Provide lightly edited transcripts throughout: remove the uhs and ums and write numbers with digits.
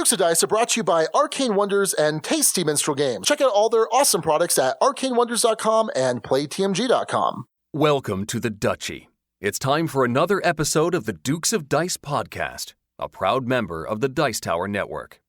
Dukes of Dice are brought to you by Arcane Wonders and tasty Minstrel games. Check out all their awesome products at arcanewonders.com and playtmg.com. Welcome to the Duchy. It's time for another episode of the Dukes of Dice podcast, a proud member of the Dice Tower Network.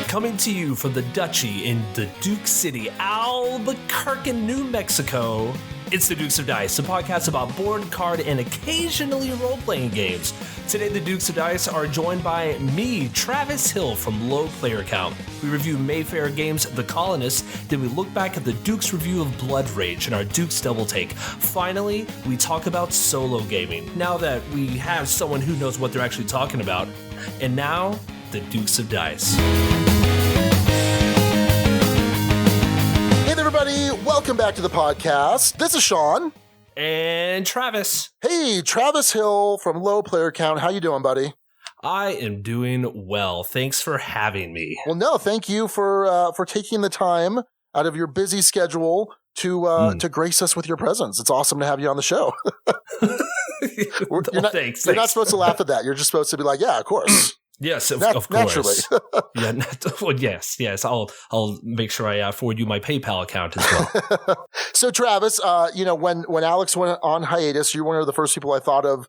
Coming to you from the Duchy in the Duke City, Albuquerque, New Mexico, it's the Dukes of Dice, a podcast about board, card, and occasionally role-playing games. Today, the Dukes of Dice are joined by me, Travis Hill from Low Player Count. We review Mayfair Games' The Colonists, then we look back at the Duke's review of Blood Rage and our Dukes Double-Take. Finally, we talk about solo gaming, now that we have someone who knows what they're actually talking about. And now, the Dukes of Dice. Hey there, everybody. Welcome back to the podcast. This is Sean. And Travis. Hey, Travis Hill from Low Player Count. How you doing, buddy? I am doing well. Thanks for having me. Well, no, thank you for taking the time out of your busy schedule to grace us with your presence. It's awesome to have you on the show. Thanks. You're not supposed to laugh at that. You're just supposed to be like, yeah, of course. Yes, of naturally. course. Well, yes. I'll make sure I forward you my PayPal account as well. So, Travis, when Alex went on hiatus, you're one of the first people I thought of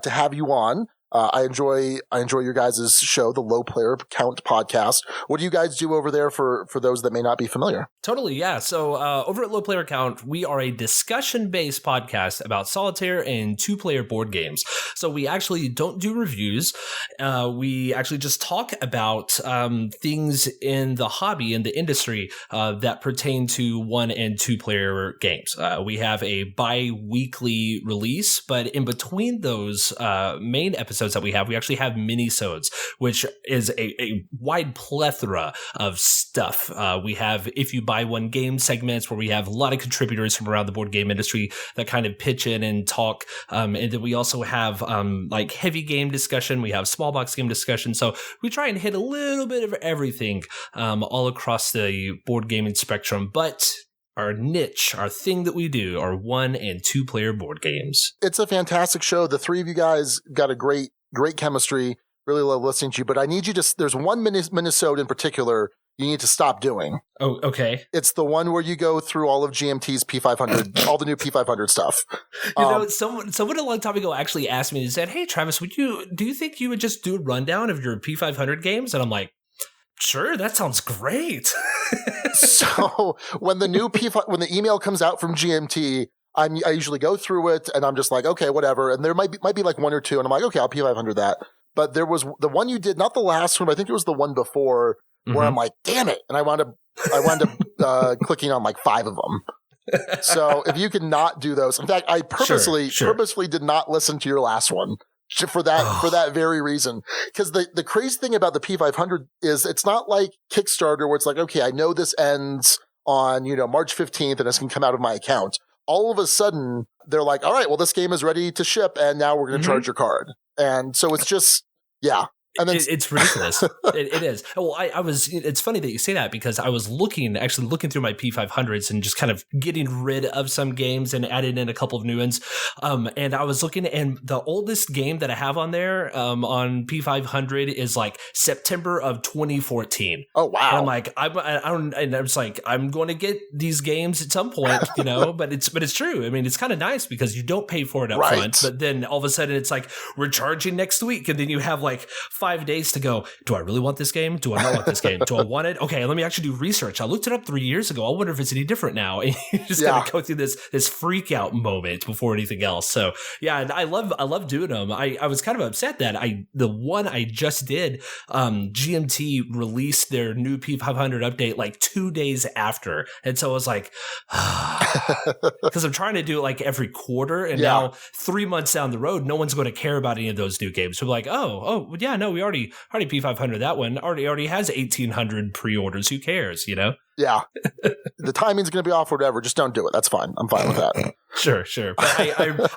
to have you on. I enjoy your guys' show, the Low Player Count podcast. What do you guys do over there for those that may not be familiar? Totally, yeah. So over at Low Player Count, we are a discussion-based podcast about solitaire and two-player board games. So we actually don't do reviews. We actually just talk about things in the hobby, in the industry, that pertain to one- and two-player games. We have a bi-weekly release, but in between those main episodes that we actually have mini-sodes, which is a wide plethora of stuff. We have If You Buy One Game segments where we have a lot of contributors from around the board game industry that kind of pitch in and talk. And then we also have like heavy game discussion. We have small box game discussion. So we try and hit a little bit of everything all across the board gaming spectrum. But our niche, our thing that we do are one- and two-player board games. It's a fantastic show. The three of you guys got a great chemistry. Really love listening to you. But I need you to, there's one Minnesota in particular you need to stop doing. Oh, okay. It's the one where you go through all of GMT's P500, all the new P500 stuff. Someone a long time ago actually asked me, they said, "Hey, Travis, do you think you would just do a rundown of your P500 games?" And I'm like, sure, that sounds great. So when the new when the email comes out from GMT, I usually go through it and I'm just like, okay, whatever. And there might be like one or two, and I'm like, okay, I'll P500 that. But there was the one you did, not the last one, but I think it was the one before, where I'm like, damn it, and I wound up clicking on like 5 of them. So if you can not do those, in fact, I purposely did not listen to your last one. For that very reason. Because the crazy thing about the P500 is it's not like Kickstarter where it's like, okay, I know this ends on, March 15th and this can come out of my account. All of a sudden, they're like, all right, well, this game is ready to ship and now we're going to charge your card. And so it's just, yeah. And then it's ridiculous. It is. Well, it's funny that you say that because I was looking through my P500s and just kind of getting rid of some games and adding in a couple of new ones. And I was looking, and the oldest game that I have on there, on P500 is like September of 2014. Oh, wow. And I'm like, I'm going to get these games at some point, but it's true. I mean, it's kind of nice because you don't pay for it up front, but then all of a sudden it's like, we're charging next week. And then you have like 5 days to go. Do I really want this game? Do I not want this game? Do I want it? Okay, let me actually do research. I looked it up 3 years ago. I wonder if it's any different now. And you just gotta go through this freak out moment before anything else. So yeah, and I love doing them. I was kind of upset that the one I just did, GMT released their new P500 update like 2 days after. And so I was like, because I'm trying to do it like every quarter, and now 3 months down the road, no one's going to care about any of those new games. So we're like, we already P500 that one already has 1,800 pre-orders. Who cares, Yeah. The timing's going to be off or whatever. Just don't do it. That's fine. I'm fine with that. Sure. But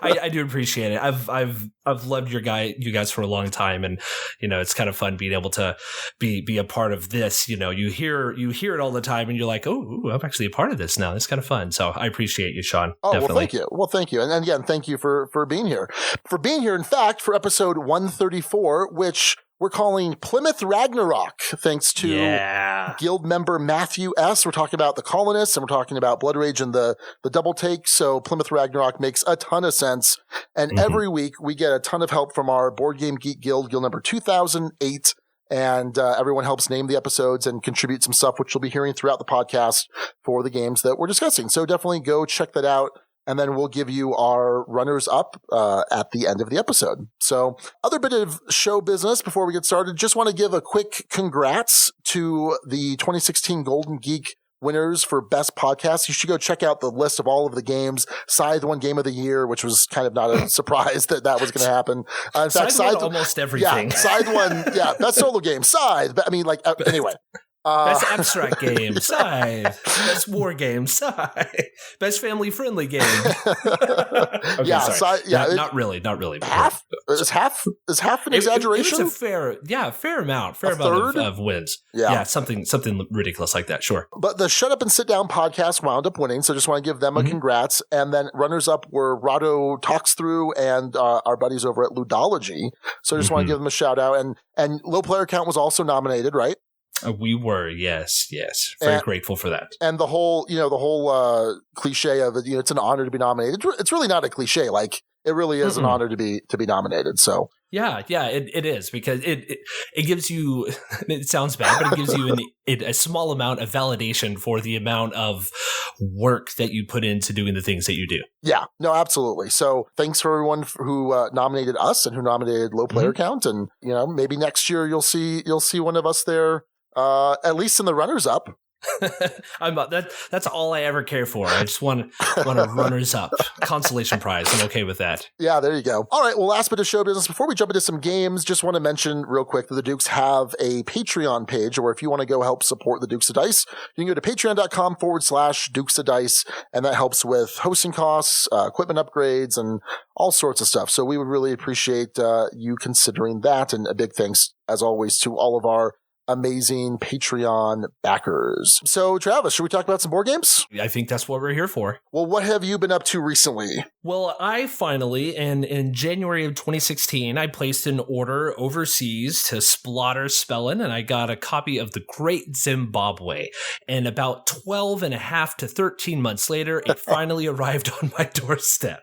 I do appreciate it. I've loved you guys for a long time, and it's kind of fun being able to be a part of this. You hear it all the time, and you're like, oh, I'm actually a part of this now. It's kind of fun. So I appreciate you, Sean. Oh, definitely. Well, thank you. And again, thank you for being here. In fact, for episode 134, which we're calling Plymouth Ragnarok, thanks to guild member Matthew S. We're talking about the Colonists, and we're talking about Blood Rage and the Double-Take. So Plymouth Ragnarok makes a ton of sense. And every week we get a ton of help from our Board Game Geek Guild number 2008. And everyone helps name the episodes and contribute some stuff, which you'll be hearing throughout the podcast for the games that we're discussing. So definitely go check that out. And then we'll give you our runners up at the end of the episode. So other bit of show business before we get started, just want to give a quick congrats to the 2016 Golden Geek winners for Best Podcast. You should go check out the list of all of the games. Scythe won Game of the Year, which was kind of not a surprise that was going to happen. In fact, Scythe won almost everything. Yeah, Scythe won, best solo game, Scythe. But, anyway. Best abstract game, Scythe. Best war game, Scythe. Best family-friendly game. Okay, sorry. Not really. Half? Is half an exaggeration? It was a fair amount of wins. Yeah, something ridiculous like that, sure. But the Shut Up and Sit Down podcast wound up winning, so just want to give them a congrats. And then runners-up were Rado Talks Through and our buddies over at Ludology. So I just want to give them a shout-out. And Low Player Count was also nominated, right? We were, yes. Very grateful for that. And the whole cliche of it, it's an honor to be nominated. It's really not a cliche. Like, it really is an honor to be nominated. So yeah, it is, because it gives you. It sounds bad, but it gives you a small amount of validation for the amount of work that you put into doing the things that you do. Yeah, no, absolutely. So thanks for everyone who nominated us and who nominated Low Player Count, and maybe next year you'll see one of us there. At least in the runners up. That's all I ever care for. I just want a runners up consolation prize. I'm okay with that. Yeah, there you go. All right. Well, last bit of show business before we jump into some games. Just want to mention real quick that the Dukes have a Patreon page, where if you want to go help support the Dukes of Dice, you can go to patreon.com/Dukes of Dice, and that helps with hosting costs, equipment upgrades, and all sorts of stuff. So we would really appreciate you considering that, and a big thanks as always to all of our amazing Patreon backers. So, Travis, should we talk about some board games? I think that's what we're here for. Well, what have you been up to recently? Well, I finally, in January of 2016, I placed an order overseas to Splotter Spellin, and I got a copy of The Great Zimbabwe. And about 12 and a half to 13 months later, it finally arrived on my doorstep.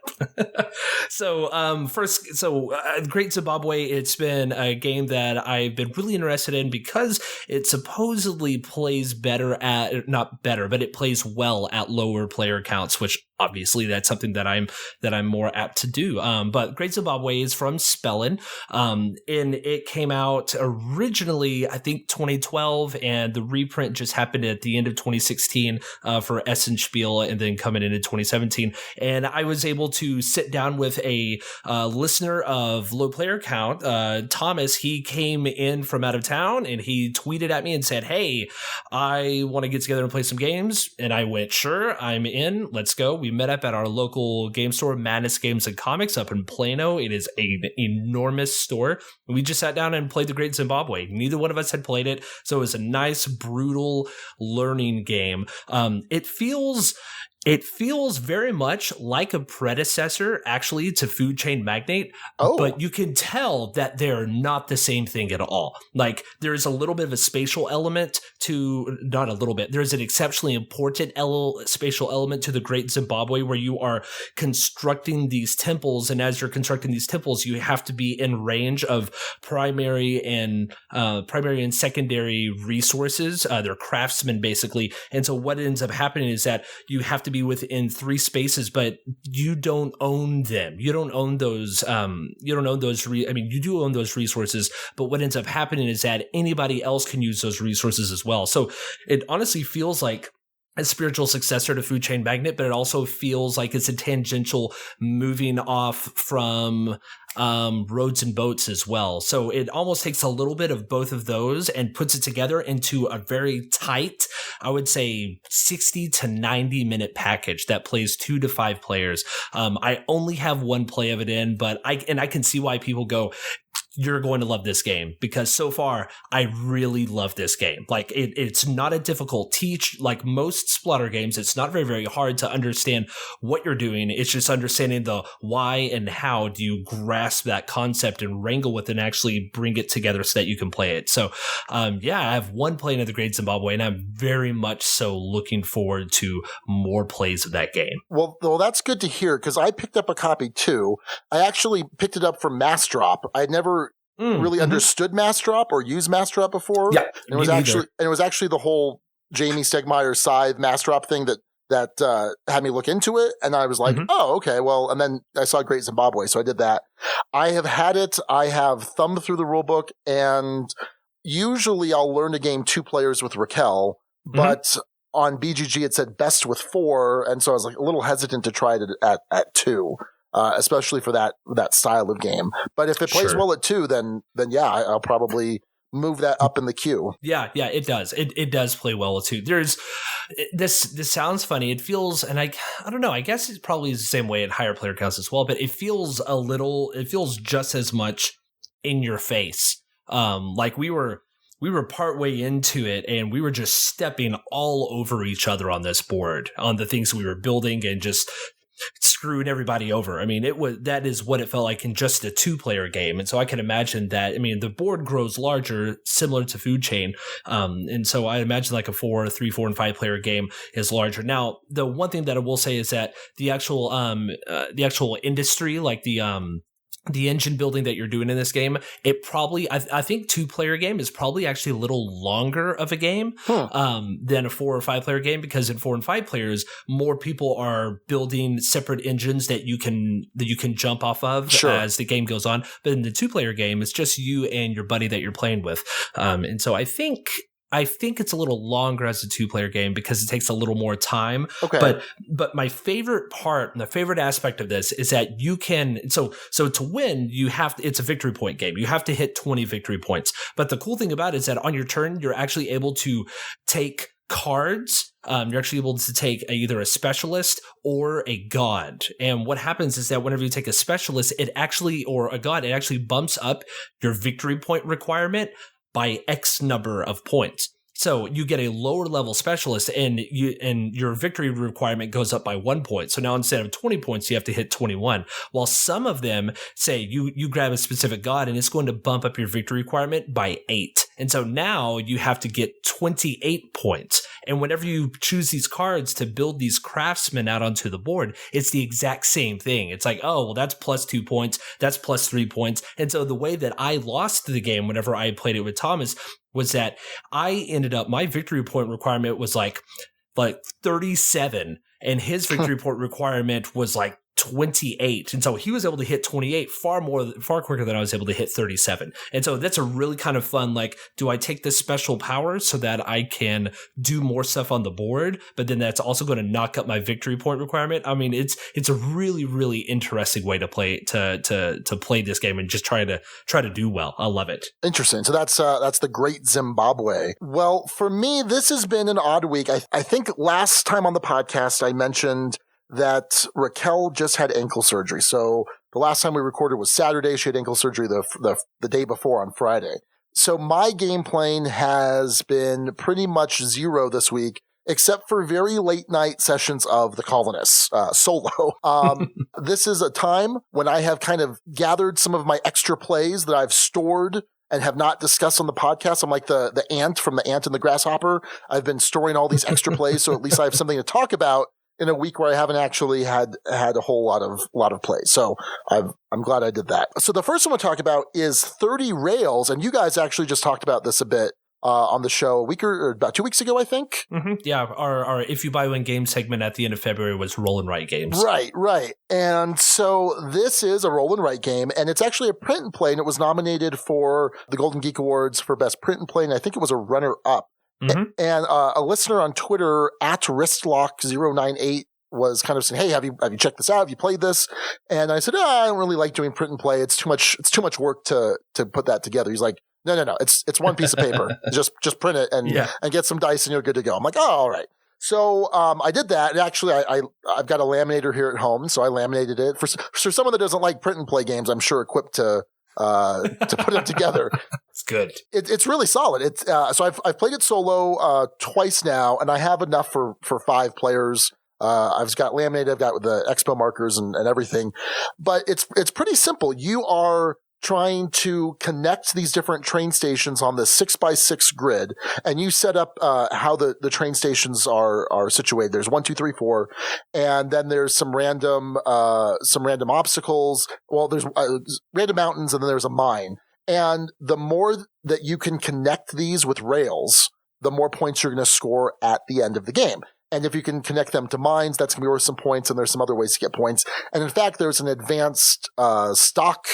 Great Zimbabwe, it's been a game that I've been really interested in because it supposedly plays it plays well at lower player counts, which obviously that's something that I'm more apt to do. But Great Zimbabwe is from Spellin, and it came out originally, I think 2012, and the reprint just happened at the end of 2016 for Essenspiel, and then coming into 2017. And I was able to sit down with a listener of Low Player Count, Thomas. He came in from out of town, and he tweeted at me and said, "Hey, I want to get together and play some games." And I went, "Sure, I'm in. Let's go." We met up at our local game store, Madness Games and Comics, up in Plano. It is an enormous store. We just sat down and played The Great Zimbabwe. Neither one of us had played it, so it was a nice, brutal learning game. It feels very much like a predecessor, actually, to Food Chain Magnate, but you can tell that they're not the same thing at all. Like, there's a little bit of a spatial element there's an exceptionally important spatial element to The Great Zimbabwe, where you are constructing these temples, and as you're constructing these temples, you have to be in range of primary and secondary resources. They're craftsmen, basically. And so what ends up happening is that you have to be within 3 spaces, but you don't own them. You don't own those. You do own those resources, but what ends up happening is that anybody else can use those resources as well. So it honestly feels like a spiritual successor to Food Chain Magnate, but it also feels like it's a tangential moving off from Roads and Boats as well. So it almost takes a little bit of both of those and puts it together into a very tight, I would say 60 to 90 minute package that plays 2 to 5 players. I only have one play of it in, but I can see why people go, you're going to love this game, because so far I really love this game. Like it's not a difficult teach. Like most Splotter games, it's not very, very hard to understand what you're doing. It's just understanding the why and how do you grasp that concept and wrangle with it and actually bring it together so that you can play it. So, yeah, I have one play in the Great Zimbabwe, and I'm very much so looking forward to more plays of that game. Well, that's good to hear, because I picked up a copy too. I actually picked it up from Mass Drop. I'd never really understood Mass Drop or used Mass Drop before. Yeah, and it was actually the whole Jamie Stegmaier Scythe Mass Drop thing that had me look into it, and I was like, oh, okay, well, and then I saw Great Zimbabwe, so I did that. I have had it. I have thumbed through the rulebook, and usually I'll learn a game 2 players with Raquel, but on BGG it said best with 4, and so I was like a little hesitant to try it at 2. Especially for that style of game. But if it plays well at 2, then yeah, I'll probably move that up in the queue. Yeah, it does. It does play well at 2. There's this sounds funny. It feels, and I don't know, I guess it's probably the same way at higher player counts as well, but it feels just as much in your face. Like we were partway into it, and we were just stepping all over each other on this board, on the things we were building, and just screwing everybody over. I mean, that is what it felt like in just a 2-player game. And so I can imagine that, I mean, the board grows larger, similar to Food Chain. And so I imagine like a 3, 4, and 5-player game is larger. Now, the one thing that I will say is that the actual industry, like the engine building that you're doing in this game, it probably, I think 2-player game is probably actually a little longer of a game than a 4 or 5-player game, because in 4 and 5 players, more people are building separate engines that you can jump off of as the game goes on. But in the 2-player game, it's just you and your buddy that you're playing with. And so I think it's a little longer as a 2-player game because it takes a little more time. Okay. But my favorite part and the favorite aspect of this is that you can, so to win, it's a victory point game. You have to hit 20 victory points. But the cool thing about it is that on your turn, you're actually able to take cards. You're actually able to take either a specialist or a god. And what happens is that whenever you take a specialist, or a god, it actually bumps up your victory point requirement by X number of points. So you get a lower level specialist, and your victory requirement goes up by 1 point. So now instead of 20 points, you have to hit 21. While some of them say you grab a specific god and it's going to bump up your victory requirement by 8. And so now you have to get 28 points. And whenever you choose these cards to build these craftsmen out onto the board, it's the exact same thing. It's like, oh, well, that's plus 2 points. That's plus 3 points. And so the way that I lost the game whenever I played it with Thomas was that my victory point requirement was like 37, and his victory point requirement was like 28. And so he was able to hit 28 far quicker than I was able to hit 37. And so that's a really kind of fun, like, do I take this special power so that I can do more stuff on the board, but then that's also going to knock up my victory point requirement? I mean, it's a really, really interesting way to play to play this game and just try to do well. I love it. Interesting. So that's the Great Zimbabwe. Well, for me, this has been an odd week. I think last time on the podcast I mentioned that Raquel just had ankle surgery. So the last time we recorded was Saturday. She had ankle surgery the day before on Friday. So my game playing has been pretty much zero this week, except for very late night sessions of the Colonists solo. This is a time when I have kind of gathered some of my extra plays that I've stored and have not discussed on the podcast. I'm like the ant from The Ant and the Grasshopper. I've been storing all these extra plays, so at least I have something to talk about in a week where I haven't actually had a whole lot of play. So I'm glad I did that. So the first one we'll talk about is 30 Rails, and you guys actually just talked about this a bit on the show about 2 weeks ago, I think. Mm-hmm. Yeah, our If You Buy One Game segment at the end of February was Roll and Write games. Right. And so this is a Roll and Write game, and it's actually a print and play, and it was nominated for the Golden Geek Awards for Best Print and Play, and I think it was a runner-up And a listener on Twitter at wristlock098 was kind of saying, "Hey, have you checked this out? Have you played this?" And I said, "I don't really like doing print and play. It's too much work to put that together." He's like, No. It's one piece of paper. just print it and get some dice and you're good to go. I'm like, "Oh, all right." So I did that. And actually, I've got a laminator here at home, so I laminated it for someone that doesn't like print and play games. I'm sure equipped to put them together. It's good. It's really solid. It's so I've played it solo twice now, and I have enough for 5 players. I've got laminated. I've got the expo markers and everything, but it's pretty simple. You are trying to connect these different train stations on the 6x6 grid, and you set up how the train stations are situated. There's 1, 2, 3, 4, and then there's some random obstacles. Well, there's random mountains, and then there's a mine. And the more that you can connect these with rails, the more points you're going to score at the end of the game. And if you can connect them to mines, that's going to be worth some points, and there's some other ways to get points. And in fact, there's an advanced stock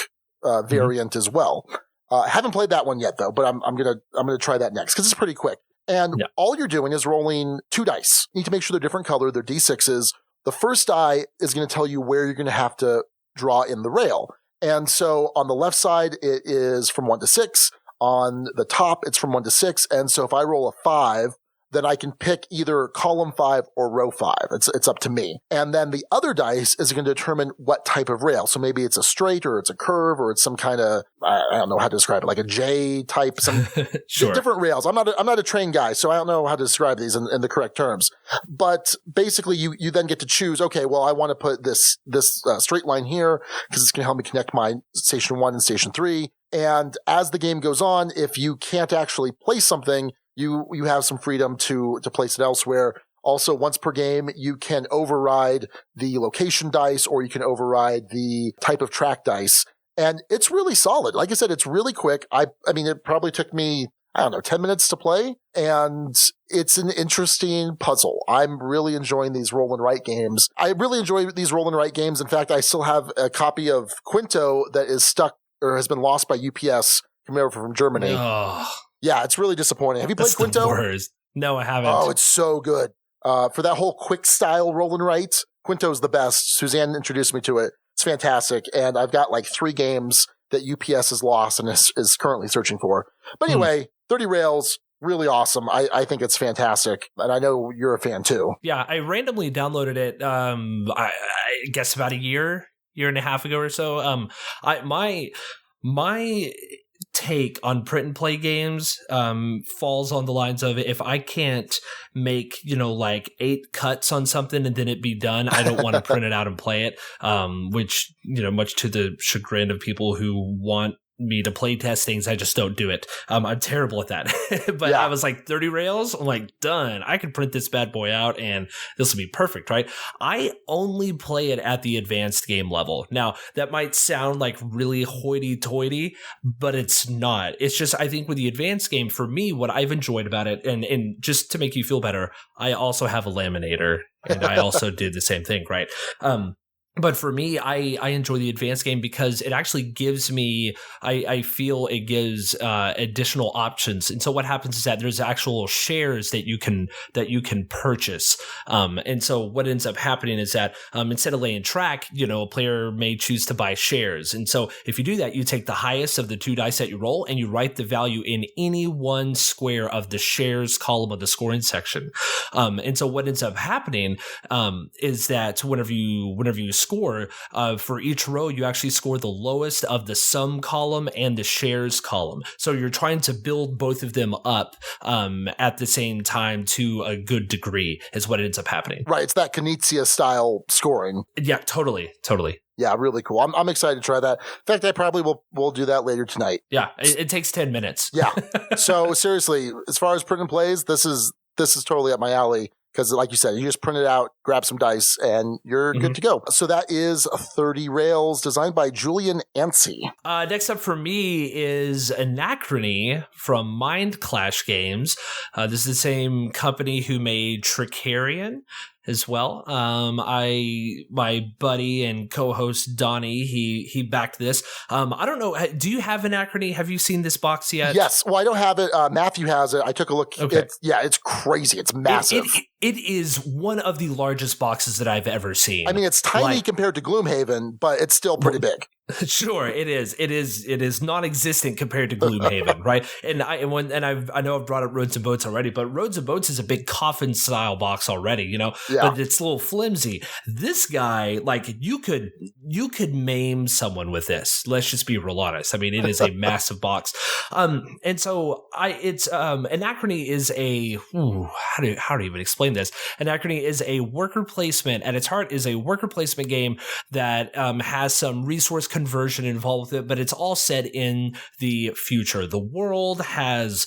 variant as well. I haven't played that one yet though, but I'm gonna try that next because it's pretty quick. And all you're doing is rolling 2 dice. You need to make sure they're different color. They're D6s. The first die is going to tell you where you're going to have to draw in the rail. And so on the left side, it is from 1 to 6. On the top, it's from 1 to 6. And so if I roll a 5, then I can pick either column 5 or row 5. It's up to me. And then the other dice is going to determine what type of rail. So maybe it's a straight or it's a curve or it's some kind of, I don't know how to describe it, like a J type, some different rails. I'm not a train guy, so I don't know how to describe these in the correct terms. But basically you then get to choose, okay, well, I want to put this straight line here because it's going to help me connect my station 1 and station 3. And as the game goes on, if you can't actually place something, you have some freedom to place it elsewhere. Also, once per game, you can override the location dice or you can override the type of track dice. And it's really solid. Like I said, it's really quick. I mean, it probably took me, 10 minutes to play. And it's an interesting puzzle. I'm really enjoying these roll and write games. I really enjoy these roll and write games. In fact, I still have a copy of Quinto that is stuck or has been lost by UPS coming over from Germany. Oh. Yeah, it's really disappointing. Have you played Quinto? No, I haven't. Oh, it's so good. For that whole quick style roll and write, Quinto's the best. Suzanne introduced me to it. It's fantastic. And I've got like 3 games that UPS has lost and is currently searching for. But anyway, 30 Rails, really awesome. I think it's fantastic. And I know you're a fan too. Yeah, I randomly downloaded it, I guess about a year and a half ago or so. My take on print and play games falls on the lines of, if I can't make like 8 cuts on something and then it be done, I don't want to print it out and play it, which much to the chagrin of people who want me to play test things, I just don't do it. I'm terrible at that. But I was like, 30 Rails, I'm like, done. I can print this bad boy out and this will be perfect, right? I only play it at the advanced game level. Now, that might sound like really hoity-toity, but it's not. It's just, I think with the advanced game, for me, what I've enjoyed about it, and just to make you feel better, I also have a laminator, and I also did the same thing, right? But for me, I enjoy the advanced game because it actually gives me, I feel it gives additional options. And so what happens is that there's actual shares that you can purchase. And so what ends up happening is that instead of laying track, a player may choose to buy shares. And so if you do that, you take the highest of the 2 dice that you roll and you write the value in any one square of the shares column of the scoring section. And so what ends up happening is that whenever you score, for each row, you actually score the lowest of the sum column and the shares column. So you're trying to build both of them up at the same time to a good degree is what ends up happening. Right. It's that Knizia style scoring. Yeah, totally. Yeah, really cool. I'm excited to try that. In fact, I probably will do that later tonight. Yeah, it takes 10 minutes. Yeah. So seriously, as far as print and plays, this is totally up my alley. Because like you said, you just print it out, grab some dice, and you're good to go. So that is 30 Rails, designed by Julian Anstey. Next up for me is Anachrony from Mind Clash Games. This is the same company who made Tricarion. as well. My buddy and co-host Donnie, he backed this. I don't know. Do you have Anachrony? Have you seen this box yet? Yes. Well, I don't have it. Matthew has it. I took a look. Okay. It's crazy. It's massive. It is one of the largest boxes that I've ever seen. I mean, it's tiny compared to Gloomhaven, but it's still pretty big. Sure, it is. It is non-existent compared to Gloomhaven, right? And I know I've brought up Roads and Boats already, but Roads and Boats is a big coffin style box already, you know. Yeah. But it's a little flimsy. This guy, like, you could maim someone with this. Let's just be real honest. I mean, it is a massive box. And so Anachrony is a how do you even explain this? Anachrony is a worker placement. At its heart, is a worker placement game that has some resource conversion involved with it, but it's all set in the future. The world has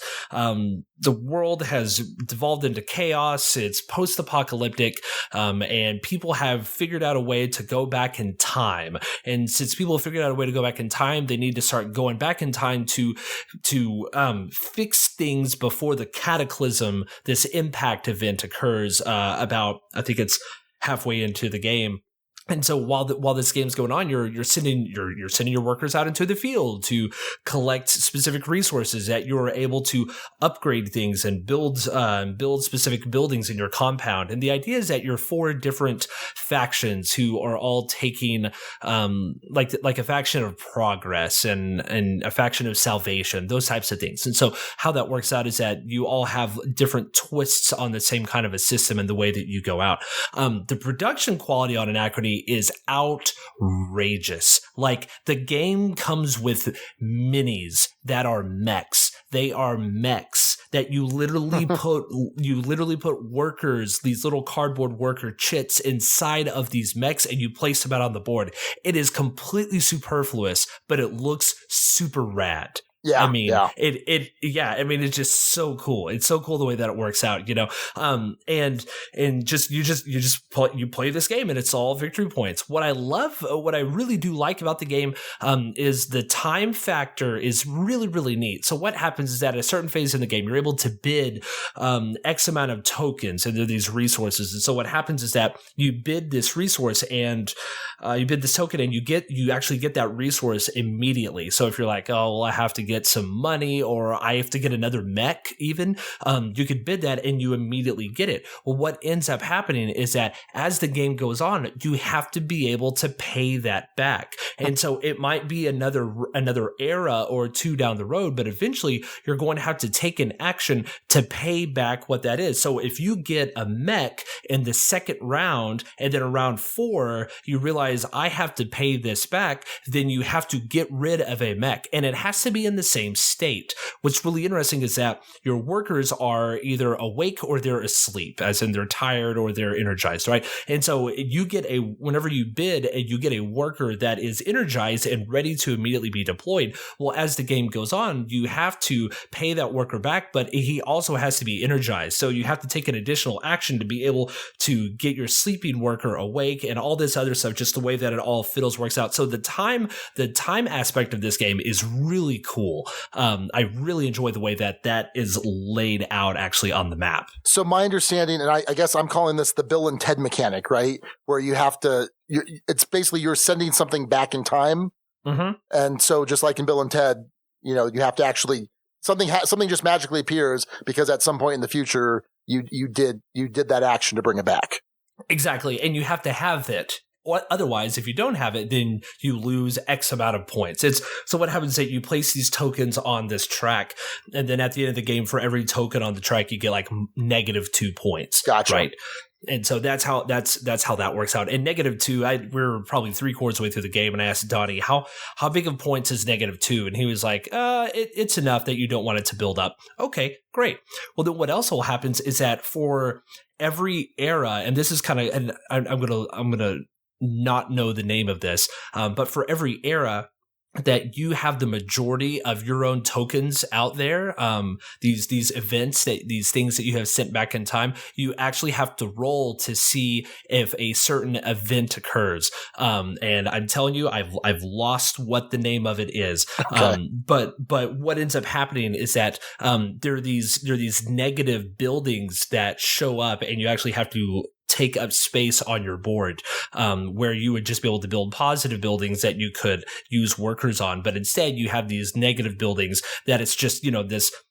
devolved into chaos. It's post-apocalyptic, and people have figured out a way to go back in time. And since people have figured out a way to go back in time, they need to start going back in time to fix things before the cataclysm, this impact event occurs. About, I think it's halfway into the game. And so while this game's going on, you're sending your workers out into the field to collect specific resources that you're able to upgrade things and build specific buildings in your compound. And the idea is that you're 4 different factions who are all taking like a faction of progress and a faction of salvation, those types of things. And so how that works out is that you all have different twists on the same kind of a system and the way that you go out. The production quality on Anachrony is outrageous. Like, the game comes with minis that are mechs. They are mechs that you literally put workers, these little cardboard worker chits inside of these mechs, and you place them out on the board. It is completely superfluous, but it looks super rad. Yeah, I mean, I mean, it's just so cool. It's so cool the way that it works out, you know. And you play this game and it's all victory points. What I really do like about the game, is the time factor is really, really neat. So what happens is that at a certain phase in the game, you're able to bid, X amount of tokens into these resources. And so what happens is that you bid this resource and, you bid this token and you actually get that resource immediately. So if you're like, oh, well, I have to get some money or I have to get another mech even, you could bid that and you immediately get it. Well, what ends up happening is that as the game goes on, you have to be able to pay that back. And so it might be another era or 2 down the road, but eventually you're going to have to take an action to pay back what that is. So if you get a mech in the second round and then around 4, you realize I have to pay this back, then you have to get rid of a mech, and it has to be in the same state. What's really interesting is that your workers are either awake or they're asleep, as in they're tired or they're energized, right? And so whenever you bid, you get a worker that is energized and ready to immediately be deployed. Well, as the game goes on, you have to pay that worker back, but he also has to be energized. So you have to take an additional action to be able to get your sleeping worker awake and all this other stuff, just the way that it all fiddles works out. So the time aspect of this game is really cool. I really enjoy the way that is laid out actually on the map. So my understanding, and I guess I'm calling this the Bill and Ted mechanic, right? Where you have to, it's basically you're sending something back in time. Mm-hmm. And so just like in Bill and Ted, you know, you have to actually, something just magically appears because at some point in the future, you did that action to bring it back. Exactly. And you have to have it. Otherwise, if you don't have it, then you lose X amount of points. So what happens is that you place these tokens on this track, and then at the end of the game, for every token on the track, you get like -2 points. Gotcha. Right. And so that's how that works out. And -2, we're probably 3/4 of the way through the game, and I asked Donnie, how big of points is -2? And he was like, it's enough that you don't want it to build up. Okay, great. Well, then what else will happen is that for every era, and this is kind of, and I'm gonna not know the name of this, but for every era that you have the majority of your own tokens out there, these events, these things that you have sent back in time, you actually have to roll to see if a certain event occurs. And I'm telling you, I've lost what the name of it is. Okay. But what ends up happening is that there are these negative buildings that show up, and you actually have to take up space on your board, where you would just be able to build positive buildings that you could use workers on. But instead you have these negative buildings that it's just,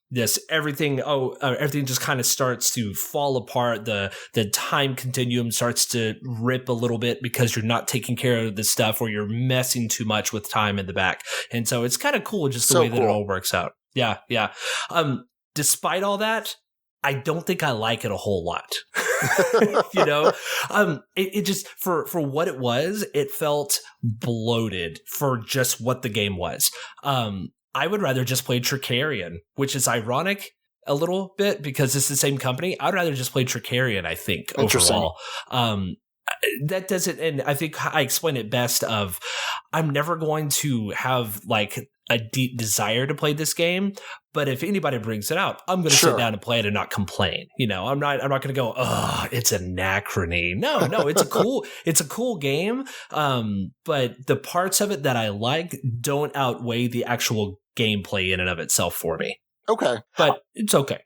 this everything just kind of starts to fall apart. The time continuum starts to rip a little bit because you're not taking care of the stuff, or you're messing too much with time in the back. And so it's kind of cool just the way that it all works out. Yeah. Despite all that, I don't think I like it a whole lot. It just, for what it was, it felt bloated for just what the game was. I would rather just play Tricarion, which is ironic a little bit because it's the same company. I'd rather just play Tricarion, I think, overall. That doesn't, and I think I explain it best of, I'm never going to have like a deep desire to play this game, but if anybody brings it out, I'm going to sit down and play it and not complain. I'm not going to go, oh, it's Anachrony. No, it's a cool game. But the parts of it that I like don't outweigh the actual gameplay in and of itself for me. Okay. But it's okay.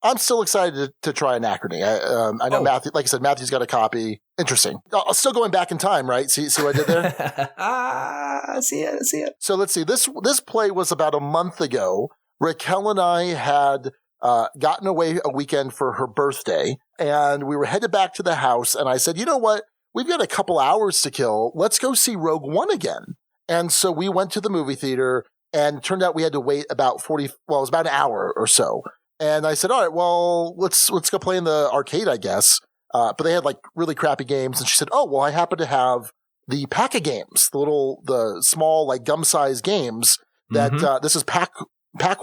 I'm still excited to try Anachrony. I know Matthew, like I said, Matthew's got a copy. Interesting. Still going back in time, right? See what I did there? I see it. So let's see. This play was about a month ago. Raquel and I had gotten away a weekend for her birthday, and we were headed back to the house, and I said, you know what? We've got a couple hours to kill. Let's go see Rogue One again. And so we went to the movie theater, and it turned out we had to wait about it was about an hour or so. And I said, all right, well, let's go play in the arcade, I guess. But they had like really crappy games. And she said, oh, well, I happen to have the pack of games, the small like gum-sized games that this is pack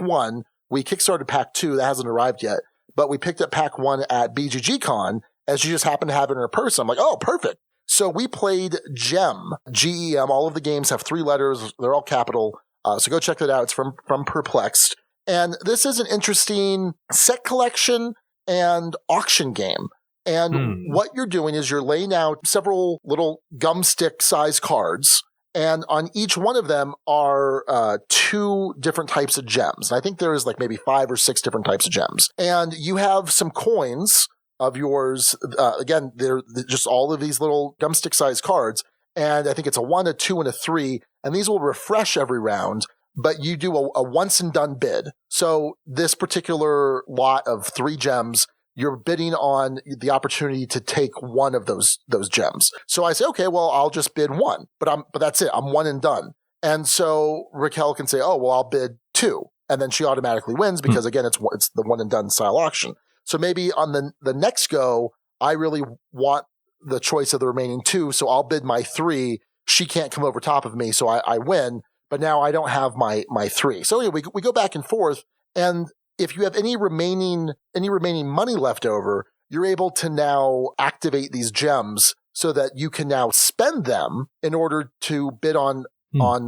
1. We kickstarted pack 2. That hasn't arrived yet. But we picked up pack 1 at BGG Con, as she just happened to have it in her purse. I'm like, oh, perfect. So we played GEM, G-E-M. All of the games have 3 letters. They're all capital. So go check that out. It's from Perplexed. And this is an interesting set collection and auction game. And what you're doing is you're laying out several little gum stick size cards. And on each one of them are 2 different types of gems. And I think there is like maybe 5 or 6 different types of gems. And you have some coins of yours. Again, they're just all of these little gum stick size cards. And I think it's a 1, a 2, and a 3. And these will refresh every round. But you do a once and done bid. So this particular lot of 3 gems, you're bidding on the opportunity to take one of those gems. So I say, okay, well, I'll just bid 1, but that's it. I'm one and done. And so Raquel can say, oh, well, I'll bid 2. And then she automatically wins because again, it's the one and done style auction. So maybe on the next go, I really want the choice of the remaining 2. So I'll bid my 3. She can't come over top of me. So I win. But now I don't have my 3. So anyway, we go back and forth. And if you have any remaining money left over, you're able to now activate these gems so that you can now spend them in order to bid on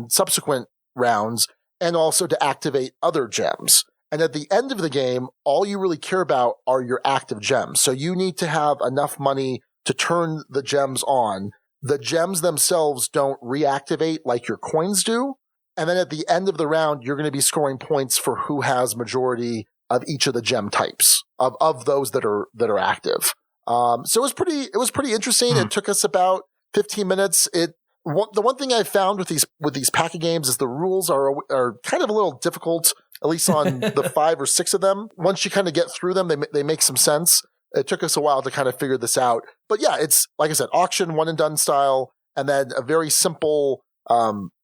subsequent rounds and also to activate other gems. And at the end of the game, all you really care about are your active gems. So you need to have enough money to turn the gems on. The gems themselves don't reactivate like your coins do. And then at the end of the round, you're going to be scoring points for who has majority of each of the gem types of those that are active. So it was pretty interesting. It took us about 15 minutes. The one thing I found with these pack of games is the rules are kind of a little difficult, at least on the 5 or 6 of them. Once you kind of get through them, they make some sense. It took us a while to kind of figure this out. But yeah, it's like I said, auction, one and done style, and then a very simple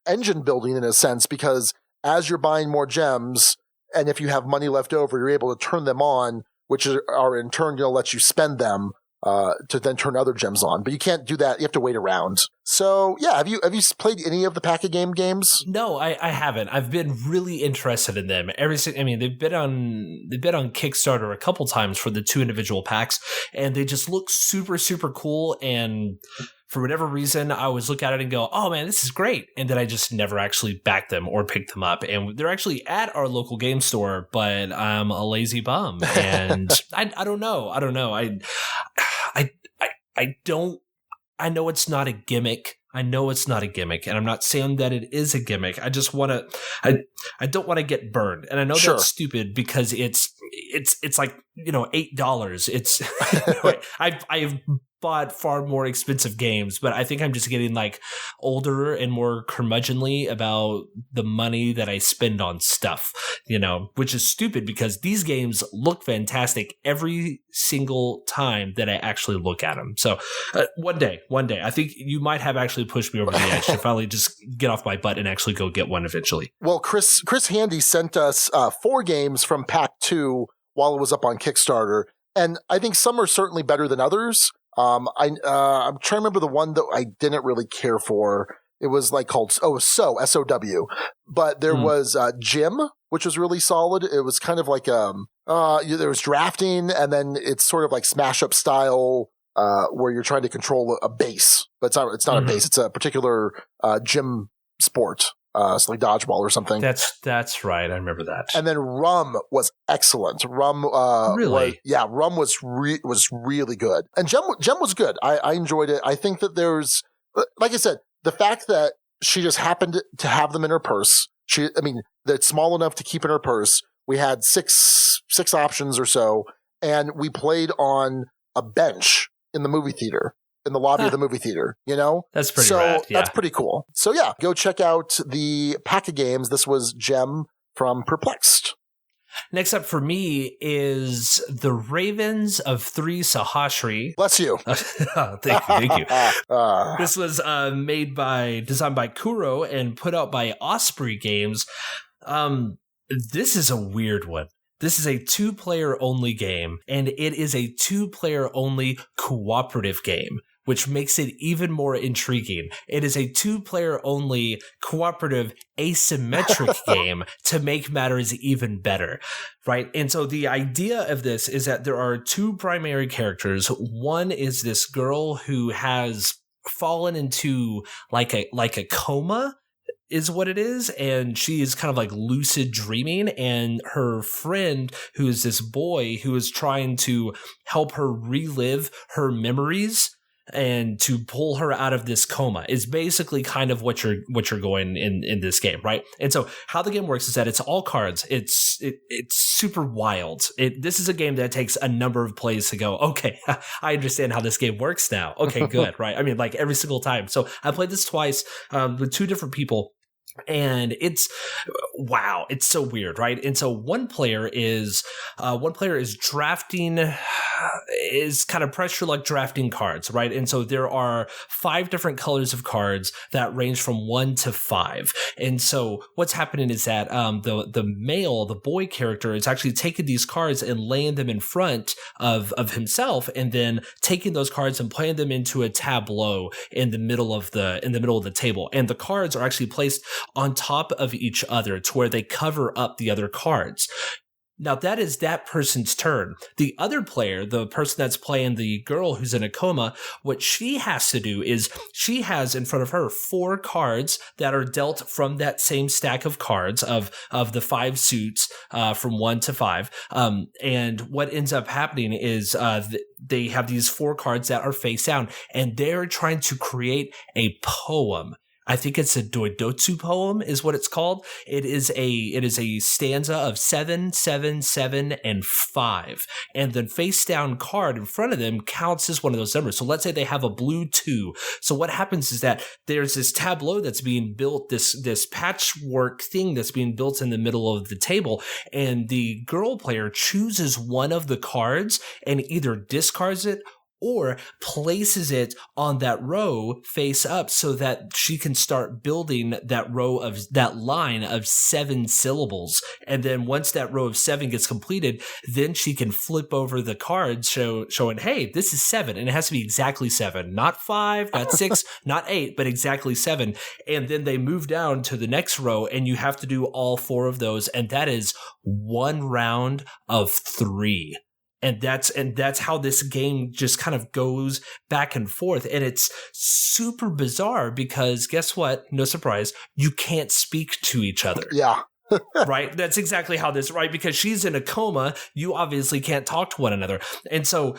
engine building in a sense, because as you're buying more gems, and if you have money left over, you're able to turn them on, which are in turn going to let you spend them to then turn other gems on. But you can't do that. You have to wait around. So yeah, have you played any of the pack of games? No, I haven't. I've been really interested in them. They've been on Kickstarter a couple times for the 2 individual packs, and they just look super, super cool. And for whatever reason, I always look at it and go, oh man, this is great. And then I just never actually back them or pick them up. And they're actually at our local game store, but I'm a lazy bum. And I don't know. I know it's not a gimmick. And I'm not saying that it is a gimmick. I just want to, I don't want to get burned. And I know that's stupid because it's like $8. It's I've bought far more expensive games, but I think I'm just getting like older and more curmudgeonly about the money that I spend on stuff, which is stupid because these games look fantastic every single time that I actually look at them. So one day, I think you might have actually pushed me over the edge to finally just get off my butt and actually go get one eventually. Well, Chris Handy sent us 4 games from Pack 2 while it was up on Kickstarter. And I think some are certainly better than others. I'm trying to remember the one that I didn't really care for. It was like called S-O-W. But there was Jim, which was really solid. It was kind of like there was drafting, and then it's sort of like smash up style where you're trying to control a base. But it's not a base. It's a particular gym sport. It's like dodgeball or something. That's right. I remember that. And then Rum was excellent. Rum, really? Rum was really good. And Gem was good. I enjoyed it. I think that there's, like I said, the fact that she just happened to have them in her purse. That's small enough to keep in her purse. We had six options or so, and we played on a bench in the movie theater. In the lobby of the movie theater, That's pretty rad. Yeah. That's pretty cool. So yeah, go check out the pack of games. This was Gem from Perplexed. Next up for me is The Ravens of Thri Sahashri. Bless you. Thank you. This was designed by Kuro and put out by Osprey Games. This is a weird one. This is a 2-player only game, and it is a 2-player only cooperative game, which makes it even more intriguing. It is a 2-player only cooperative asymmetric game to make matters even better, right? And so the idea of this is that there are 2 primary characters. One is this girl who has fallen into like a coma, is what it is, and she is kind of like lucid dreaming, and her friend, who is this boy who is trying to help her relive her memories and to pull her out of this coma, is basically kind of what you're going in this game, right? And so how the game works is that it's all cards. It's super wild. This is a game that takes a number of plays to go, okay, I understand how this game works now. Okay, good, right? like every single time. So I played this twice with 2 different people. And it's so weird, right? And so one player is drafting, is kind of pressure like drafting cards, right? And so there are 5 different colors of cards that range from 1 to 5. And so what's happening is that the boy character is actually taking these cards and laying them in front of himself, and then taking those cards and playing them into a tableau in the middle of the table. And the cards are actually placed on top of each other to where they cover up the other cards. Now, that is that person's turn. The other player, the person that's playing the girl who's in a coma, what she has to do is she has in front of her 4 cards that are dealt from that same stack of cards of the 5 suits from 1 to 5. And what ends up happening is they have these 4 cards that are face down, and they're trying to create a poem. I think it's a doidotsu poem is what it's called. It is a stanza of 7, 7, 7, and 5. And the face down card in front of them counts as one of those numbers. So let's say they have a blue 2. So what happens is that there's this tableau that's being built, this patchwork thing that's being built in the middle of the table. And the girl player chooses one of the cards and either discards it or places it on that row face up so that she can start building that line of 7 syllables. And then once that row of 7 gets completed, then she can flip over the cards showing, hey, this is 7. And it has to be exactly 7, not 5, not 6, not 8, but exactly 7. And then they move down to the next row, and you have to do all 4 of those. And that is 1 round of 3. And that's how this game just kind of goes back and forth. And it's super bizarre because guess what? No surprise. You can't speak to each other. Yeah. Right? That's exactly how this, right? Because she's in a coma. You obviously can't talk to one another. And so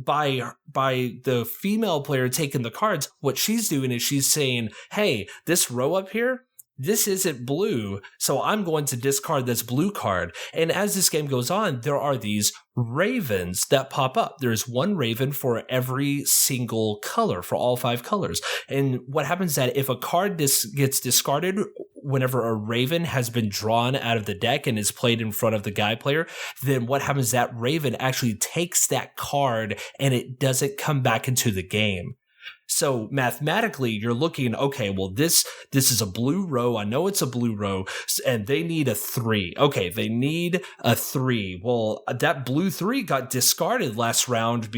by the female player taking the cards, what she's doing is she's saying, hey, this row up here, this isn't blue, so I'm going to discard this blue card. And as this game goes on, there are these ravens that pop up. There's one raven for every single color, for all 5 colors. And what happens is that if a card gets discarded whenever a raven has been drawn out of the deck and is played in front of the guy player, then what happens is that raven actually takes that card and it doesn't come back into the game. So mathematically, you're looking, okay, well, this is a blue row. I know it's a blue row, and they need a 3. Okay, they need a 3. Well, that blue 3 got discarded last round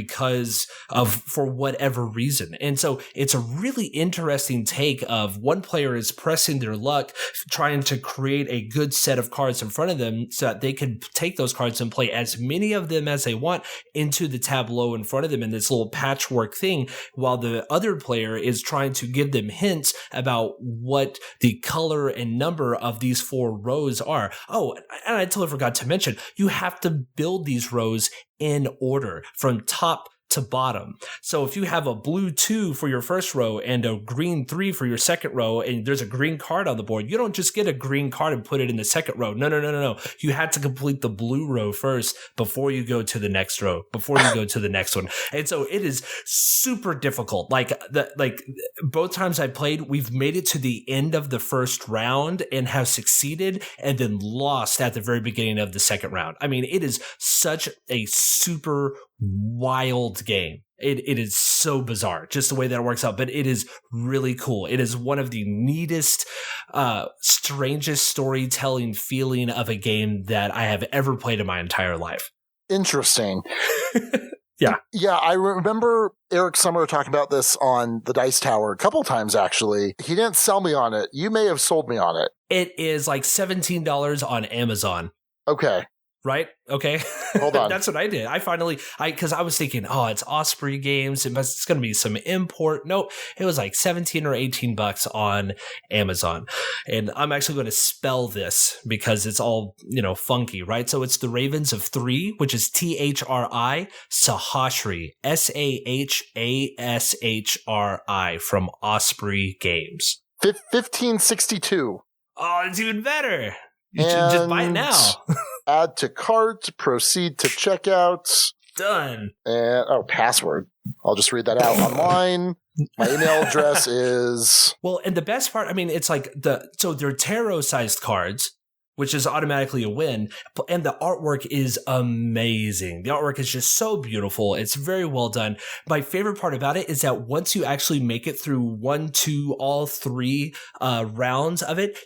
for whatever reason. And so it's a really interesting take of one player is pressing their luck, trying to create a good set of cards in front of them so that they can take those cards and play as many of them as they want into the tableau in front of them in this little patchwork thing, while the other player is trying to give them hints about what the color and number of these 4 rows are. Oh, and I totally forgot to mention, you have to build these rows in order from top to bottom. So if you have a blue 2 for your first row and a green 3 for your second row, and there's a green card on the board, you don't just get a green card and put it in the second row. No. You had to complete the blue row first before you go to the next row, before you go to the next one. And so it is super difficult. Like both times I played, we've made it to the end of the first round and have succeeded and then lost at the very beginning of the second round. I mean, it is such a super wild game. It is so bizarre, just the way that it works out, but it is really cool. It is one of the neatest, strangest storytelling feeling of a game that I have ever played in my entire life. Interesting. Yeah. Yeah, I remember Eric Summer talking about this on the Dice Tower a couple times, actually. He didn't sell me on it. You may have sold me on it. It is like $17 on Amazon. Okay. Right? Okay. Hold on. That's what I did. Because I was thinking, oh, it's Osprey Games. It's going to be some import. Nope. It was like 17 or $18 on Amazon. And I'm actually going to spell this because it's all, funky, right? So it's the Ravens of Thri, which is THRI, Sahashri, SAHASHRI from Osprey Games. 1562. Oh, it's even better. You should just buy it now. Add to cart, proceed to checkout. Done. And password. I'll just read that out online. My email address is... Well, and the best part, it's like so they're tarot-sized cards, which is automatically a win. And the artwork is amazing. The artwork is just so beautiful. It's very well done. My favorite part about it is that once you actually make it through 1, 2, all 3 rounds of it,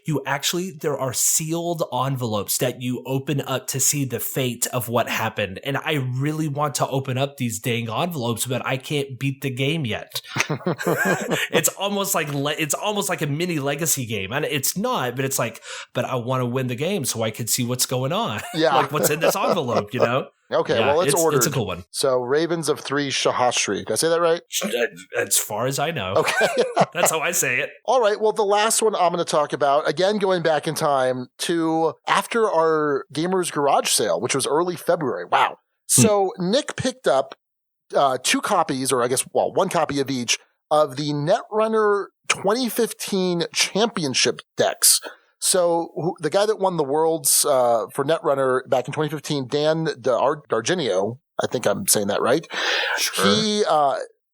there are sealed envelopes that you open up to see the fate of what happened. And I really want to open up these dang envelopes, but I can't beat the game yet. It's almost like a mini legacy game. And it's not, but it's like, but I want to win the game so I can see what's going on. Yeah. Like what's in this envelope, Okay, yeah, well, it's ordered. It's a cool one. So Ravens of Thri, Sahashri. Did I say that right? As far as I know. Okay. That's how I say it. All right. Well, the last one I'm going to talk about, again, going back in time to after our Gamers Garage sale, which was early February. Wow. So Nick picked up 2 copies, or I guess, one copy of each, of the Netrunner 2015 championship decks. So the guy that won the Worlds for Netrunner back in 2015, Dan D'Argenio, I think I'm saying that right. Sure. He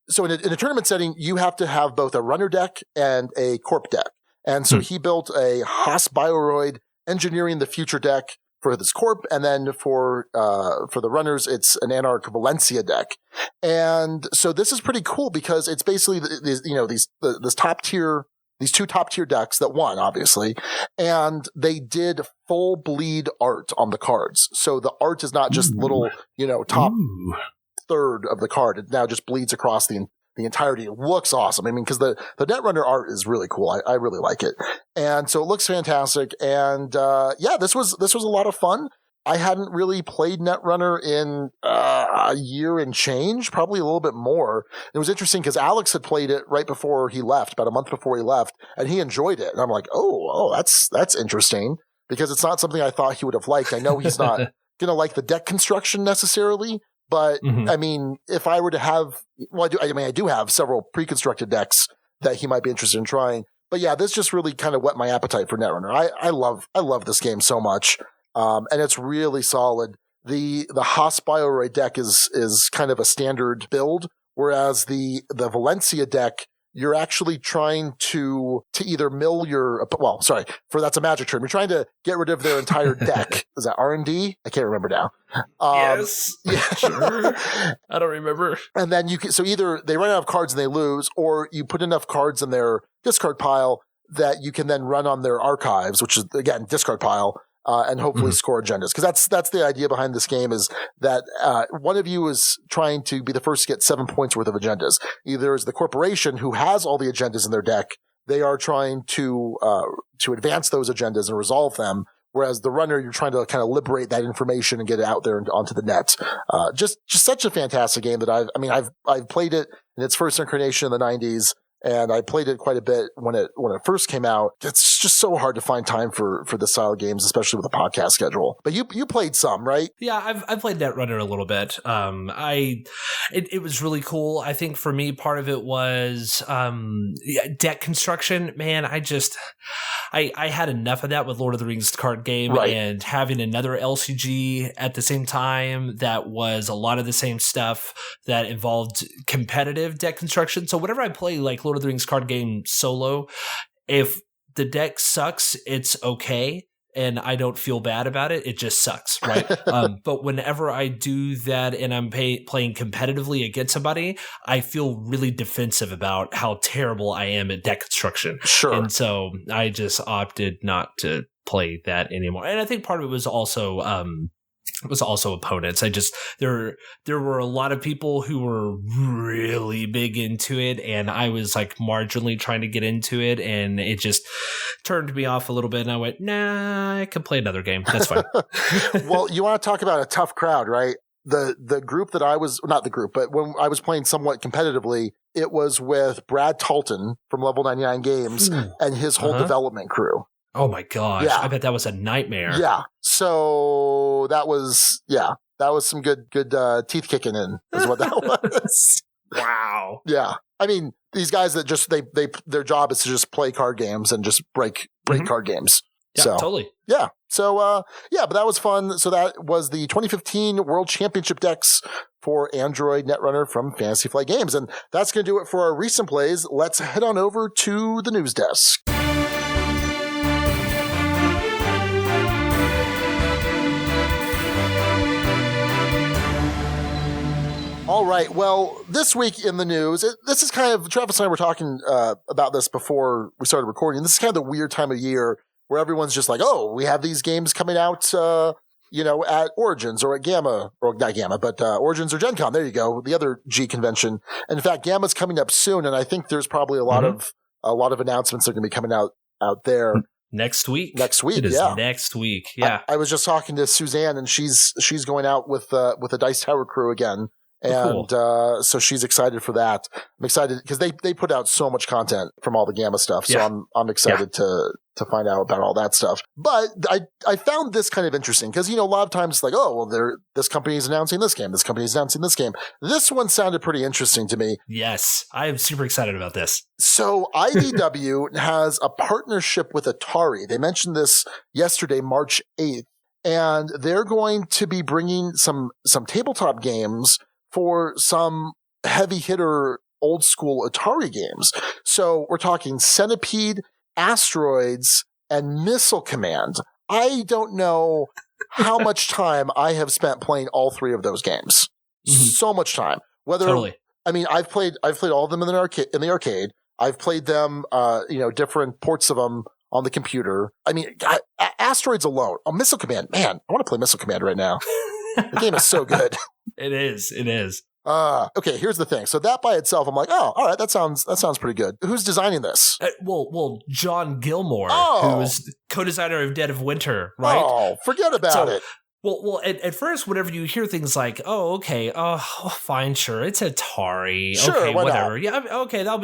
so in a tournament setting, you have to have both a runner deck and a corp deck. And so he built a Haas Bioroid Engineering the Future deck for this corp, and then for the runners, it's an Anarch Valencia deck. And so this is pretty cool because it's basically these 2 top tier decks that won, obviously, and they did full bleed art on the cards. So the art is not just little, top third of the card. It now just bleeds across the entirety. It looks awesome. Because the Netrunner art is really cool. I really like it. And so it looks fantastic. And this was a lot of fun. I hadn't really played Netrunner in a year and change, probably a little bit more. It was interesting because Alex had played it right before he left, about a month before he left, and he enjoyed it. And I'm like, that's interesting, because it's not something I thought he would have liked. I know he's not going to like the deck construction necessarily, but if I were to have, I do have several pre-constructed decks that he might be interested in trying. But yeah, this just really kind of whet my appetite for Netrunner. I love this game so much, and it's really solid. The Hospiro deck is kind of a standard build, whereas the Valencia deck, you're actually trying to either mill that's a magic term. You're trying to get rid of their entire deck. Is that R&D? I can't remember now. Yes. Yeah. Sure. I don't remember. And then so either they run out of cards and they lose, or you put enough cards in their discard pile that you can then run on their archives, which is, again, discard pile, and hopefully score agendas. Because that's the idea behind this game, is that one of you is trying to be the first to get 7 points worth of agendas. Either is the corporation who has all the agendas in their deck. They are trying to advance those agendas and resolve them. Whereas the runner, you're trying to kind of liberate that information and get it out there and onto the net. Just such a fantastic game that I've played it in its first incarnation in the 90s. And I played it quite a bit when it first came out. It's just so hard to find time for this style of games, especially with a podcast schedule. But you played some, right? Yeah, I've played Netrunner a little bit. It was really cool. I think for me, part of it was deck construction. Man, I had enough of that with Lord of the Rings card game, right. And having another LCG at the same time that was a lot of the same stuff that involved competitive deck construction. So whenever I play like Lord of the Rings card game solo, if the deck sucks, it's okay. And I don't feel bad about it. It just sucks, right? But whenever I do that and I'm playing competitively against somebody, I feel really defensive about how terrible I am at deck construction. Sure. And so I just opted not to play that anymore. And I think part of it was also opponents. There were a lot of people who were really big into it, and I was like marginally trying to get into it, and it just turned me off a little bit, and I went, nah, I can play another game. That's fine. Well, you want to talk about a tough crowd, right? The group that I was, not the group, but when I was playing somewhat competitively, it was with Brad Talton from Level 99 Games and his whole development crew. Oh my gosh. Yeah. I bet that was a nightmare. Yeah. So that was some good teeth kicking in is what that was. Wow. Yeah. I mean, these guys that just, their job is to just play card games and just break card games. Yeah, so, totally. Yeah. So, but that was fun. So that was the 2015 World Championship decks for Android Netrunner from Fantasy Flight Games. And that's going to do it for our recent plays. Let's head on over to the news desk. All right. Well, this week in the news, this is kind of, Travis and I were talking about this before we started recording. This is kind of the weird time of year where everyone's just like, oh, we have these games coming out, at Origins or at Gamma, or not Gamma, but Origins or Gen Con. There you go. The other G convention. And in fact, Gamma's coming up soon. And I think there's probably a lot of announcements that are going to be coming out there. Next week. It is next week. Yeah. I was just talking to Suzanne, and she's going out with the Dice Tower crew again. And so she's excited for that. I'm excited because they put out so much content from all the Gamma stuff. So I'm excited to find out about all that stuff. But I found this kind of interesting because, a lot of times it's like, oh, well, this company is announcing this game. This company is announcing this game. This one sounded pretty interesting to me. Yes, I am super excited about this. So IDW has a partnership with Atari. They mentioned this yesterday, March 8th. And they're going to be bringing some tabletop games for some heavy hitter old school Atari games. So we're talking Centipede, Asteroids, and Missile Command. I don't know how much time I have spent playing all three of those games. Mm-hmm. So much time. Totally. I mean, I've played all of them in the arcade. I've played them, different ports of them on the computer. I mean, Asteroids alone. Oh, Missile Command. Man, I want to play Missile Command right now. The game is so good. It is. Okay, here's the thing. So that by itself, I'm like, oh, all right, that sounds pretty good. Who's designing this? Well, John Gilmore, who was co-designer of Dead of Winter, right? Oh, forget about it. Well, at first, whenever you hear things like, oh, okay, fine, sure, it's Atari. Sure, okay, whatever. Not? Yeah, okay, it'll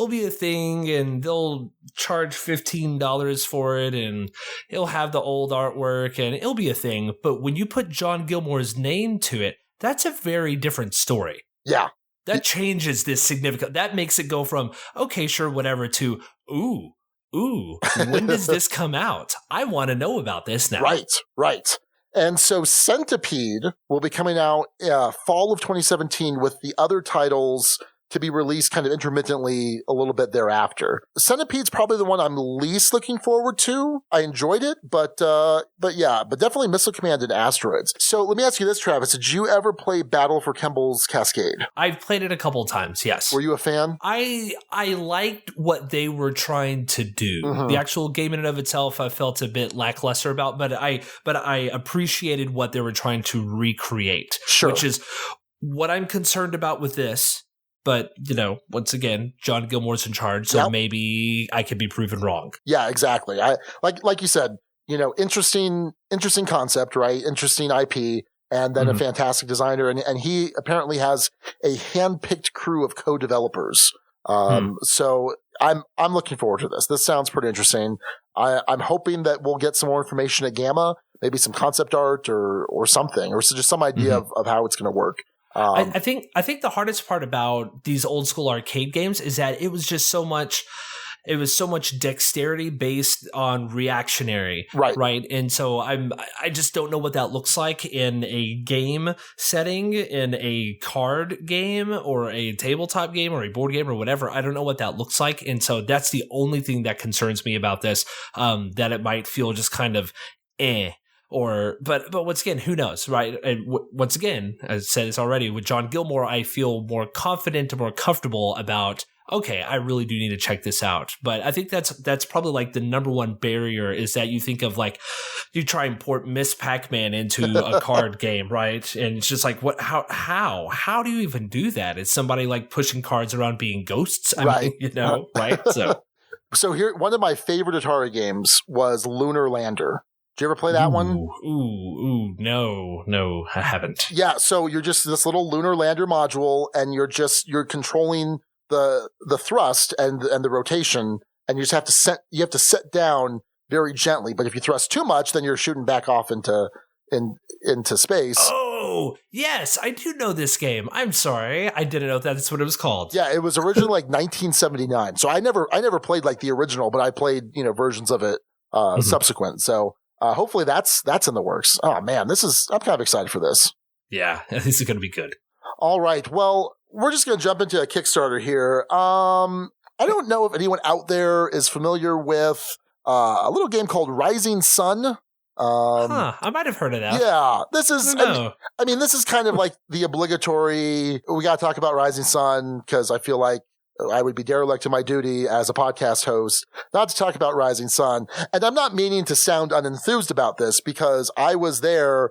be a thing, and they'll charge $15 for it, and it'll have the old artwork, and it'll be a thing. But when you put John Gilmore's name to it, that's a very different story. Yeah. That changes this significant. That makes it go from, okay, sure, whatever, to, ooh, ooh, when does this come out? I want to know about this now. Right. And so Centipede will be coming out fall of 2017 with the other titles to be released kind of intermittently a little bit thereafter. Centipede's probably the one I'm least looking forward to. I enjoyed it, but definitely Missile Command and Asteroids. So let me ask you this, Travis. Did you ever play Battle for Kemble's Cascade? I've played it a couple of times, yes. Were you a fan? I liked what they were trying to do. The actual game in and of itself I felt a bit lackluster about, but I appreciated what they were trying to recreate. Sure. Which is what I'm concerned about with this. But, once again, John Gilmore's in charge, so maybe I could be proven wrong. Yeah, exactly. Like you said, interesting concept, right? Interesting IP, and then a fantastic designer. And he apparently has a hand-picked crew of co-developers. So I'm looking forward to this. This sounds pretty interesting. I'm hoping that we'll get some more information at Gamma, maybe some concept art or something, or just some idea of how it's going to work. I think the hardest part about these old school arcade games is that it was just so much. It was so much dexterity based on reactionary, right? And so I just don't know what that looks like in a game setting, in a card game or a tabletop game or a board game or whatever. I don't know what that looks like, and so that's the only thing that concerns me about this. That it might feel just kind of but once again, who knows, right? And once again, as I said this already, with John Gilmore, I feel more confident and more comfortable about, okay, I really do need to check this out. But I think that's probably like the number one barrier is that you think of like, you try and port Miss Pac-Man into a card game, right? And it's just like, how do you even do that? Is somebody like pushing cards around being ghosts? I mean, right? So here, one of my favorite Atari games was Lunar Lander. Did you ever play that one? No, I haven't. Yeah, so you're just this little lunar lander module, and you're controlling the thrust and the rotation, and you just have to set down very gently. But if you thrust too much, then you're shooting back off into space. Oh, yes, I do know this game. I'm sorry, I didn't know that's what it was called. Yeah, it was originally like 1979. So I never played like the original, but I played versions of it subsequent. So. Hopefully that's in the works. Oh man, I'm kind of excited for this. Yeah, this is going to be good. All right. Well, we're just going to jump into a Kickstarter here. I don't know if anyone out there is familiar with a little game called Rising Sun. I might have heard of that. Yeah, this is. I mean, this is kind of like the obligatory. We got to talk about Rising Sun because I feel like I would be derelict to my duty as a podcast host not to talk about Rising Sun. And I'm not meaning to sound unenthused about this because I was there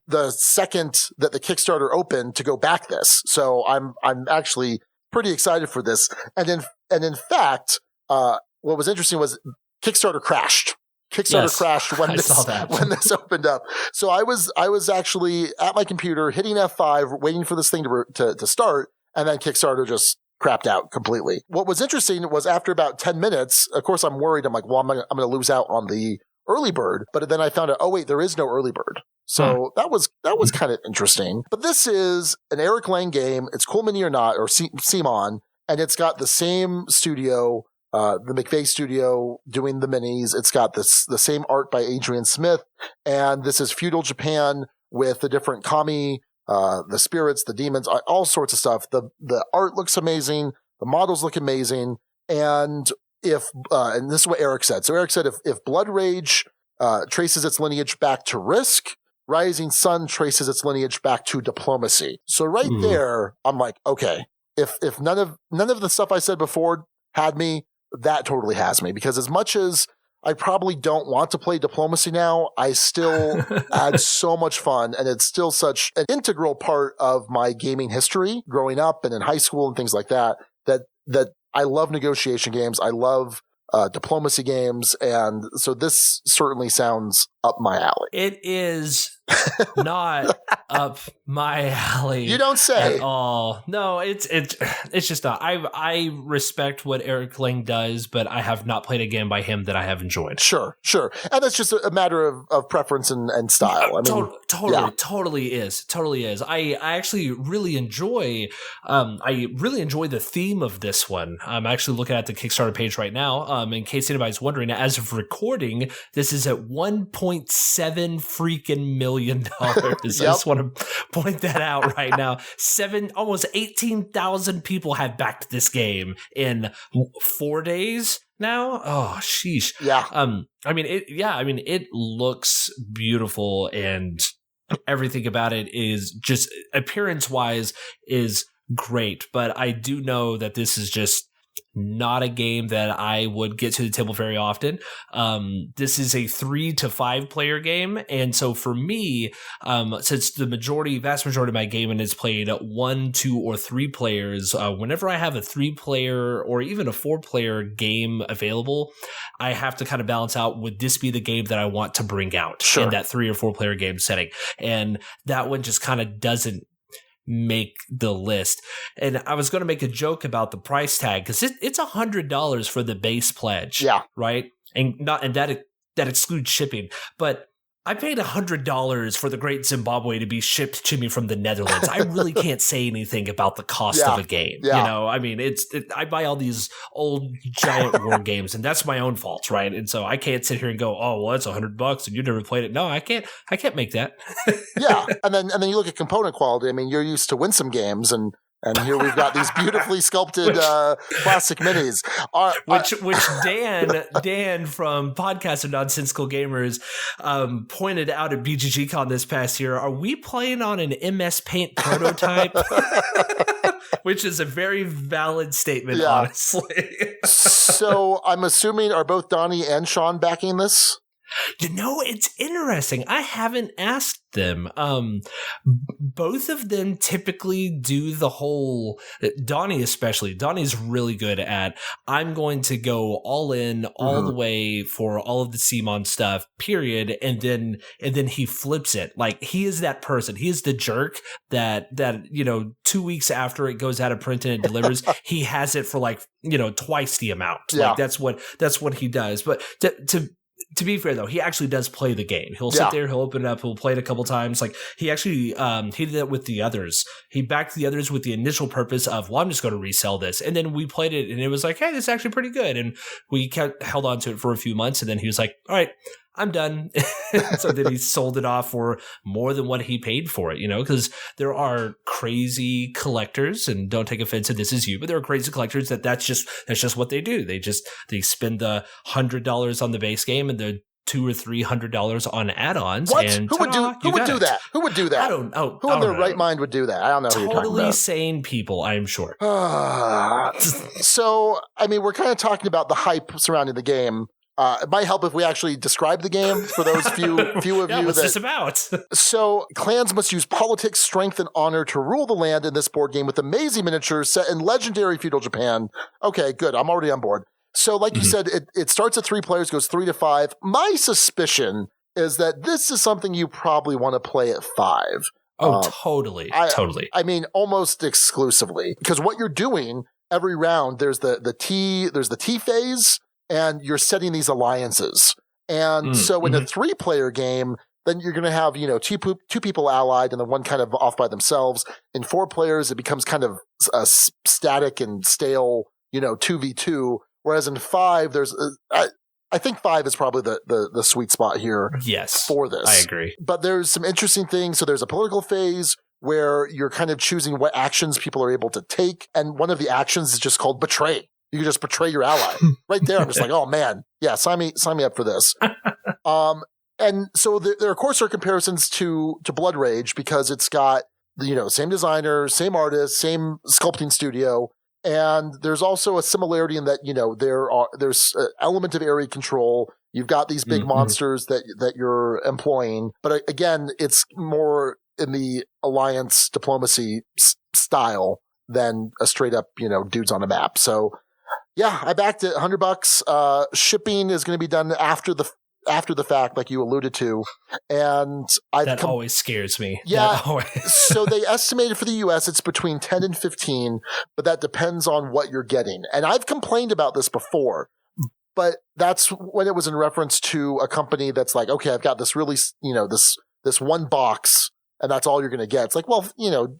the second that the Kickstarter opened to go back this. So I'm actually pretty excited for this. And in fact, what was interesting was Kickstarter crashed. Crashed when this opened up. So I was actually at my computer hitting F5 waiting for this thing to start, and then Kickstarter just crapped out completely. What was interesting was after about 10 minutes, of course I'm worried. I'm like, well, I'm going to lose out on the early bird. But then I found out, oh wait, there is no early bird. So that was kind of interesting. But this is an Eric Lang game. It's Cool Mini or Not, or CMON, and it's got the same studio, the McVeigh studio doing the minis. It's got the same art by Adrian Smith, and this is feudal Japan with the different kami, the spirits, the demons, all sorts of stuff. The art looks amazing. The models look amazing. And and this is what Eric said. So Eric said, if Blood Rage traces its lineage back to Risk, Rising Sun traces its lineage back to Diplomacy. So right there, I'm like, okay, if none of the stuff I said before had me, that totally has me. Because as much as I probably don't want to play Diplomacy now, I still had so much fun, and it's still such an integral part of my gaming history growing up and in high school and things like that, that I love negotiation games. I love diplomacy games, and so this certainly sounds up my alley. It is not up my alley. You don't say. At all. No, it's just not. I respect what Eric Lang does, but I have not played a game by him that I have enjoyed. Sure. And that's just a matter of preference and style. I mean, totally is. I actually really enjoy the theme of this one. I'm actually looking at the Kickstarter page right now. In case anybody's wondering, as of recording, this is at $1.7 freaking million. I just want to point that out right now. Almost 18,000 people have backed this game in 4 days now. Oh, sheesh. Yeah. It looks beautiful, and everything about it is just appearance-wise is great. But I do know that this is just not a game that I would get to the table very often. This is a 3 to 5 player game. And so for me, since the vast majority of my gaming is played 1, 2, or 3 players, whenever I have a 3-player or even a 4-player game available, I have to kind of balance out, would this be the game that I want to bring out in that 3 or 4 player game setting? And that one just kind of doesn't make the list. And I was going to make a joke about the price tag, because it's $100 for the base pledge. Yeah. Right. And that excludes shipping. But I paid $100 for the Great Zimbabwe to be shipped to me from the Netherlands. I really can't say anything about the cost of a game. Yeah. You know, I mean, I buy all these old giant war games, and that's my own fault, right? And so I can't sit here and go, oh, well, it's $100 and you never played it. No, I can't make that. Yeah. And then you look at component quality. I mean, you're used to Winsome games, and here we've got these beautifully sculpted plastic minis. Which Dan from Podcast of Nonsensical Gamers pointed out at BGG-Con this past year. Are we playing on an MS Paint prototype? Which is a very valid statement, honestly. So I'm assuming, are both Donnie and Sean backing this? You know, it's interesting. I haven't asked them. Both of them typically do the whole, Donnie especially. Donnie's really good at, I'm going to go all in all the way for all of the CMON stuff, period. And then he flips it. Like, he is that person. He is the jerk that 2 weeks after it goes out of print and it delivers, he has it for twice the amount. Yeah. Like, that's what he does. But to be fair, though, he actually does play the game. He'll sit there, he'll open it up, he'll play it a couple times. Like, he actually, he did that with the others. He backed the others with the initial purpose of, well, I'm just going to resell this. And then we played it, and it was like, hey, this is actually pretty good. And we held on to it for a few months, and then he was like, all right, I'm done. So then he sold it off for more than what he paid for it, because there are crazy collectors, and don't take offense if this is you, but there are crazy collectors that's just what they do. They spend the $100 on the base game and the $200 or $300 on add-ons. What? And Who would do that? Who would do that? I don't know. Who in their right mind would do that? I don't know who you're talking about. Totally sane people, I'm sure. So, I mean, we're kind of talking about the hype surrounding the game. It might help if we actually describe the game for those few of you. What's this about? So, clans must use politics, strength, and honor to rule the land in this board game with amazing miniatures set in legendary feudal Japan. Okay, good. I'm already on board. So, like you said, it starts at 3 players, goes 3 to 5. My suspicion is that this is something you probably want to play at 5. Oh, totally. I mean, almost exclusively, because what you're doing every round, there's the T phase. And you're setting these alliances. And so in a 3-player game, then you're going to have, two people allied and then one kind of off by themselves. In 4 players, it becomes kind of a static and stale, 2v2. Whereas in 5, there's, I think 5 is probably the sweet spot here. Yes, for this. I agree. But there's some interesting things. So there's a political phase where you're kind of choosing what actions people are able to take. And one of the actions is just called betray. You can just betray your ally right there. I'm just like, oh man, yeah, sign me up for this. And so there of course are comparisons to Blood Rage because it's got same designer, same artist, same sculpting studio, and there's also a similarity in that there's an element of area control. You've got these big monsters that you're employing, but again, it's more in the alliance diplomacy style than a straight up dudes on a map. So. Yeah, I backed it $100. Shipping is going to be done after after the fact, like you alluded to. And that always scares me. Yeah. So they estimated for the US it's between 10 and 15, but that depends on what you're getting. And I've complained about this before, but that's when it was in reference to a company that's like, okay, I've got this really, this one box and that's all you're going to get. It's like, well,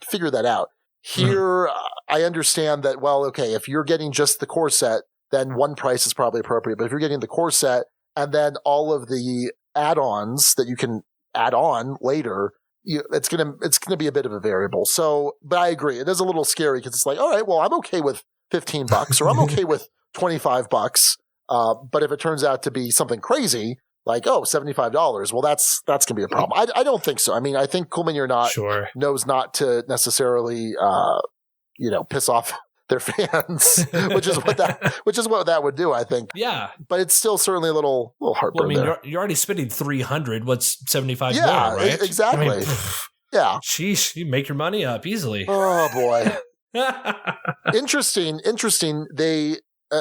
figure that out. Here, I understand that, well, okay, if you're getting just the core set, then one price is probably appropriate. But if you're getting the core set and then all of the add-ons that you can add on later, it's gonna be a bit of a variable. So, but I agree, it is a little scary because it's like, all right, well, I'm okay with $15 or I'm okay with $25. But if it turns out to be something crazy, like, $75, well, that's going to be a problem. I don't think so. I mean, I think Cool Mini or Not knows not to necessarily, piss off their fans, which is what that would do, I think. Yeah. But it's still certainly a little heartburn. Well, I mean, you're already spending $300. What's $75 more, right? Exactly. I mean, yeah. Sheesh, you make your money up easily. Oh, boy. Interesting. They,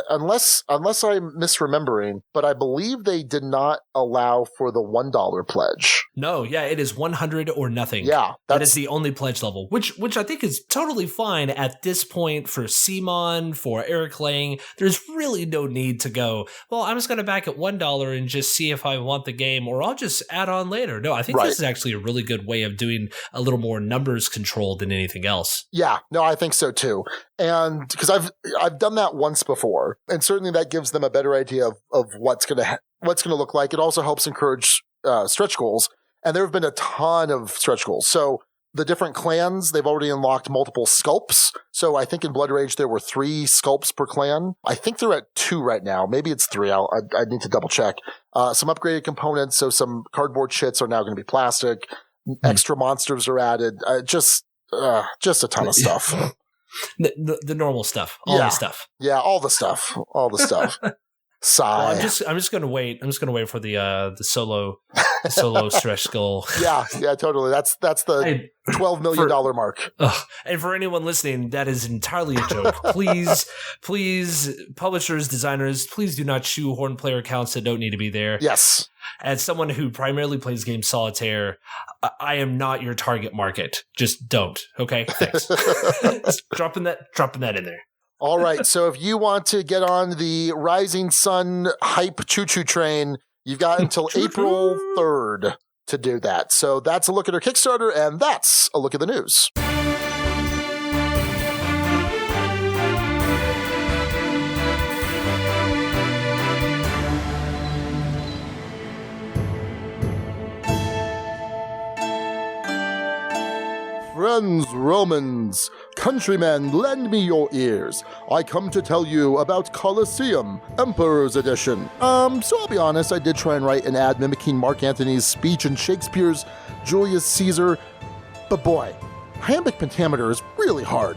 unless I'm misremembering, but I believe they did not allow for the $1 pledge. No, yeah, it is 100 or nothing. Yeah, that is the only pledge level, which I think is totally fine at this point for CMON, for Eric Lang. There's really no need to go, well, I'm just going to back at $1 and just see if I want the game, or I'll just add on later. No, I think this is actually a really good way of doing a little more numbers control than anything else. Yeah, no, I think so too. And because I've done that once before, and certainly that gives them a better idea of what's going to look like. It also helps encourage stretch goals. And there have been a ton of stretch goals. So the different clans, they've already unlocked multiple sculpts. So I think in Blood Rage, there were 3 sculpts per clan. I think they're at 2 right now. Maybe it's 3. I need to double check. Some upgraded components. So some cardboard shits are now going to be plastic. Extra monsters are added. Just a ton of stuff. The normal stuff. All the stuff. Yeah, all the stuff. Sigh. Well, I'm just going to wait. I'm just going to wait for the solo stretch goal. Yeah, totally. That's the $12 million mark. And for anyone listening, that is entirely a joke. Please, publishers, designers, please do not shoehorn player counts that don't need to be there. Yes. As someone who primarily plays game solitaire, I am not your target market. Just don't. Okay, thanks. Just dropping that in there. All right, so if you want to get on the Rising Sun hype choo-choo train, you've got until April 3rd to do that. So that's a look at our Kickstarter, and that's a look at the news. Friends, Romans, countrymen, lend me your ears. I come to tell you about Colosseum, Emperor's Edition. So I'll be honest, I did try and write an ad mimicking Mark Antony's speech in Shakespeare's Julius Caesar, but boy, iambic pentameter is really hard.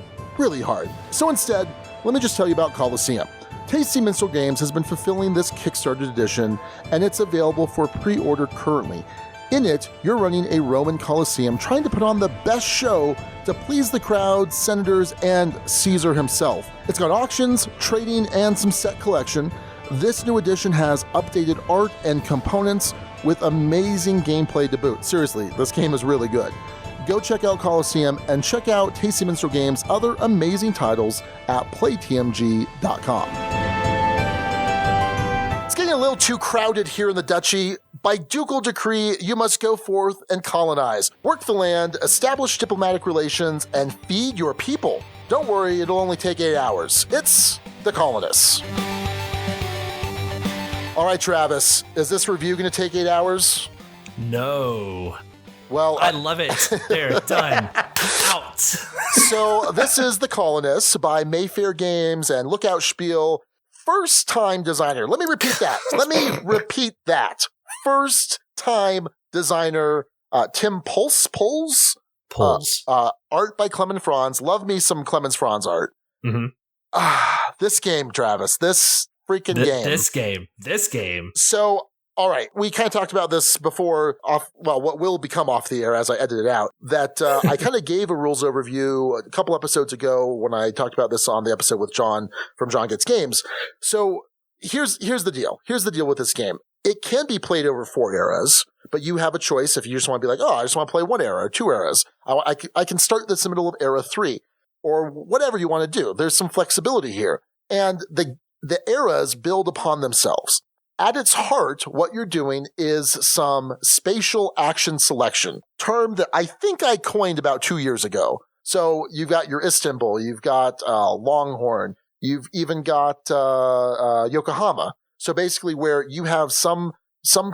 So instead, let me just tell you about Colosseum. Tasty Minstrel Games has been fulfilling this Kickstarter edition, and it's available for pre-order currently. In it, you're running a Roman Colosseum trying to put on the best show to please the crowd, senators, and Caesar himself. It's got auctions, trading, and some set collection. This new edition has updated art and components with amazing gameplay to boot. Seriously, this game is really good. Go check out Colosseum and check out Tasty Minstrel Games' other amazing titles at playtmg.com. It's getting a little too crowded here in the Duchy. By ducal decree, you must go forth and colonize, work the land, establish diplomatic relations, and feed your people. Don't worry, it'll only take 8 hours. It's the Colonists. All right, Travis, is this review going to take 8 hours? No. Well, I love it. There, done. Out. So this is The Colonists by Mayfair Games and Lookout Spiel. First-time designer. Let me repeat that. First-time designer Tim Pulse. Art by Clemens Franz. Love me some Clemens Franz art. Mm-hmm. This game, Travis. This freaking game. This game. So, all right. We kind of talked about this before what will become off the air as I edit it out. That I kind of gave a rules overview a couple episodes ago when I talked about this on the episode with John from John Gets Games. So here's the deal. Here's the deal with this game. it can be played over 4 eras, but you have a choice if you just want to be like, oh, I just want to play 1 era or 2 eras. I can start this in the middle of era 3 or whatever you want to do. There's some flexibility here. And the eras build upon themselves. At its heart, what you're doing is some spatial action selection, term that I think I coined about 2 years ago. So you've got your Istanbul, you've got Longhorn, you've even got Yokohama. So basically where you have some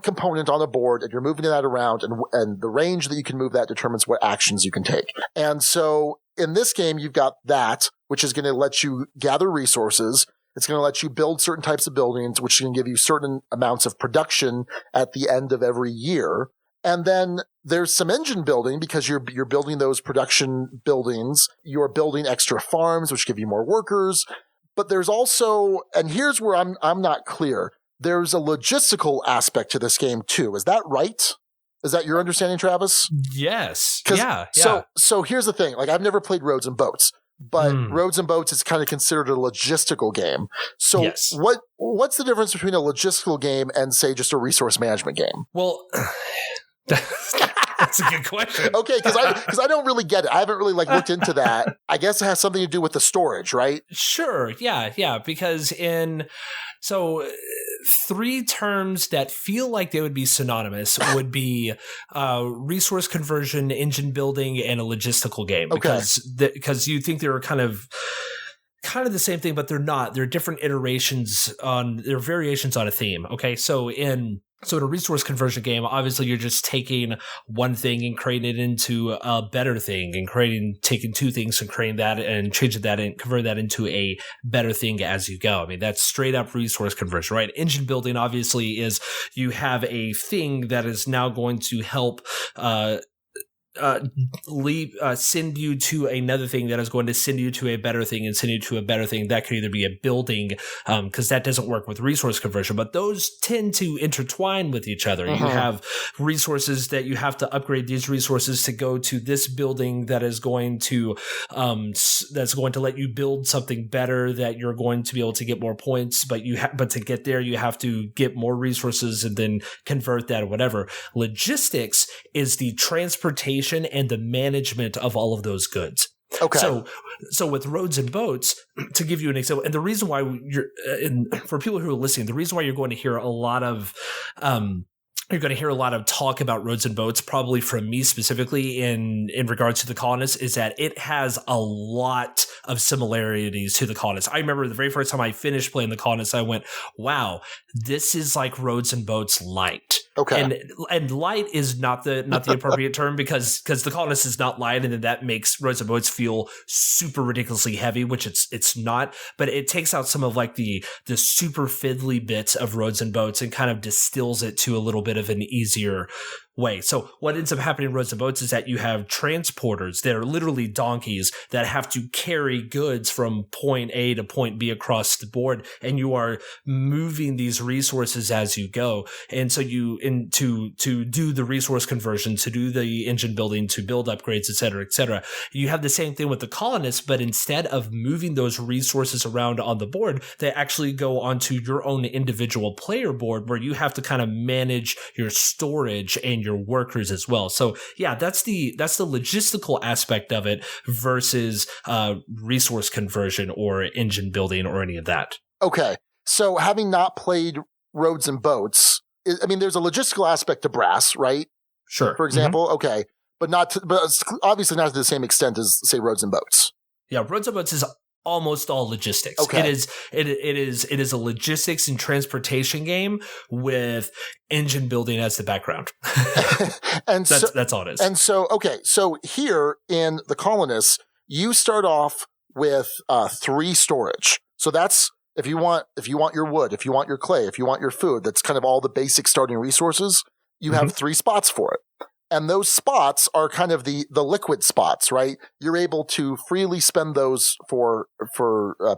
component on a board and you're moving that around and the range that you can move that determines what actions you can take. And so in this game, you've got that, which is going to let you gather resources. It's going to let you build certain types of buildings, which can give you certain amounts of production at the end of every year. And then there's some engine building because you're building those production buildings. You're building extra farms, which give you more workers. But there's also, and here's where I'm not clear, there's a logistical aspect to this game too. Is that right? Is that your understanding, Travis? Yes. Yeah. So here's the thing. Like, I've never played Roads and Boats, but Roads and Boats is kind of considered a logistical game. So yes. What's the difference between a logistical game and, say, just a resource management game? Well, that's a good question. Okay, because I don't really get it. I haven't really looked into that. I guess it has something to do with the storage, right? Sure. Yeah. Because so 3 terms that feel like they would be synonymous would be resource conversion, engine building, and a logistical game. Okay. Because you think they're kind of the same thing, but they're not. They're different iterations they're variations on a theme. Okay. So in a resource conversion game, obviously you're just taking one thing and creating it into a better thing and taking 2 things and creating that and changing that and converting that into a better thing as you go. I mean, that's straight up resource conversion, right? Engine building obviously is you have a thing that is now going to help, send you to another thing that is going to send you to a better thing and send you to a better thing. That could either be a building, because that doesn't work with resource conversion, but those tend to intertwine with each other. You have resources that you have to upgrade these resources to go to this building that is going to let you build something better, that you're going to be able to get more points, but to get there, you have to get more resources and then convert that or whatever. Logistics is the transportation and the management of all of those goods. Okay. So with Roads and Boats, to give you an example, and the reason why for people who are listening, the reason why you're going to hear a lot of talk about Roads and Boats, probably from me specifically in regards to the Colonists, is that it has a lot of similarities to the Colonists. I remember the very first time I finished playing the Colonists, I went, wow, this is like Roads and Boats light. Okay. And light is not the appropriate term because the Colonists is not light, and then that makes Roads and Boats feel super ridiculously heavy, which it's not. But it takes out some of like the super fiddly bits of Roads and Boats and kind of distills it to a little bit of an easier way. So what ends up happening in Roads and Boats is that you have transporters that are literally donkeys that have to carry goods from point A to point B across the board, and you are moving these resources as you go. And so to do the resource conversion, to do the engine building, to build upgrades, et cetera, you have the same thing with the Colonists, but instead of moving those resources around on the board, they actually go onto your own individual player board where you have to kind of manage your storage and your workers as well. So yeah, that's the logistical aspect of it versus resource conversion or engine building or any of that. Okay. So having not played Roads and Boats, I mean, there's a logistical aspect to brass, right? Sure. For example, okay, but obviously not to the same extent as, say, Roads and Boats. Yeah, Roads and Boats is almost all logistics. Okay. It is a logistics and transportation game with engine building as the background. And that's all it is. And so, okay, so here in the Colonists, you start off with 3 storage. So that's if you want your wood, if you want your clay, if you want your food, that's kind of all the basic starting resources. You have 3 spots for it. And those spots are kind of the liquid spots, right? You're able to freely spend those for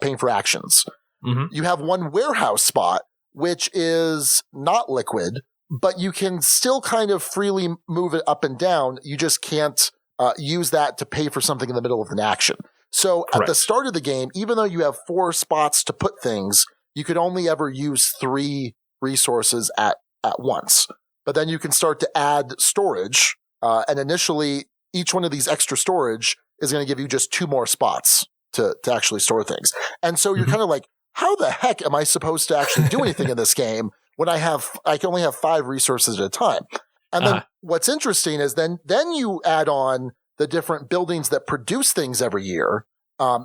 paying for actions. Mm-hmm. You have 1 warehouse spot, which is not liquid, but you can still kind of freely move it up and down. You just can't use that to pay for something in the middle of an action. So Correct. At the start of the game, even though you have 4 spots to put things, you could only ever use 3 resources at at once. But then you can start to add storage, and initially each one of these extra storage is going to give you just 2 more spots to actually store things. And so you're kind of like, how the heck am I supposed to actually do anything in this game when I can only have 5 resources at a time? And then what's interesting is then you add on the different buildings that produce things every year,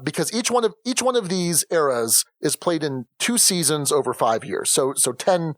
because each one of these eras is played in 2 seasons over 5 years. So 10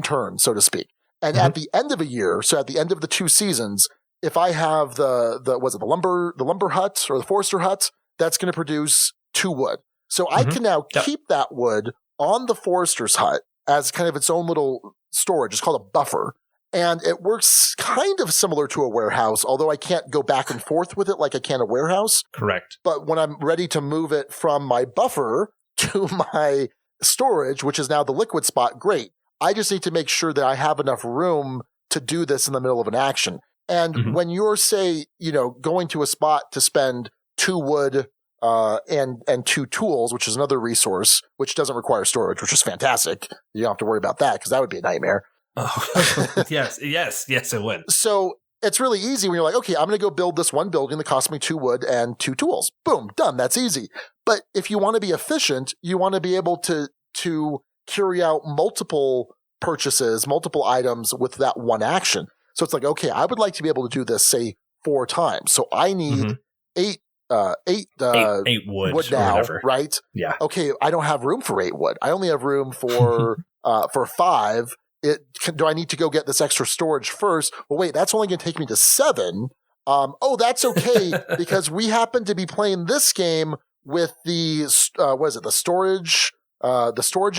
turns, so to speak. And at the end of a year, so at the end of the 2 seasons, if I have the lumber hut or the forester hut, that's going to produce 2 wood. So I can now keep that wood on the forester's hut as kind of its own little storage. It's called a buffer. And it works kind of similar to a warehouse, although I can't go back and forth with it like I can a warehouse. Correct. But when I'm ready to move it from my buffer to my storage, which is now the liquid spot, great. I just need to make sure that I have enough room to do this in the middle of an action. And when you're, say, going to a spot to spend 2 wood and 2 tools, which is another resource, which doesn't require storage, which is fantastic. You don't have to worry about that because that would be a nightmare. Oh, yes, it would. So it's really easy when you're like, okay, I'm going to go build this one building that costs me 2 wood and 2 tools. Boom, done. That's easy. But if you want to be efficient, you want to be able to carry out multiple purchases, multiple items with that one action. So it's like, okay, I would like to be able to do this, say, 4 times. So I need 8 wood now, right? Yeah. Okay, I don't have room for 8 wood. I only have room for 5. Do I need to go get this extra storage first? Well, wait, that's only going to take me to 7. That's okay because we happen to be playing this game with the the storage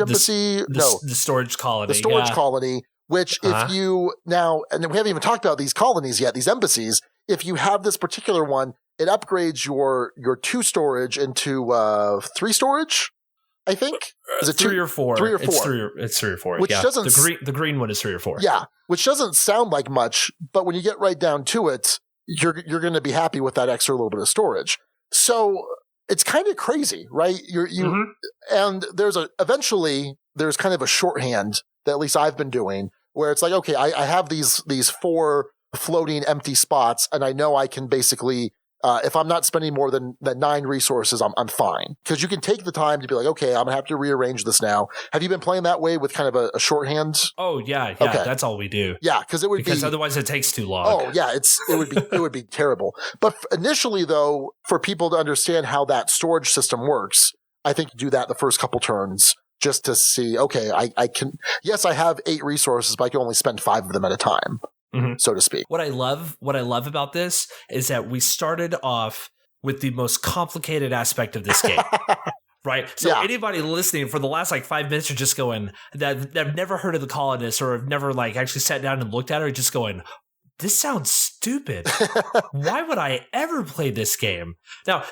embassy? The storage colony. The storage colony, which if you now, and we haven't even talked about these colonies yet, these embassies, if you have this particular one, it upgrades your 2 storage into 3 storage, I think. Is it 3 or 4? 3 or 4. It's 3 or 4. Which doesn't the green one is 3 or 4. Yeah, which doesn't sound like much, but when you get right down to it, you're going to be happy with that extra little bit of storage. So it's kind of crazy, right? And eventually there's kind of a shorthand that at least I've been doing where it's like, okay, I have these 4 floating empty spots, and I know I can basically, if I'm not spending more than 9 resources, I'm fine. Because you can take the time to be like, okay, I'm going to have to rearrange this now. Have you been playing that way with kind of a shorthand? Oh, yeah. Okay. That's all we do. Yeah, because otherwise it takes too long. Oh, yeah, it would be terrible. But initially, though, for people to understand how that storage system works, I think you do that the first couple turns just to see, okay, I can, yes, I have 8 resources, but I can only spend 5 of them at a time. So to speak. What I love about this is that we started off with the most complicated aspect of this game. Right? So anybody listening for the last 5 minutes are just going that have never heard of the Colonists or have never actually sat down and looked at it, are just going, this sounds stupid. Why would I ever play this game? Now,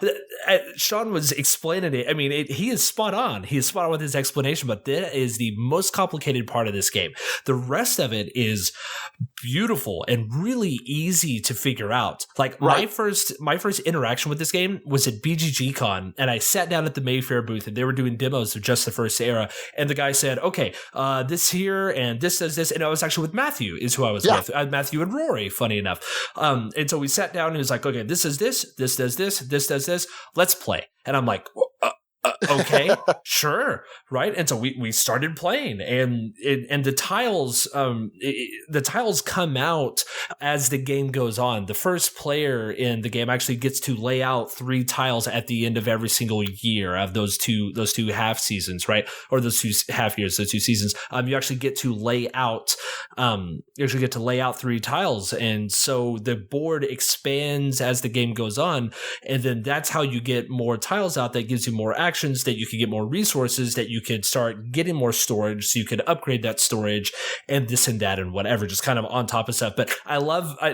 Sean was explaining it. I mean, he is spot on. He is spot on with his explanation, but that is the most complicated part of this game. The rest of it is beautiful and really easy to figure out. My first interaction with this game was at BGG-Con, and I sat down at the Mayfair booth, and they were doing demos of just the first era, and the guy said, okay, this here, and this does this, and I was actually with Matthew, is who I was with. Matthew and Rory, funny enough. And so we sat down and he was like, okay, this is this does this, let's play. And I'm like, okay, sure, right? And so we started playing, and the tiles come out as the game goes on. The first player in the game actually gets to lay out 3 tiles at the end of every single year of those two half seasons, right? Or those 2 half years, those 2 seasons. You actually get to lay out 3 tiles, and so the board expands as the game goes on, and then that's how you get more tiles out. That gives you more actions, that you can get more resources, that you could start getting more storage, so you could upgrade that storage and this and that and whatever, just kind of on top of stuff. But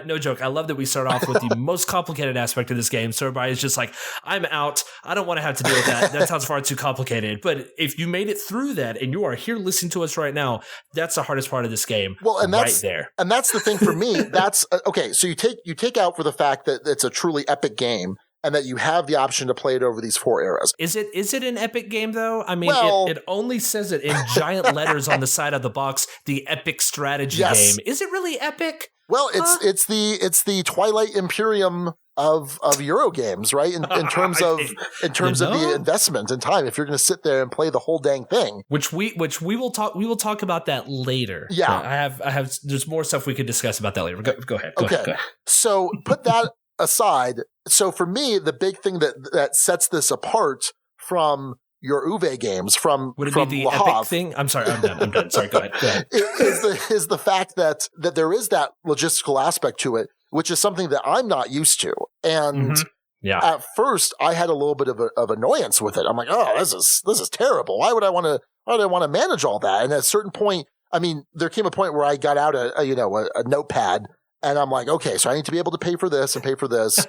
no joke, I love that we start off with the most complicated aspect of this game, so everybody's just like, I'm out, I don't want to have to deal with that sounds far too complicated. But if you made it through that and you are here listening to us right now, that's the hardest part of this game. Well, and right there. And that's the thing for me. That's okay. So you take out for the fact that it's a truly epic game, and that you have the option to play it over these 4 eras. Is it an epic game though? I mean, Well, it only says it in giant letters on the side of the box, the epic strategy game. Is it really epic? Well, it's the Twilight Imperium of Euro games, right? In terms of the investment and time. If you're going to sit there and play the whole dang thing, which we will talk about that later. Yeah, I have. There's more stuff we could discuss about that later. Go ahead. Go ahead. So put that aside. So for me, the big thing that sets this apart from your Uwe games would it be the epic thing? I'm sorry, I'm done. Sorry, go ahead. is the fact that there is that logistical aspect to it, which is something that I'm not used to. And at first I had a little bit of annoyance with it. I'm like, oh, this is terrible. Why would I want to manage all that? And at a certain point, I mean, there came a point where I got out a notepad, and I'm like, okay, so I need to be able to pay for this and pay for this.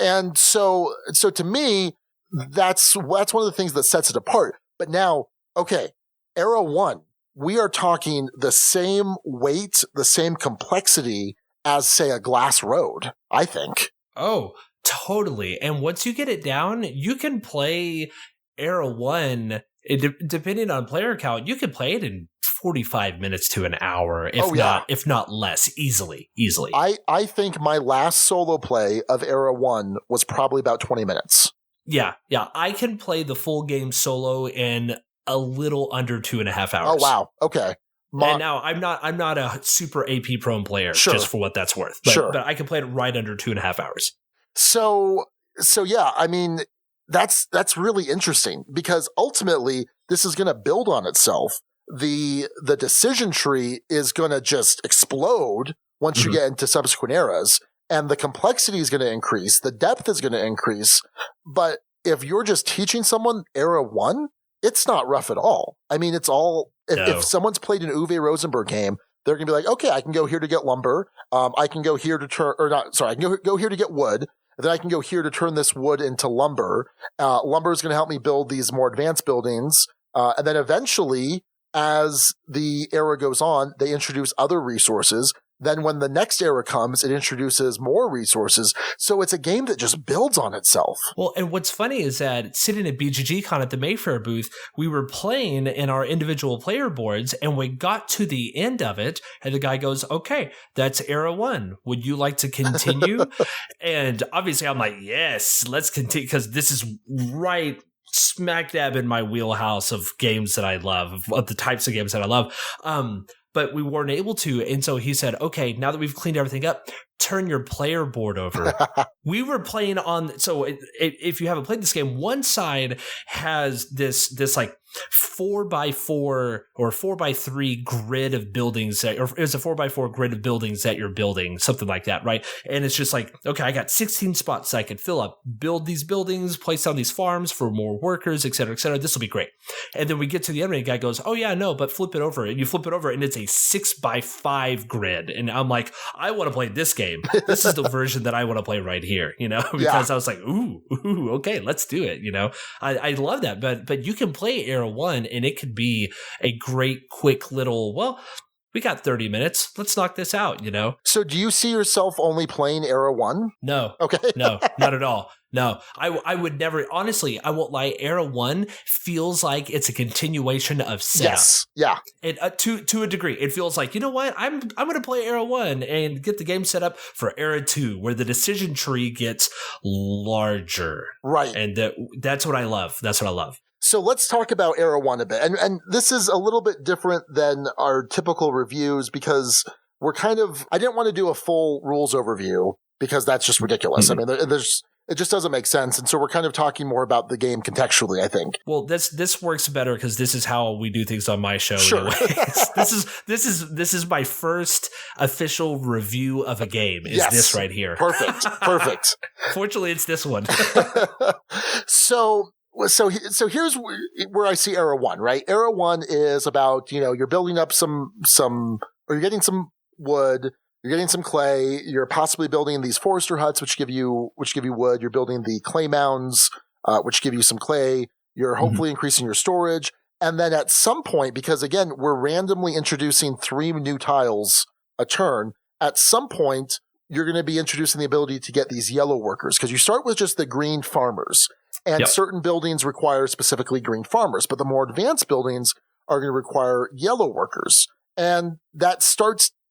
And so to me, that's one of the things that sets it apart. But now, okay, Era 1, we are talking the same weight, the same complexity as, say, a Glass Road, I think. Oh, totally. And once you get it down, you can play Era 1, depending on player count, you can play it in 45 minutes to an hour, if not less, easily. I think my last solo play of Era 1 was probably about 20 minutes. Yeah. I can play the full game solo in a little under 2.5 hours. Oh, wow. Okay. And now I'm not a super AP prone player, just for what that's worth. But I can play it right under 2.5 hours. So yeah, I mean, that's really interesting, because ultimately this is going to build on itself. The decision tree is going to just explode once you get into subsequent eras, and the complexity is going to increase. The depth is going to increase. But if you're just teaching someone Era 1, it's not rough at all. I mean, it's all, if someone's played an Uwe Rosenberg game, they're going to be like, okay, I can go here to get lumber. I can go here to I can go here to get wood. And then I can go here to turn this wood into lumber. Lumber is going to help me build these more advanced buildings. And then eventually, as the era goes on, they introduce other resources. Then when the next era comes, it introduces more resources. So it's a game that just builds on itself. Well, and what's funny is that sitting at BGG-Con at the Mayfair booth, we were playing in our individual player boards, and we got to the end of it, and the guy goes, okay, that's Era 1. Would you like to continue? And obviously I'm like, yes, let's continue, because this is right smack dab in my wheelhouse of games that I love, of the types of games that I love. But we weren't able to. And so he said, okay, now that we've cleaned everything up, turn your player board over. We were playing on, so if you haven't played this game, one side has this like 4x4 or 4x3 grid of buildings or it's a 4x4 grid of buildings that you're building, something like that, right? And it's just like, okay, I got 16 spots I could fill up, build these buildings, place down these farms for more workers, et cetera, et cetera. This will be great. And then we get to the end and the guy goes, oh yeah, no, but flip it over. And you flip it over and it's a 6x5 grid. And I'm like, I want to play this game. This is the version that I want to play right here, because I was like, ooh, okay, let's do it. I love that. But you can play Era 1 and it could be a great, quick little, well, we got 30 minutes. Let's knock this out, So do you see yourself only playing Era 1? No. Okay. No, not at all. No, I would never, honestly, I won't lie. Era 1 feels like it's a continuation of setup. Yes. Yeah. And to a degree, it feels like, you know what? I'm going to play Era 1 and get the game set up for Era 2, where the decision tree gets larger. Right. And that's what I love. That's what I love. So let's talk about Era 1 a bit. And this is a little bit different than our typical reviews, because we're I didn't want to do a full rules overview because that's just ridiculous. Mm-hmm. I mean, it just doesn't make sense. And so we're kind of talking more about the game contextually, I think. Well, this works better because this is how we do things on my show. Sure. This is my first official review of a game. This right here? Perfect. Fortunately, it's this one. So here's where I see Era 1, right? Era 1 is about, you're building up some, or you're getting some wood, you're getting some clay, you're possibly building these forester huts, which give you wood, you're building the clay mounds, which give you some clay, you're hopefully increasing your storage. And then at some point, because again, we're randomly introducing 3 new tiles a turn, at some point, you're going to be introducing the ability to get these yellow workers, because you start with just the green farmers, and certain buildings require specifically green farmers, but the more advanced buildings are going to require yellow workers. And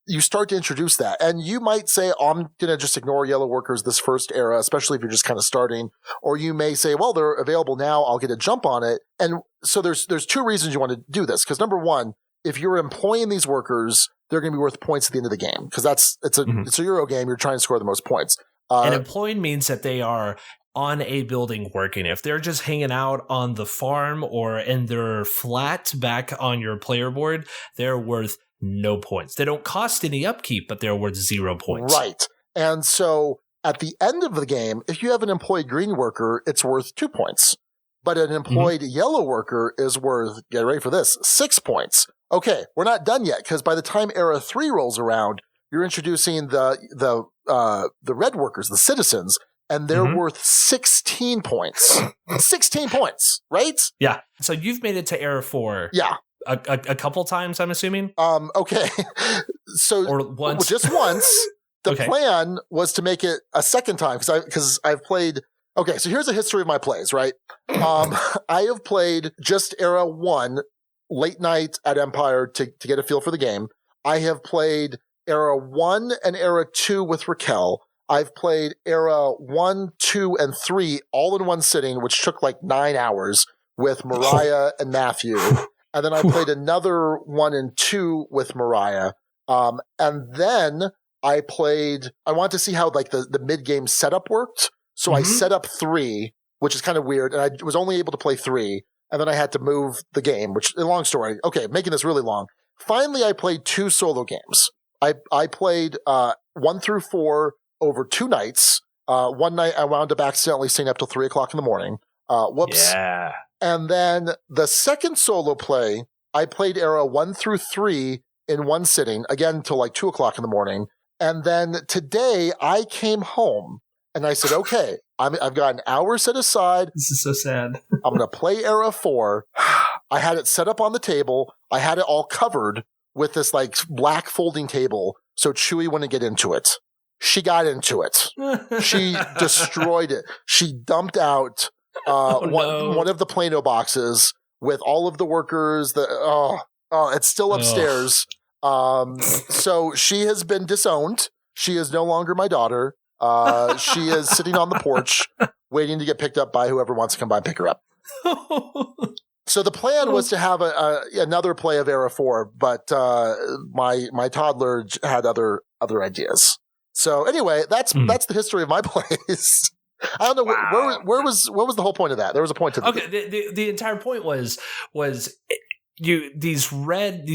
you start to introduce that. And you might say, oh, I'm going to just ignore yellow workers this first era, especially if you're just kind of starting. Or you may say, well, they're available now, I'll get a jump on it. And so there's two reasons you want to do this. Because number one, if you're employing these workers, they're going to be worth points at the end of the game. Because it's a Euro game, you're trying to score the most points. And employing means that they are on a building working. If they're just hanging out on the farm or in their flat back on your player board, they're worth no points. They don't cost any upkeep, but they're worth 0 points. Right. And so at the end of the game, if you have an employed green worker, it's worth 2 points. But an employed yellow worker is worth, get ready for this, 6 points. Okay, we're not done yet, because by the time Era 3 rolls around, you're introducing the red workers, the citizens, and they're worth 16 points. 16 points, right? Yeah. So you've made it to Era 4. Yeah. A couple times, I'm assuming? Okay. So or once. Just once. The plan was to make it a second time, because I've played. Okay, so here's a history of my plays, right? I have played just Era 1 late night at Empire to get a feel for the game. I have played Era 1 and Era 2 with Raquel. I've played Era 1, 2, and 3 all in one sitting, which took like 9 hours with Mariah and Matthew. And then I played another 1 and 2 with Mariah. And then I wanted to see how like the mid-game setup worked. So I set up 3, which is kind of weird. And I was only able to play 3. And then I had to move the game, which a long story. Okay, making this really long. Finally, I played 2 solo games. I played 1 through 4 over 2 nights. One night I wound up accidentally staying up till 3 o'clock in the morning. Whoops. Yeah. And then the second solo play, I played Era 1 through 3 in one sitting, again till like 2 o'clock in the morning. And then today I came home and I said, okay, I've got an hour set aside. This is so sad. I'm going to play Era 4. I had it set up on the table. I had it all covered with this like black folding table so Chewie wouldn't get into it. She got into it. She destroyed it. She dumped out one of the Plano boxes with all of the workers. It's still upstairs. So she has been disowned. She is no longer my daughter. She is sitting on the porch waiting to get picked up by whoever wants to come by and pick her up. So the plan was to have another play of Era 4, but my toddler had other ideas. So anyway, that's the history of my plays. I don't know what was the whole point of that? There was a point to that. Okay, the entire point was these red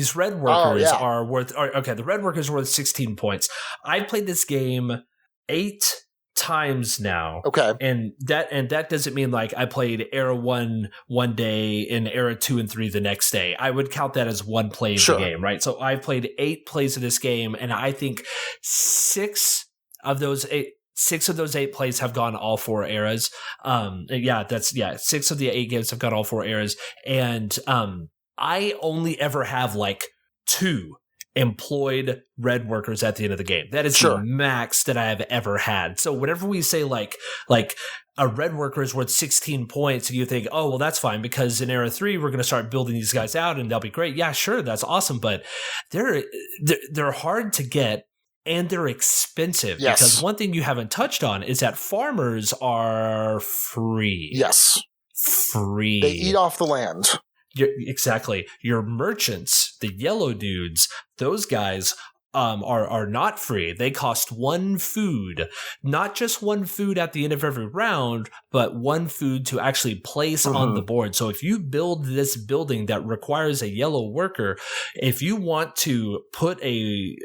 workers are worth the red workers are worth 16 points. I've played this game 8 times now. Okay. And that doesn't mean like I played Era 1 one day and Era 2 and 3 the next day. I would count that as one play of the game, right? So I've played 8 plays of this game, and I think 6 of those 8 plays have gone all 4 eras. 6 of the 8 games have gone all 4 eras. And I only ever have like 2 employed red workers at the end of the game. That is the max that I have ever had. So whenever we say like a red worker is worth 16 points, and you think, oh, well, that's fine because in Era 3 we're going to start building these guys out and they'll be great. Yeah, sure, that's awesome, but they're hard to get and they're expensive. Yes. Because one thing you haven't touched on is that farmers are free. Yes. Free. They eat off the land. Exactly. Your merchants, the yellow dudes, those guys are not free. They cost 1 food, not just 1 food at the end of every round, but 1 food to actually place on the board. So if you build this building that requires a yellow worker, if you want to put a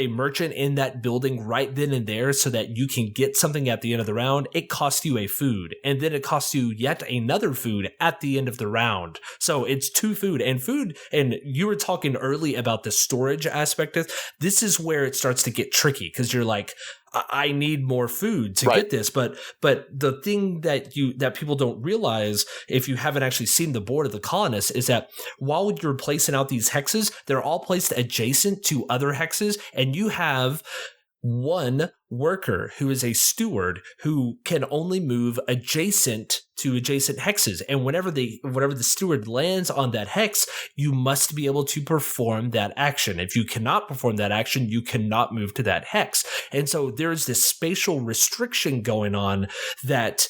merchant in that building right then and there so that you can get something at the end of the round, it costs you a food, and then it costs you yet another food at the end of the round. So it's 2 food. And you were talking early about the storage aspect of this. Is where it starts to get tricky because you're like, I need more food to get this. But the thing that people don't realize if you haven't actually seen the board of the colonists is that while you're placing out these hexes, they're all placed adjacent to other hexes, and you have one worker who is a steward who can only move adjacent to adjacent hexes. And whenever the steward lands on that hex, you must be able to perform that action. If you cannot perform that action, you cannot move to that hex. And so there's this spatial restriction going on that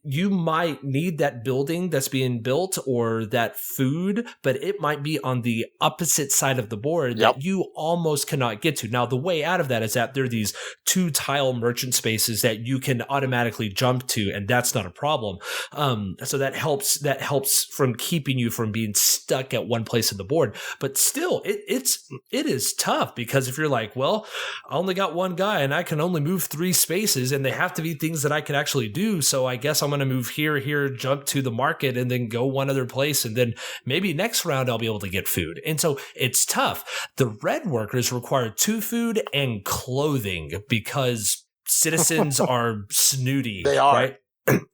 you might need that building that's being built or that food, but it might be on the opposite side of the board that you almost cannot get to. Now, the way out of that is that there are these 2-tile merchant spaces that you can automatically jump to, and that's not a problem. So that helps from keeping you from being stuck at one place in the board. But still, it is tough, because if you're like, well, I only got one guy and I can only move 3 spaces, and they have to be things that I can actually do. So I guess I'm going to move here, jump to the market, and then go one other place. And then maybe next round I'll be able to get food. And so it's tough. The red workers require 2 food and clothing because citizens are snooty. They are. Right?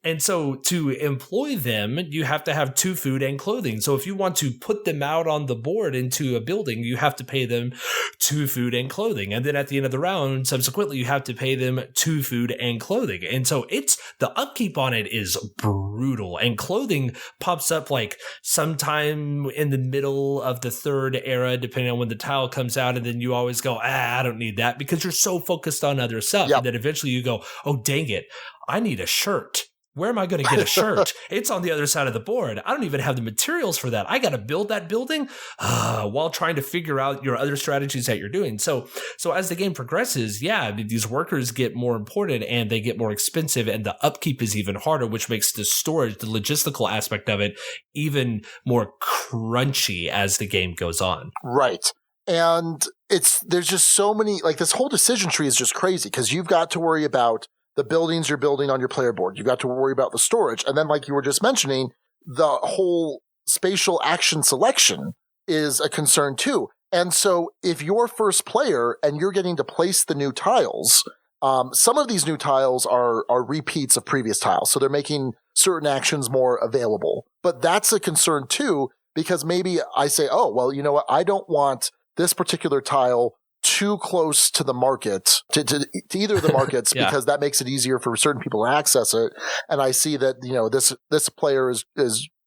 And so to employ them, you have to have 2 food and clothing. So if you want to put them out on the board into a building, you have to pay them 2 food and clothing. And then at the end of the round, subsequently, you have to pay them 2 food and clothing. And so the upkeep on it is brutal. And clothing pops up like sometime in the middle of the 3rd era, depending on when the tile comes out. And then you always go, I don't need that, because you're so focused on other stuff. Yep. And then eventually you go, oh, dang it, I need a shirt. Where am I going to get a shirt? It's on the other side of the board. I don't even have the materials for that. I got to build that building while trying to figure out your other strategies that you're doing. So as the game progresses, these workers get more important and they get more expensive, and the upkeep is even harder, which makes the storage, the logistical aspect of it, even more crunchy as the game goes on. Right. And there's just so many, like, this whole decision tree is just crazy, because you've got to worry about the buildings you're building on your player board. You've got to worry about the storage. And then, like you were just mentioning, the whole spatial action selection is a concern too. And so if you're first player and you're getting to place the new tiles, some of these new tiles are repeats of previous tiles. So they're making certain actions more available. But that's a concern too, because maybe I say, oh, well, you know what? I don't want this particular tile too close to the market, to either of the markets, because that makes it easier for certain people to access it. And I see that, this player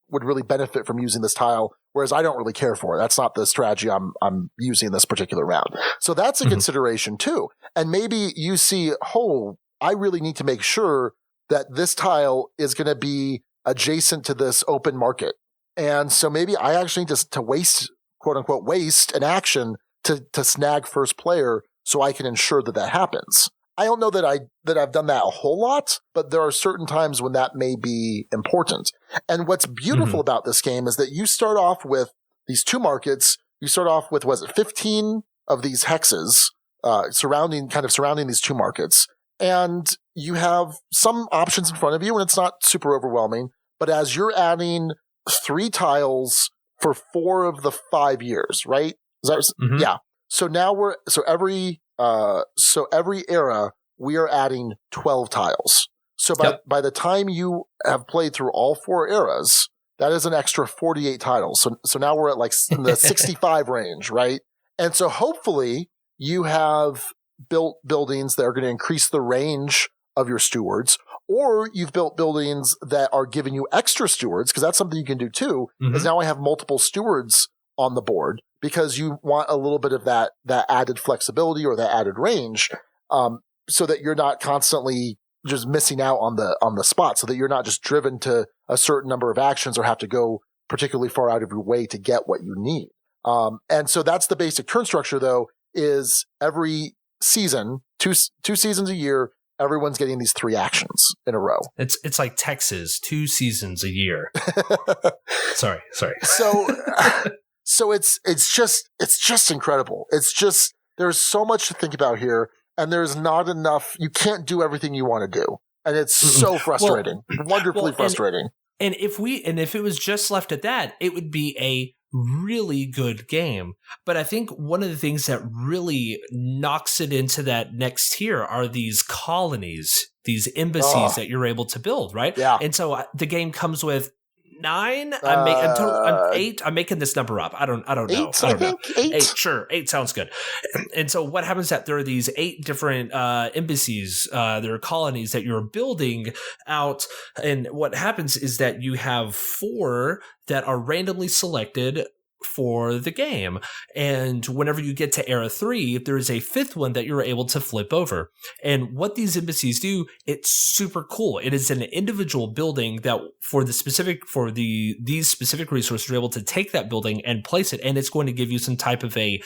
would really benefit from using this tile, whereas I don't really care for it. That's not the strategy I'm using this particular round. So that's a consideration too. And maybe you see, I really need to make sure that this tile is going to be adjacent to this open market. And so maybe I actually need to waste, quote unquote, waste an action to snag first player so I can ensure that happens. I don't know that I've done that a whole lot, but there are certain times when that may be important. And what's beautiful about this game is that you start off with these 2 markets. You start off with, 15 of these hexes surrounding these 2 markets. And you have some options in front of you, and it's not super overwhelming. But as you're adding 3 tiles for 4 of the 5 years, right? Yeah. So now every era we are adding 12 tiles. So by the time you have played through all 4 eras, that is an extra 48 titles. So now we're at like in the 65 range, right? And so hopefully you have built buildings that are going to increase the range of your stewards, or you've built buildings that are giving you extra stewards, because that's something you can do too, is now I have multiple stewards on the board, because you want a little bit of that added flexibility or that added range, so that you're not constantly just missing out on the spot, so that you're not just driven to a certain number of actions or have to go particularly far out of your way to get what you need. And so that's the basic turn structure, though, is every season, two seasons a year, everyone's getting these 3 actions in a row. It's like Texas, 2 seasons a year. Sorry. So it's just incredible. It's just, there's so much to think about here, and there's not enough. You can't do everything you want to do, and it's so frustrating, wonderfully frustrating. And if it was just left at that, it would be a really good game. But I think one of the things that really knocks it into that next tier are these colonies, these embassies that you're able to build, right? Yeah. And so the game comes with 9. I'm 8. I'm making this number up. I don't know. 8, I think. 8. 8. Sure, 8 sounds good. And so what happens is that there are these 8 different embassies, there are colonies that you're building out, and what happens is that you have 4 that are randomly selected for the game. And whenever you get to Era 3, there is a 5th one that you're able to flip over. And what these embassies do, it's super cool. It is an individual building that these specific resources, you're able to take that building and place it, and it's going to give you some type of a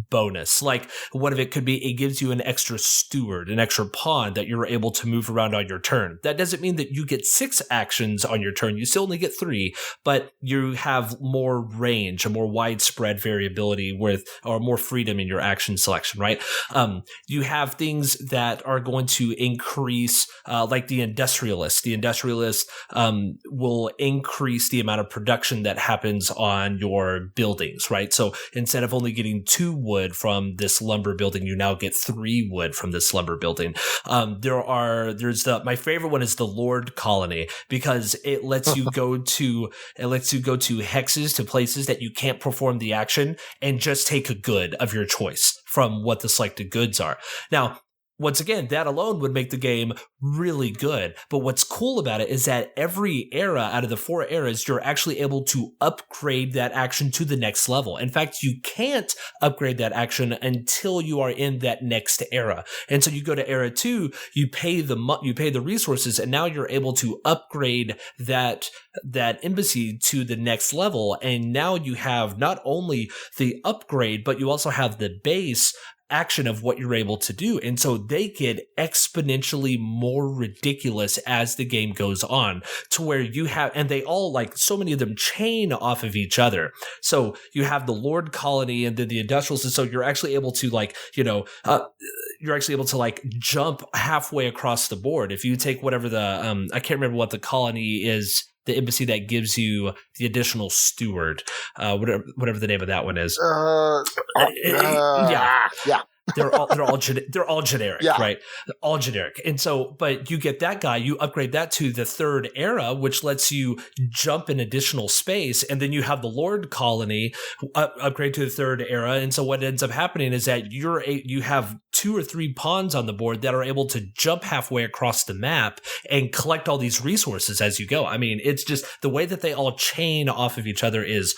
bonus. Like one of it could be, it gives you an extra steward, an extra pawn that you're able to move around on your turn. That doesn't mean that you get 6 actions on your turn. You still only get 3, but you have more range, a more widespread variability or more freedom in your action selection, right? You have things that are going to increase, like the industrialist. The industrialist will increase the amount of production that happens on your buildings, right? So instead of only getting 2 wood from this lumber building, you now get 3 wood from this lumber building. My favorite one is the Lord Colony, because it lets you go to hexes, to places that you can't perform the action, and just take a good of your choice from what the selected goods are. Now, once again, that alone would make the game really good. But what's cool about it is that every era out of the 4 eras, you're actually able to upgrade that action to the next level. In fact, you can't upgrade that action until you are in that next era. And so you go to Era 2, you pay the resources, and now you're able to upgrade that embassy to the next level. And now you have not only the upgrade, but you also have the base action of what you're able to do. And so they get exponentially more ridiculous as the game goes on, to where you have, and they all, like, so many of them chain off of each other. So you have the Lord Colony and then the industrials. And so you're actually able to, like, jump halfway across the board. If you take whatever I can't remember what the colony is, the embassy that gives you the additional steward, whatever the name of that one is. Yeah. They're all generic, yeah. Right? All generic. And so, but you get that guy, you upgrade that to the 3rd era, which lets you jump in additional space. And then you have the Lord Colony upgrade to the 3rd era. And so what ends up happening is that you have 2 or 3 pawns on the board that are able to jump halfway across the map and collect all these resources as you go. I mean, it's just the way that they all chain off of each other is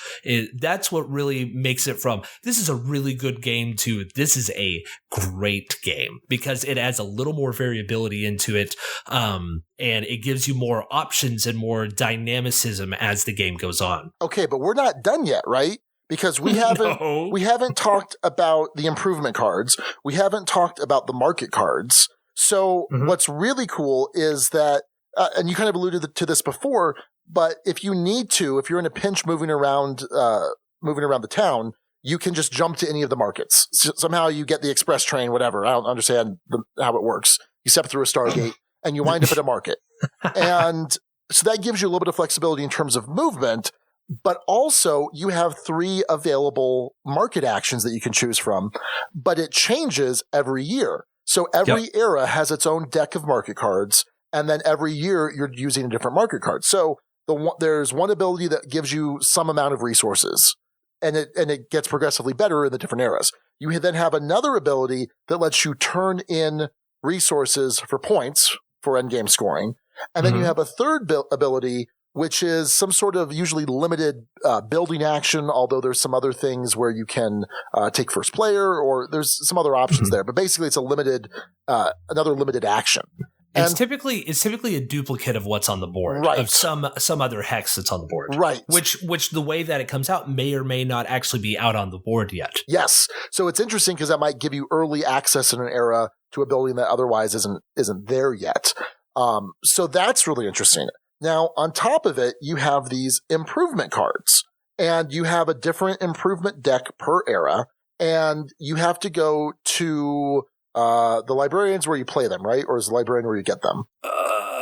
that's what really makes it from, this is a really good game, to this is a great game, because it adds a little more variability into it, and it gives you more options and more dynamicism as the game goes on. Okay, but we're not done yet, right? Because we haven't talked about the improvement cards. We haven't talked about the market cards. So what's really cool is that, and you kind of alluded to this before, but if you're in a pinch moving around the town, you can just jump to any of the markets. Somehow you get the express train, whatever. I don't understand how it works. You step through a Stargate and you wind up at a market. And so that gives you a little bit of flexibility in terms of movement, but also you have 3 available market actions that you can choose from, but it changes every year. So every era has its own deck of market cards, and then every year you're using a different market card. So there's one ability that gives you some amount of resources, and it gets progressively better in the different eras. You then have another ability that lets you turn in resources for points for endgame scoring. And then you have a third ability, which is some sort of usually limited building action, although there's some other things where you can take first player, or there's some other options there. But basically it's another limited action. It's typically a duplicate of what's on the board, right, of some other hex that's on the board, right? Which the way that it comes out may or may not actually be out on the board yet. Yes, so it's interesting because that might give you early access in an era to a building that otherwise isn't there yet. So that's really interesting. Now, on top of it, you have these improvement cards, and you have a different improvement deck per era, and you have to go to the librarian's where you play them, right? Or is the librarian where you get them?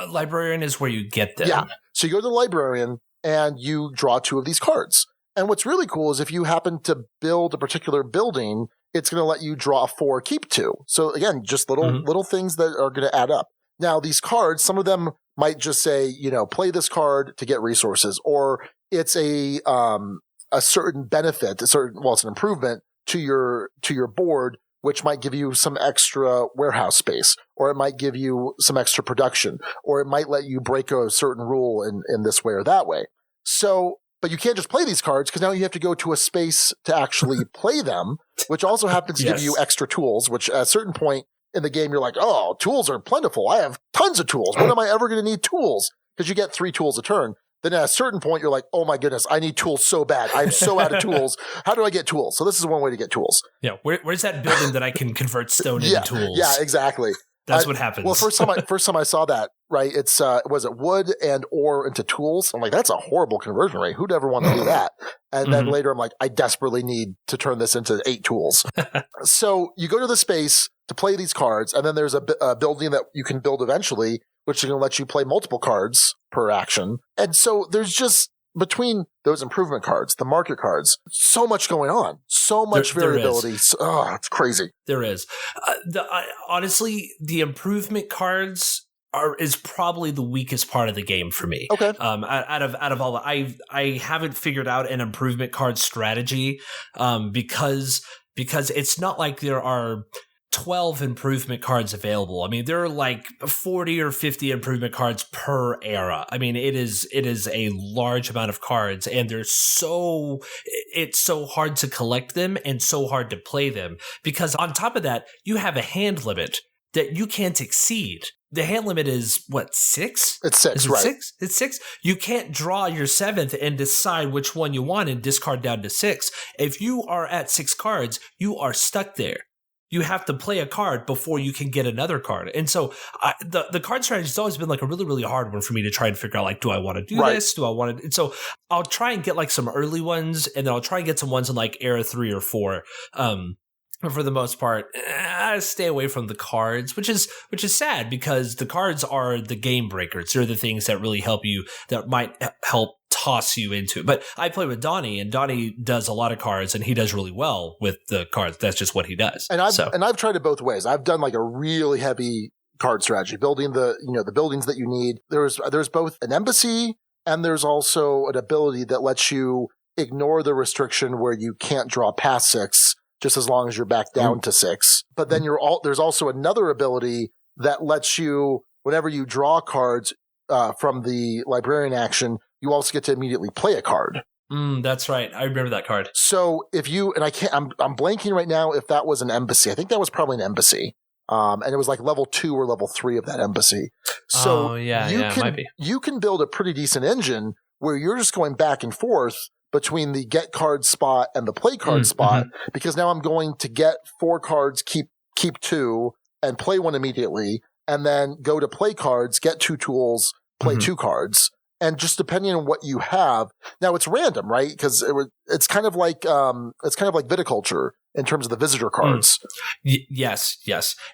Librarian is where you get them. Yeah. So you go to the librarian and you draw 2 of these cards. And what's really cool is if you happen to build a particular building, it's going to let you draw 4, keep 2. So again, just little things that are going to add up. Now, these cards, some of them might just say, play this card to get resources, or it's a certain benefit, it's an improvement to your board, which might give you some extra warehouse space, or it might give you some extra production, or it might let you break a certain rule in this way or that way. So, but you can't just play these cards because now you have to go to a space to actually play them, which also happens to give you extra tools, which at a certain point in the game, you're like, oh, tools are plentiful. I have tons of tools. When am I ever going to need tools? Because you get 3 tools a turn. Then at a certain point, you're like, oh my goodness, I need tools so bad. I'm so out of tools. How do I get tools? So this is one way to get tools. Yeah, where's that building that I can convert stone into tools? Yeah, exactly. That's what happens. Well, first time I saw that, right? It's was it wood and ore into tools? I'm like, that's a horrible conversion rate. Who'd ever want to do that? And then later, I'm like, I desperately need to turn this into 8 tools. So you go to the space to play these cards, and then there's a building that you can build eventually, which is going to let you play multiple cards per action. And so there's just, between those improvement cards, the market cards, so much going on, so much variability. It's crazy. There is. Honestly, the improvement cards is probably the weakest part of the game for me. Okay. Out of all, I haven't figured out an improvement card strategy, because it's not like there are 12 improvement cards available. I mean, there are like 40 or 50 improvement cards per era. I mean, it is a large amount of cards, and it's so hard to collect them and so hard to play them, because on top of that, you have a hand limit that you can't exceed. The hand limit is what, 6? It's 6, is it right? 6? It's 6. You can't draw your 7th and decide which one you want and discard down to 6. If you are at 6 cards, you are stuck there. You have to play a card before you can get another card. And so the card strategy has always been like a really, really hard one for me to try and figure out, like, do I want to do this? Do I want to? And so I'll try and get like some early ones, and then I'll try and get some ones in like era 3 or 4. But for the most part, I stay away from the cards, which is sad, because the cards are the game breakers. They're the things that really help you, that might help toss you into it. But I play with Donnie, and Donnie does a lot of cards, and he does really well with the cards. That's just what he does. And I've tried it both ways. I've done like a really heavy card strategy, building the buildings that you need. There's both an embassy, and there's also an ability that lets you ignore the restriction where you can't draw past 6, just as long as you're back down to 6. But then there's also another ability that lets you, whenever you draw cards from the librarian action, you also get to immediately play a card. That's right. I remember that card. So if you, and I'm blanking right now if that was an embassy. I think that was probably an embassy. And it was like level 2 or level 3 of that embassy. So it might be. You can build a pretty decent engine where you're just going back and forth between the get card spot and the play card spot, because now I'm going to get 4 cards, keep 2, and play 1 immediately, and then go to play cards, get 2 tools, play 2 cards. And just depending on what you have, now it's random, right? Because it's kind of like viticulture in terms of the visitor cards. Yes.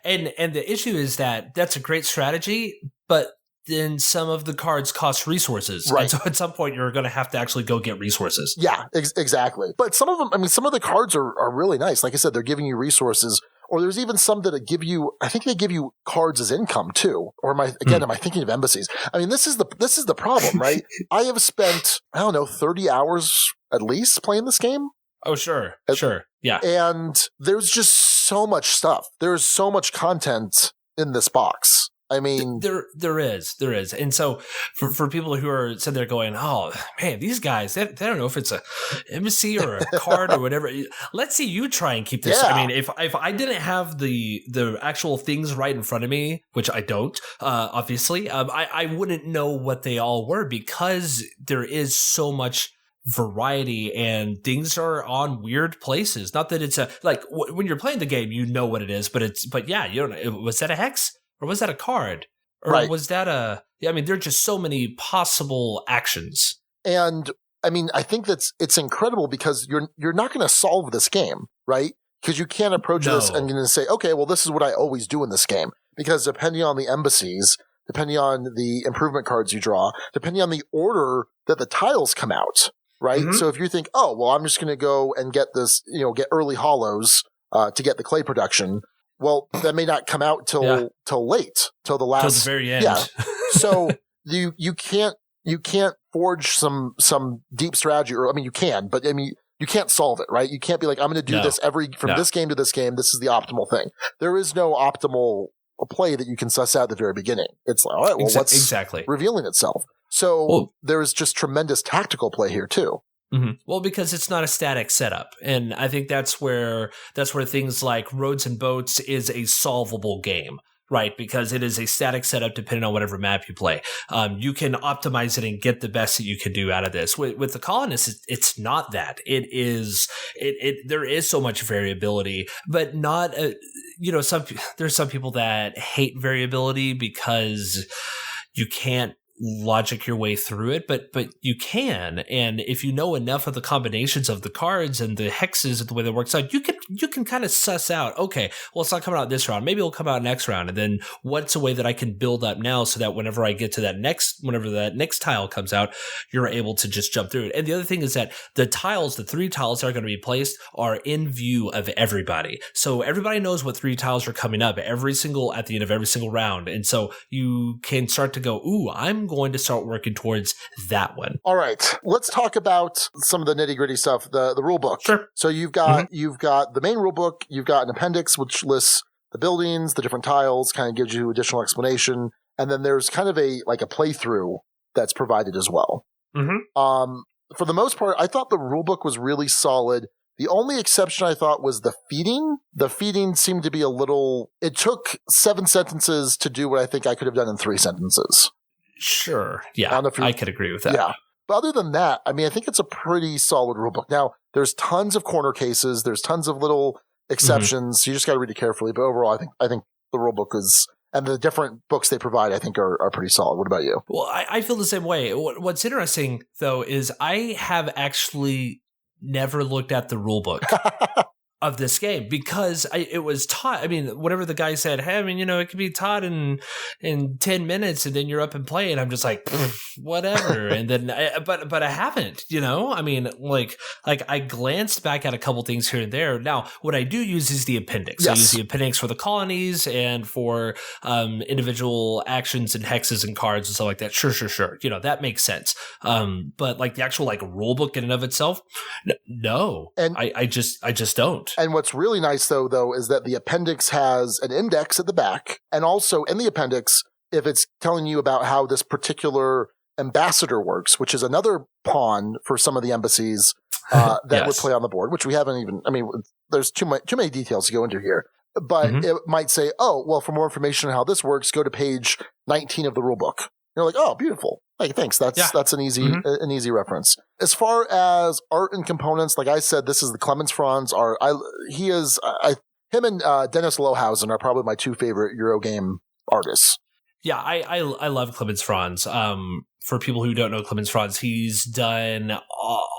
And the issue is that that's a great strategy, but then some of the cards cost resources. Right. And so at some point, you're going to have to actually go get resources. Yeah, exactly. But some of them, some of the cards are really nice. Like I said, they're giving you resources. Or there's even some that give you, I think they give you cards as income too. Or am I thinking of embassies? I mean, this is the problem, right? I have spent, 30 hours at least playing this game. Oh, sure. Yeah. And there's just so much stuff. There's so much content in this box. I mean, there is. And so for people who are sitting there going, oh man, these guys, they don't know if it's a embassy or a card or whatever. Let's see you try and keep this. Yeah. I mean, if I didn't have the actual things right in front of me, which I don't, obviously, I wouldn't know what they all were, because there is so much variety and things are on weird places. Not that it's when you're playing the game, you know what it is, but yeah, you don't know. Was that a hex? Or was that a card? Or was that there are just so many possible actions. And I mean, I think it's incredible, because you're not going to solve this game, right? Because you can't approach this and you're going to say, okay, well, this is what I always do in this game. Because depending on the embassies, depending on the improvement cards you draw, depending on the order that the tiles come out, right? Mm-hmm. So if you think, oh, well, I'm just going to go and get this, get early hollows to get the clay production. Well, that may not come out till late, till the last, till the very end. Yeah. So you can't forge some deep strategy, or I mean you can, but I mean you can't solve it, right? You can't be like, I'm going to do this from this game to this game. This is the optimal thing. There is no optimal play that you can suss out at the very beginning. It's like, all right, well, what's revealing itself? So there is just tremendous tactical play here too. Mm-hmm. Well, because it's not a static setup. And I think that's where things like Roads and Boats is a solvable game. Right, because it is a static setup depending on whatever map you play. You can optimize it and get the best that you can do out of this. With the Colonists, it's not that. It is there is so much variability, but not there's some people that hate variability because you can't logic your way through it, but you can, and if you know enough of the combinations of the cards and the hexes and the way that works out, you can kind of suss out, okay, well, it's not coming out this round, maybe it'll come out next round, and then what's a way that I can build up now so that whenever I get to whenever that next tile comes out, you're able to just jump through it. And the other thing is that the 3 tiles that are going to be placed are in view of everybody, so everybody knows what 3 tiles are coming up at the end of every single round, and so you can start to go, ooh, I'm going to start working towards that one. All right, let's talk about some of the nitty gritty stuff. The rule book. Sure. So you've got the main rule book. You've got an appendix which lists the buildings, the different tiles, kind of gives you additional explanation, and then there's kind of a playthrough that's provided as well. Mm-hmm. For the most part, I thought the rule book was really solid. The only exception I thought was the feeding. The feeding seemed to be it took 7 sentences to do what I think I could have done in 3 sentences. Sure. Yeah, I could agree with that. Yeah. But other than that, I mean, I think it's a pretty solid rulebook. Now, there's tons of corner cases. There's tons of little exceptions. So you just got to read it carefully. But overall, I think the rulebook is, and the different books they provide, I think are pretty solid. What about you? Well, I feel the same way. What's interesting, though, is I have actually never looked at the rulebook of this game because it was taught. I mean, whatever the guy said, hey, I mean, it could be taught in 10 minutes and then you're up and playing. I'm just like, whatever. And then, but I haven't, I mean, like I glanced back at a couple things here and there. Now, what I do use is the appendix. Yes. I use the appendix for the colonies and for individual actions and hexes and cards and stuff like that. Sure. That makes sense. But like the actual rule book in and of itself, no, and I just don't. And what's really nice, though, is that the appendix has an index at the back. And also in the appendix, if it's telling you about how this particular ambassador works, which is another pawn for some of the embassies that would play on the board, which we haven't even, I mean, there's too many details to go into here. But it might say, oh, well, for more information on how this works, go to page 19 of the rule book. You're like, oh, beautiful. Like, thanks. That's an easy reference. As far as art and components, like I said, this is the Clemens Franz art. Him and Dennis Lohausen are probably my 2 favorite Eurogame artists. Yeah, I love Clemens Franz. For people who don't know Clemens Franz, he's done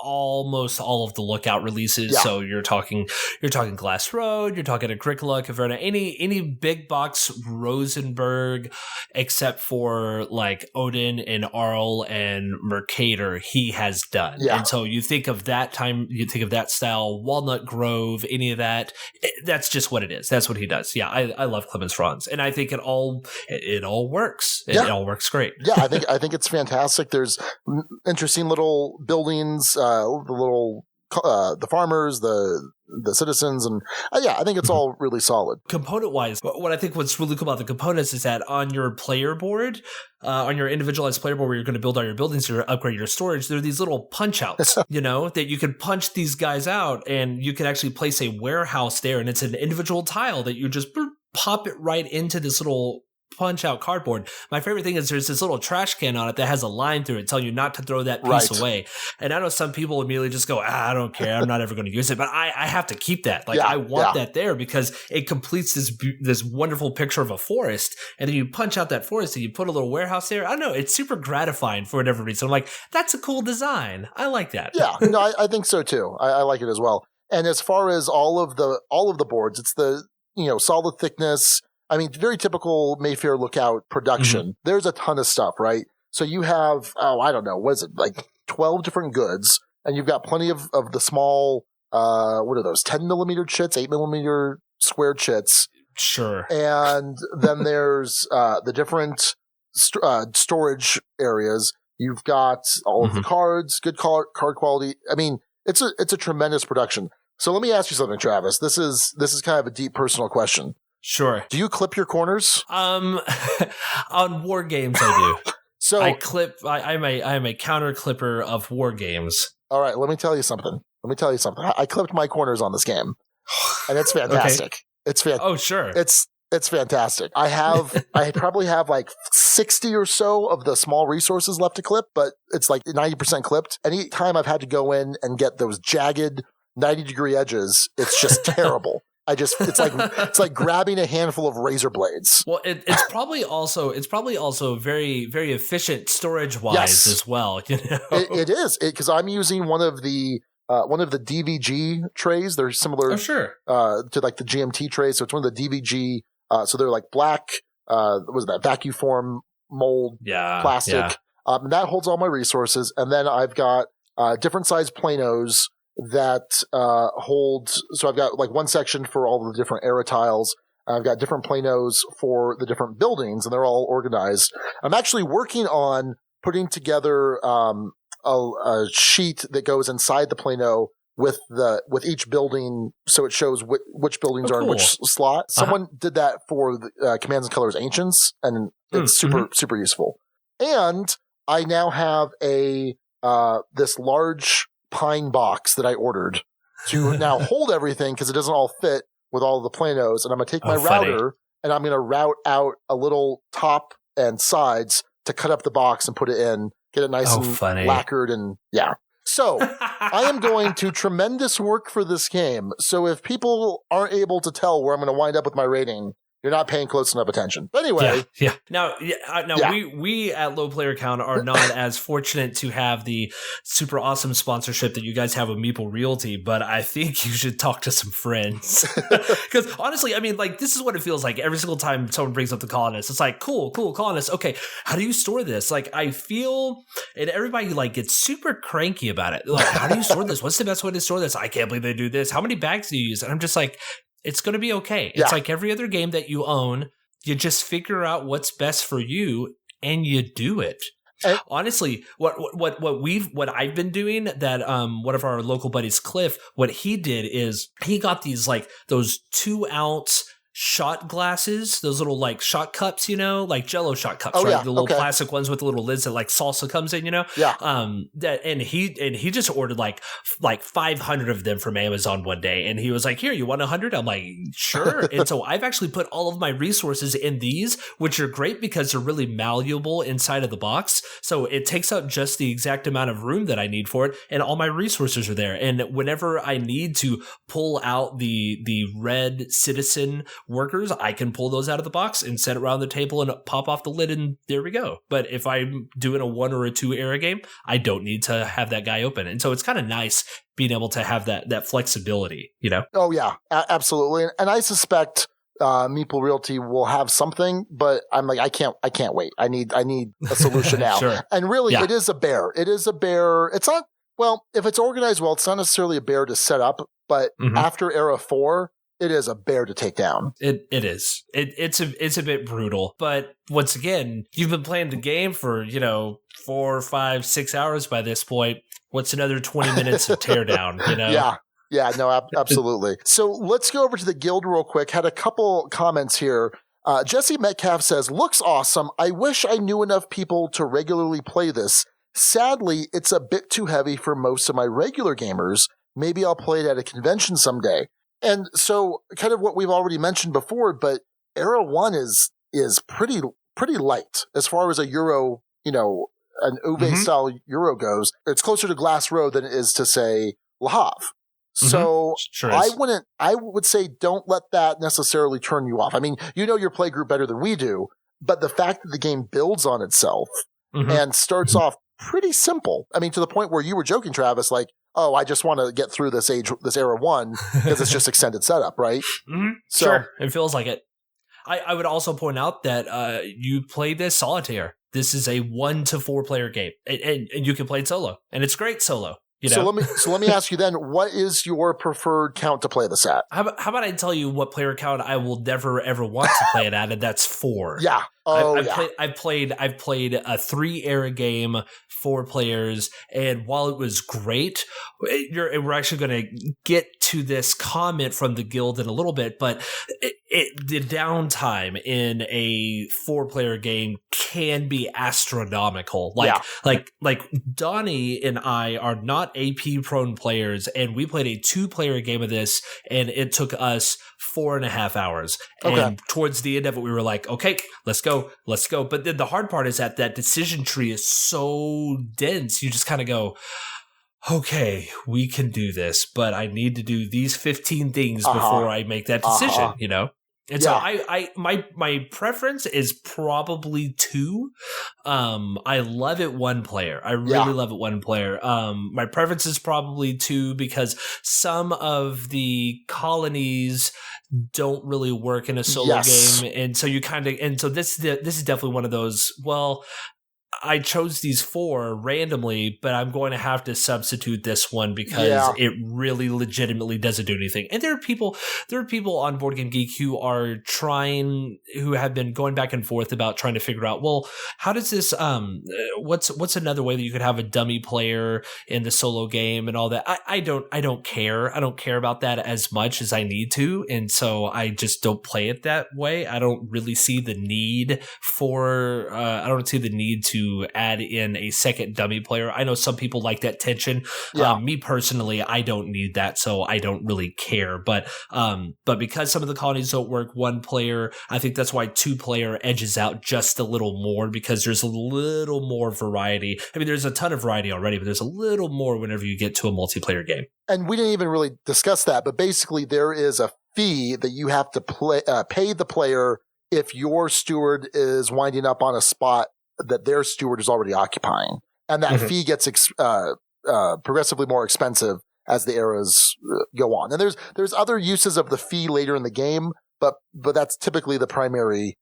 almost all of the Lookout releases. Yeah. So you're talking Glass Road, you're talking Agricola, Caverna, any big box Rosenberg, except for like Odin and Arl and Mercator, he has done. Yeah. And so you think of that time, you think of that style, Walnut Grove, any of that. That's just what it is. That's what he does. Yeah, I love Clemens Franz, and I think it all works. It all works great. Yeah, I think it's fantastic. There's interesting little buildings, the farmers, the citizens, and I think it's all really solid. Component wise, what I think what's really cool about the components is that on your player board, on your individualized player board where you're going to build all your buildings or upgrade your storage, there are these little punch outs, that you can punch these guys out, and you can actually place a warehouse there, and it's an individual tile that you just pop it right into this little punch out cardboard. My favorite thing is there's this little trash can on it that has a line through it telling you not to throw that piece away. And I know some people immediately just go, I don't care, I'm not ever going to use it, but I have to keep that. I want that there because it completes this wonderful picture of a forest, and then you punch out that forest and you put a little warehouse there. I don't know, it's super gratifying for whatever reason. I'm like, that's a cool design. I like that. Yeah, no, I think so too. I like it as well. And as far as all of the boards, it's the solid thickness. I mean, very typical Mayfair Lookout production. Mm-hmm. There's a ton of stuff, right? So you have, I don't know, what is it, like 12 different goods, and you've got plenty of the small, what are those, 10 millimeter chits, 8 millimeter square chits. Sure. And then there's the different storage areas. You've got all of the cards, good card quality. I mean, it's a tremendous production. So let me ask you something, Travis. This is kind of a deep personal question. Sure. Do you clip your corners? On war games, I do. So I clip. I'm a counter clipper of war games. All right, let me tell you something. I clipped my corners on this game, and it's fantastic. Okay. It's fantastic. Oh, sure. It's fantastic. I probably have like 60 or so of the small resources left to clip, but it's like 90% clipped. Any time I've had to go in and get those jagged 90-degree edges, it's just terrible. It's like grabbing a handful of razor blades. Well, it's probably also very, very efficient storage wise as well. You know? It is, because I'm using one of the DVG trays. They're similar to like the GMT trays. So it's one of the DVG. So they're like black. Was that vacuum form mold plastic? Yeah. And that holds all my resources. And then I've got different size planos that hold. So I've got like one section for all the different era tiles. I've got different planos for the different buildings, and they're all organized. I'm actually working on putting together a sheet that goes inside the plano with each building, so it shows which buildings are in which slot. Someone did that for the Commands and Colors Ancients, and it's super useful. And I now have this large pine box that I ordered to now hold everything, because it doesn't all fit with all the planos. And I'm going to take my router and I'm going to route out a little top and sides to cut up the box and put it in, get it nice and lacquered, and So I am going to tremendous work for this game. So if people aren't able to tell where I'm going to wind up with my rating, you're not paying close enough attention. But anyway. Yeah. Now, we at Low Player Count are not as fortunate to have the super awesome sponsorship that you guys have with Meeple Realty, but I think you should talk to some friends. Because honestly, I mean, like, this is what it feels like every single time someone brings up the Colonists. It's like, cool, Colonists. Okay, how do you store this? Like, I feel, and everybody like gets super cranky about it. Like, how do you store this? What's the best way to store this? I can't believe they do this. How many bags do you use? And I'm just like, it's going to be okay. It's like every other game that you own. You just figure out what's best for you and you do it. Honestly, what I've been doing, that one of our local buddies, Cliff, what he did is he got these like those 2-ounce shot glasses, those little like shot cups, you know, like Jello shot cups, right? The little plastic ones with the little lids that like salsa comes in, you know? Yeah. And he just ordered like 500 of them from Amazon one day, and he was like, "Here, you want 100?" I'm like, "Sure." And so I've actually put all of my resources in these, which are great because they're really malleable inside of the box. So it takes up just the exact amount of room that I need for it, and all my resources are there. And whenever I need to pull out the red citizen workers, I can pull those out of the box and set it around the table and pop off the lid, and there we go. But if I'm doing a 1 or a 2 era game, I don't need to have that guy open. And so it's kind of nice being able to have that flexibility, you know? Oh yeah, absolutely. And I suspect Meeple Realty will have something, but I'm like, I can't wait. I need a solution now. Sure. And really, it is a bear. It's not, well, if it's organized well, it's not necessarily a bear to set up, but after era 4, it is a bear to take down. It is. It's a bit brutal. But once again, you've been playing the game for, 4, 5, 6 hours by this point. What's another 20 minutes of teardown, you know? Yeah, no, absolutely. So let's go over to the guild real quick. Had a couple comments here. Jesse Metcalf says, "Looks awesome. I wish I knew enough people to regularly play this. Sadly, it's a bit too heavy for most of my regular gamers. Maybe I'll play it at a convention someday." And so kind of what we've already mentioned before, but Era 1 is pretty light as far as a Euro, an Uwe-style Euro goes. It's closer to Glass Road than it is to, say, Le Havre. So sure I would say don't let that necessarily turn you off. I mean, you know your play group better than we do, but the fact that the game builds on itself and starts off pretty simple. I mean, to the point where you were joking, Travis, like, oh, I just want to get through this Era 1 because it's just extended setup, right? So, sure, it feels like it. I would also point out that you play this solitaire. This is a 1 to 4 player game, and you can play it solo, and it's great solo. You know? So let me ask you then, what is your preferred count to play this at? How about I tell you what player count I will never ever want to play it at, and that's 4. Yeah. I've played a 3 era game, 4 players, and while it was great, we're actually going to get to this comment from the guild in a little bit, but the downtime in a 4-player game can be astronomical. Like Donnie and I are not AP prone players, and we played a 2-player game of this, and it took us 4.5 hours. Okay. And towards the end of it, we were like, okay, let's go. But then the hard part is that decision tree is so dense. You just kind of go, okay, we can do this, but I need to do these 15 things before I make that decision, you know? And so my preference is probably 2. I love it 1 player. I really love it 1 player. My preference is probably 2 because some of the colonies don't really work in a solo game, and so this is definitely one of those. Well, I chose these 4 randomly, but I'm going to have to substitute this one because it really legitimately doesn't do anything. And there are people on Board Game Geek who have been going back and forth about trying to figure out, well, how does this, what's another way that you could have a dummy player in the solo game and all that? I don't care. I don't care about that as much as I need to. And so I just don't play it that way. I don't really see the need to add in a second dummy player. I know some people like that tension. Me personally, I don't need that, so I don't really care. But because some of the colonies don't work 1 player, I think that's why 2-player edges out just a little more because there's a little more variety. I mean, there's a ton of variety already, but there's a little more whenever you get to a multiplayer game. And we didn't even really discuss that, but basically there is a fee that you have to pay the player if your steward is winding up on a spot that their steward is already occupying. And that fee gets progressively more expensive as the eras go on. And there's other uses of the fee later in the game, but that's typically the primary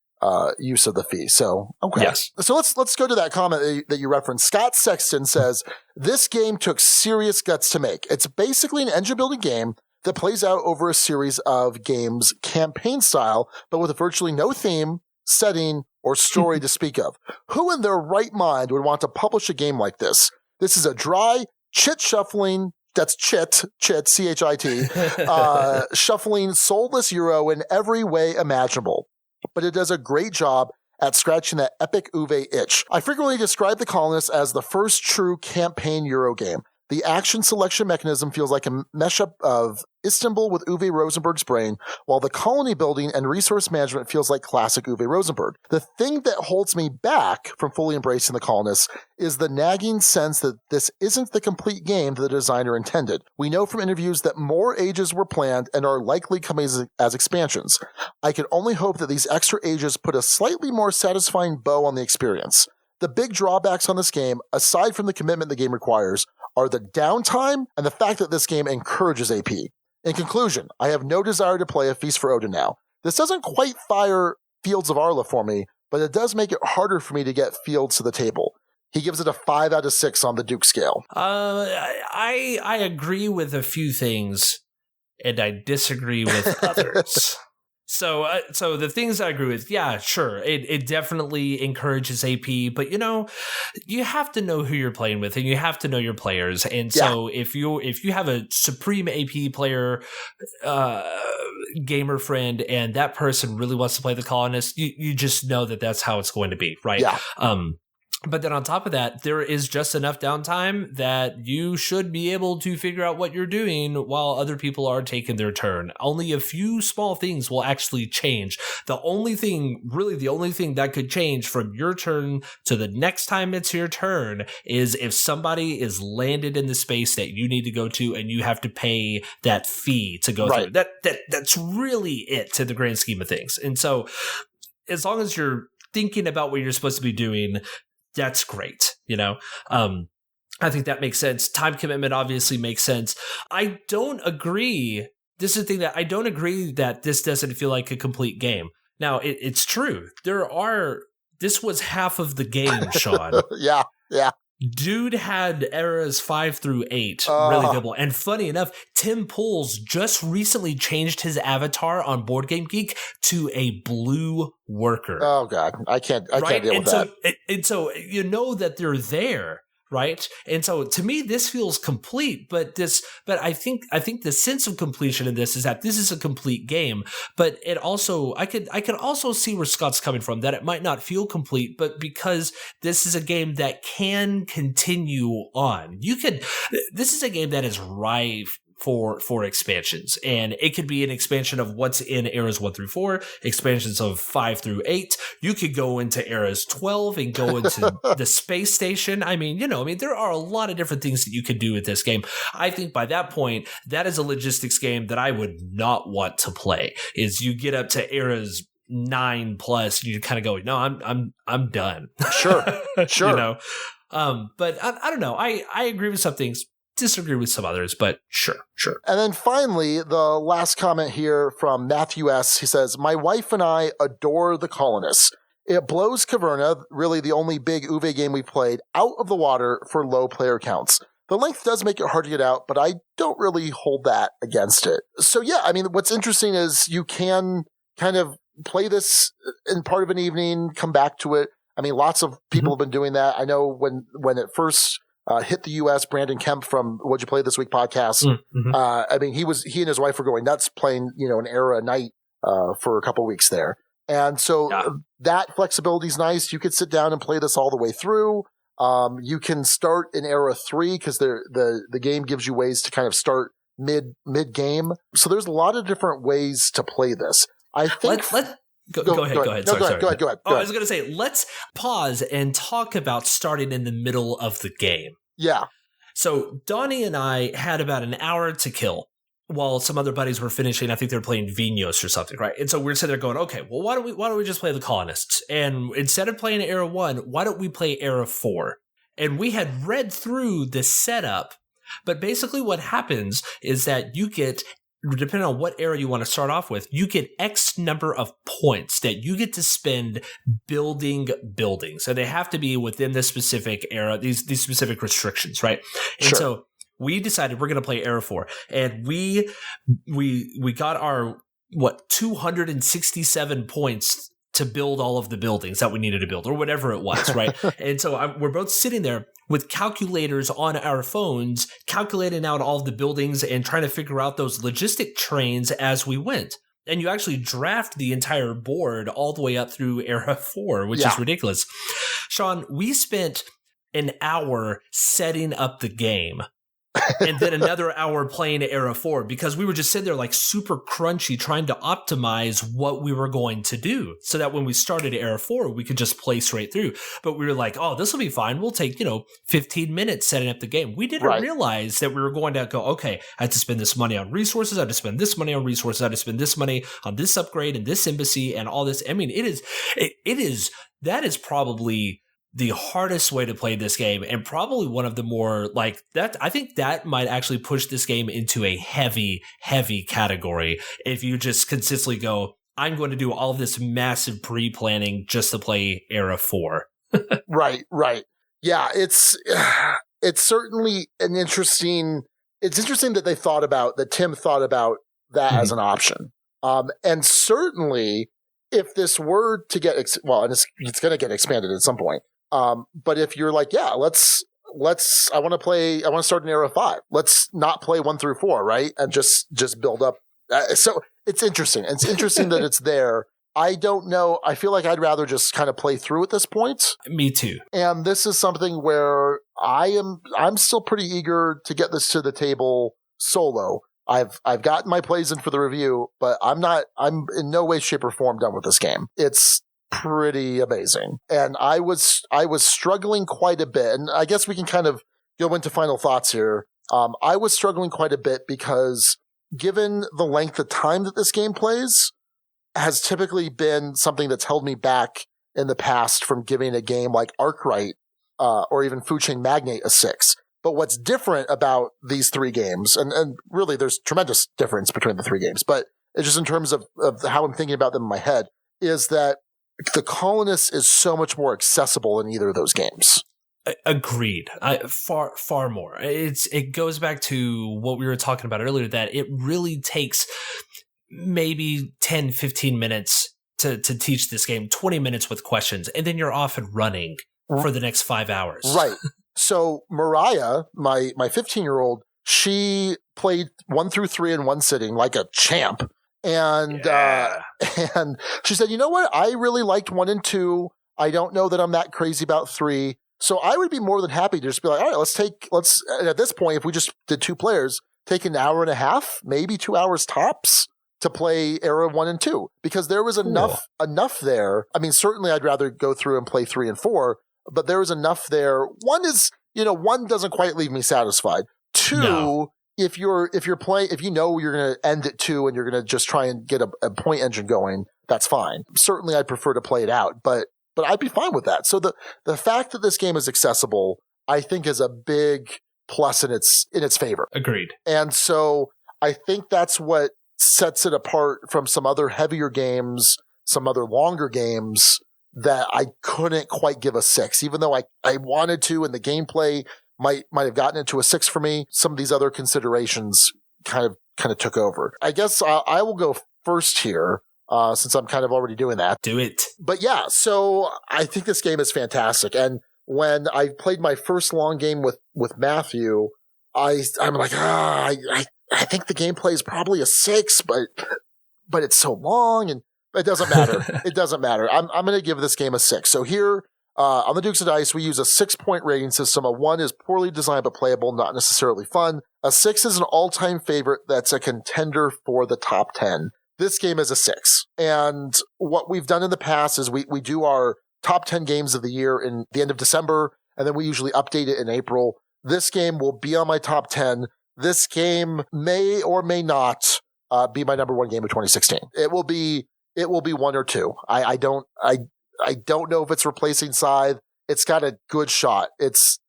use of the fee. So, okay. Yes. So let's go to that comment that you referenced. Scott Sexton says, this game took serious guts to make. It's basically an engine building game that plays out over a series of games campaign style, but with virtually no theme, setting, or story to speak of. Who in their right mind would want to publish a game like this? This is a dry, chit shuffling, that's chit, C-H-I-T, shuffling, soulless Euro in every way imaginable. But it does a great job at scratching that epic Uwe itch. I frequently describe the Colonists as the first true campaign Euro game. The action selection mechanism feels like a mashup of Istanbul with Uwe Rosenberg's brain, while the colony building and resource management feels like classic Uwe Rosenberg. The thing that holds me back from fully embracing the Colonists is the nagging sense that this isn't the complete game that the designer intended. We know from interviews that more ages were planned and are likely coming as expansions. I can only hope that these extra ages put a slightly more satisfying bow on the experience. The big drawbacks on this game, aside from the commitment the game requires, are the downtime and the fact that this game encourages AP. In conclusion, I have no desire to play A Feast for Odin now. This doesn't quite fire Fields of Arla for me, but it does make it harder for me to get Fields to the table. He gives it a 5 out of 6 on the Duke scale. I agree with a few things, and I disagree with others. So the things I agree with, yeah, sure, it definitely encourages AP, but you have to know who you're playing with, and you have to know your players. And so if you have a supreme AP player, gamer friend, and that person really wants to play the Colonists, you just know that that's how it's going to be, right? Yeah. But then on top of that, there is just enough downtime that you should be able to figure out what you're doing while other people are taking their turn. Only a few small things will actually change. The only thing that could change from your turn to the next time it's your turn is if somebody is landed in the space that you need to go to and you have to pay that fee to go through. That's really it to the grand scheme of things. And so as long as you're thinking about what you're supposed to be doing, that's great, I think that makes sense. Time commitment obviously makes sense. I don't agree. This is the thing that I don't agree that this doesn't feel like a complete game. Now, it's true. This was half of the game, Sean. Yeah. Dude had eras 5 through 8 really double. And funny enough, Tim Pools just recently changed his avatar on Board Game Geek to a blue worker. Oh God, I can't deal with that. And so you know that they're there, right? And so to me, this feels complete. But I think the sense of completion in this is that this is a complete game. But it also, I could also see where Scott's coming from, that it might not feel complete, but because this is a game that can continue on. This is a game that is rife for expansions, and it could be an expansion of what's in eras 1 through 4, expansions of 5 through 8. You could go into eras 12 and go into the space station. I mean, there are a lot of different things that you could do with this game. I think by that point, that is a logistics game that I would not want to play. Is you get up to eras 9 plus, and you kind of go, no, I'm done. Sure. But I don't know. I agree with some things, disagree with some others, but sure. And then finally, the last comment here from Matthew S. He says, my wife and I adore the Colonists. It blows Caverna, really the only big Uwe game we've played, out of the water for low player counts. The length does make it hard to get out, but I don't really hold that against it. So yeah, I mean, what's interesting is you can kind of play this in part of an evening, come back to it. I mean, lots of people have been doing that. I know when it first hit the U.S., Brandon Kemp from What'd You Play This Week podcast. I mean, he and his wife were going nuts playing, an era a night for a couple weeks there. And so that flexibility is nice. You could sit down and play this all the way through. You can start in era 3 because the game gives you ways to kind of start mid game. So there's a lot of different ways to play this. I think. Go ahead. Sorry. Go ahead. I was going to say, let's pause and talk about starting in the middle of the game. Yeah. So Donnie and I had about an hour to kill while some other buddies were finishing. I think they were playing Vinos or something, right? And so we're sitting there going, okay, well, why don't we just play the Colonists? And instead of playing Era 1, why don't we play Era 4? And we had read through the setup, but basically what happens is that you get, depending on what era you want to start off with, you get X number of points that you get to spend building buildings. And they have to be within the specific era, these specific restrictions, right? And so we decided we're going to play Era 4. And we got our, 267 points to build all of the buildings that we needed to build, or whatever it was, right? And so we're both sitting there with calculators on our phones, calculating out all of the buildings and trying to figure out those logistic trains as we went. And you actually draft the entire board all the way up through Era 4, which is ridiculous. Sean, we spent an hour setting up the game. And then another hour playing Era 4 because we were just sitting there like super crunchy trying to optimize what we were going to do so that when we started Era 4, we could just play straight through. But we were like, oh, this will be fine. We'll take, 15 minutes setting up the game. We didn't realize that we were going to go, okay, I had to spend this money on resources. I had to spend this money on resources. I had to spend this money on this upgrade and this embassy and all this. I mean, that is probably the hardest way to play this game, and probably one of the more like that. I think that might actually push this game into a heavy category if you just consistently go, I'm going to do all of this massive pre-planning just to play Era 4. Right. Yeah, it's certainly an interesting. It's interesting that Tim thought about that as an option. And certainly, if this were to get it's going to get expanded at some point. But if you're like, yeah, let's, I want to start in Era 5. Let's not play 1 through 4, right? And just build up. So it's interesting. It's interesting that it's there. I don't know. I feel like I'd rather just kind of play through at this point. Me too. And this is something where I'm still pretty eager to get this to the table solo. I've gotten my plays in for the review, but I'm in no way, shape, or form done with this game. It's pretty amazing. And I was struggling quite a bit. And I guess we can kind of go into final thoughts here. I was struggling quite a bit because given the length of time that this game plays has typically been something that's held me back in the past from giving a game like Arkwright or even Food Chain Magnate a 6. But what's different about these 3 games, and really there's tremendous difference between the 3 games, but it's just in terms of how I'm thinking about them in my head, is that the Colonists is so much more accessible in either of those games. Agreed. Far more. It goes back to what we were talking about earlier, that it really takes maybe 10, 15 minutes to teach this game, 20 minutes with questions, and then you're off and running for the next 5 hours. Right. So Mariah, my 15-year-old, she played 1 through 3 in one sitting like a champ. And and she said, you know what? I really liked 1 and 2. I don't know that I'm that crazy about 3. So I would be more than happy to just be like, all right, let's at this point, if we just did 2 players, take an hour and a half, maybe 2 hours tops to play Era 1 and 2, because there was enough there. I mean, certainly I'd rather go through and play 3 and 4, but there was enough there. 1 doesn't quite leave me satisfied. 2, if you're playing, if you know you're going to end at 2 and you're going to just try and get a point engine going, that's fine. Certainly I'd prefer to play it out, but I'd be fine with that. So the fact that this game is accessible, I think, is a big plus in its favor. Agreed. And so I think that's what sets it apart from some other heavier games, some other longer games that I couldn't quite give a 6, even though I wanted to, and the gameplay might have gotten into a 6 for me. Some of these other considerations kind of took over. I guess I will go first here. Since I'm kind of already doing that. Do it. But yeah, so I think this game is fantastic. And when I played my first long game with Matthew, I'm like, I think the gameplay is probably a 6, but it's so long, and it doesn't matter. It doesn't matter. I'm going to give this game a 6. So here, on the Dukes of Dice, we use a 6-point rating system. A 1 is poorly designed but playable, not necessarily fun. A 6 is an all-time favorite that's a contender for the top 10. This game is a 6. And what we've done in the past is we do our top 10 games of the year in the end of December, and then we usually update it in April. This game will be on my top 10. This game may or may not be my number 1 game of 2016. It will be 1 or 2. I don't know if it's replacing Scythe. It's got a good shot. This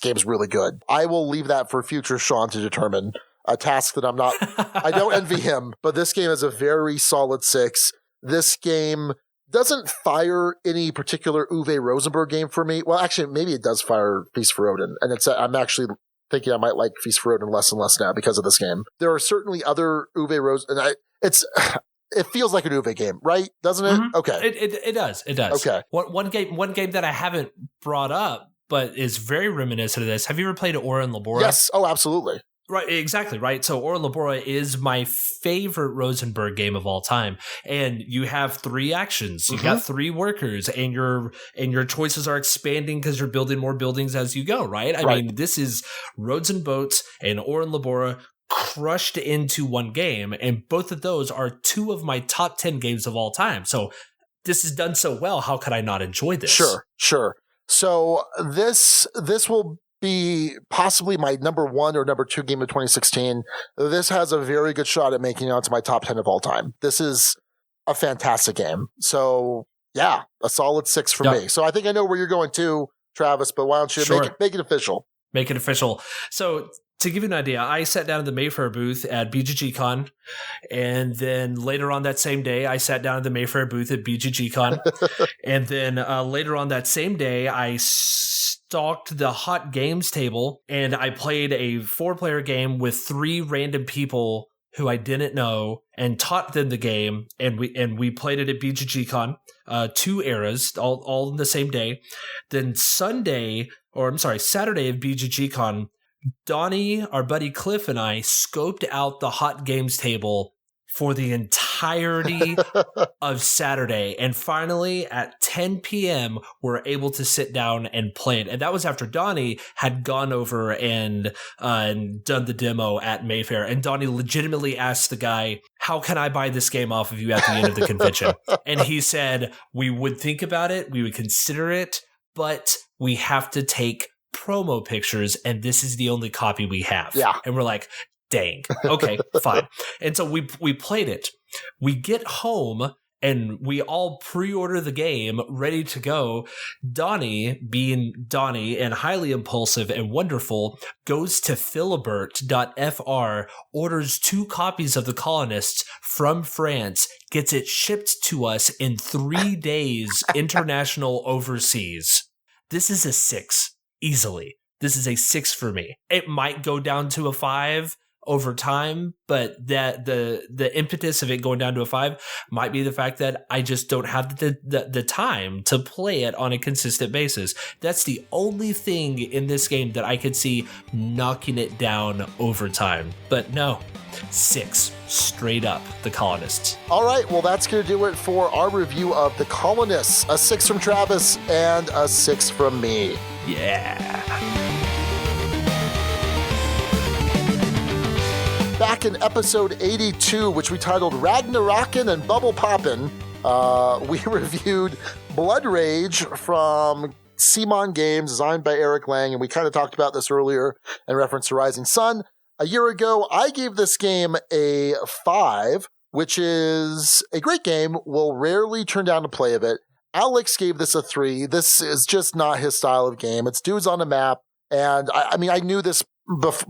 game's really good. I will leave that for future Sean to determine. A task that I don't envy him, but this game is a very solid 6. This game doesn't fire any particular Uwe Rosenberg game for me. Well, actually, maybe it does fire Feast for Odin, and I'm actually thinking I might like Feast for Odin less and less now because of this game. There are certainly other Uwe Rosenberg, and it feels like an Uwe game, right? Doesn't it? Mm-hmm. Okay. It does. It does. Okay. One game that I haven't brought up, but is very reminiscent of this. Have you ever played Ora and Labora? Yes. Oh, absolutely. Right, exactly, right? So Ora Labora is my favorite Rosenberg game of all time. And you have 3 actions. You got 3 workers, and your choices are expanding because you're building more buildings as you go, right? I mean, this is Roads and Boats and Ora and Labora crushed into one game, and both of those are 2 of my top 10 games of all time. So this is done so well, how could I not enjoy this? Sure. So this will be possibly my number 1 or number 2 game of 2016. This has a very good shot at making it onto my top 10 of all time. This is a fantastic game. So yeah, a solid 6 for me. So I think I know where you're going to, Travis, but why don't you make it official? Make it official. So to give you an idea, I sat down at the Mayfair booth at BGGCon, and then later on that same day, I sat down at the Mayfair booth at BGGCon, and then later on that same day, I stalked the Hot Games table, and I played a 4-player game with 3 random people who I didn't know, and taught them the game, and we played it at BGGCon, 2 eras, all in the same day. Then Saturday of BGGCon, Donnie, our buddy Cliff, and I scoped out the Hot Games table for the entirety of Saturday. And finally, at 10 p.m., we're able to sit down and play it. And that was after Donnie had gone over and done the demo at Mayfair. And Donnie legitimately asked the guy, how can I buy this game off of you at the end of the convention? And he said, we would think about it, we would consider it, but we have to take promo pictures, and this is the only copy we have. Yeah. And we're like, dang, okay, fine. And so we played it. We get home, and we all pre-order the game, ready to go. Donnie, being Donnie and highly impulsive and wonderful, goes to Philibert.fr, orders 2 copies of The Colonists from France, gets it shipped to us in 3 days, international overseas. This is a 6. easily. This is a 6 for me. It might go down to a 5 over time, but that the impetus of it going down to a 5 might be the fact that I just don't have the time to play it on a consistent basis. That's the only thing in this game that I could see knocking it down over time. But no, 6 straight up, the Colonists. All right, well, that's going to do it for our review of the Colonists. A 6 from Travis and a 6 from me. Yeah. Back in episode 82, which we titled Ragnarokin' and Bubble Poppin', we reviewed Blood Rage from CMON Games, designed by Eric Lang, and we kind of talked about this earlier in reference to Rising Sun. A year ago, I gave this game a 5, which is a great game. We'll rarely turn down a play of it. Alex gave this a 3. This is just not his style of game. It's dudes on a map, and I mean, I knew this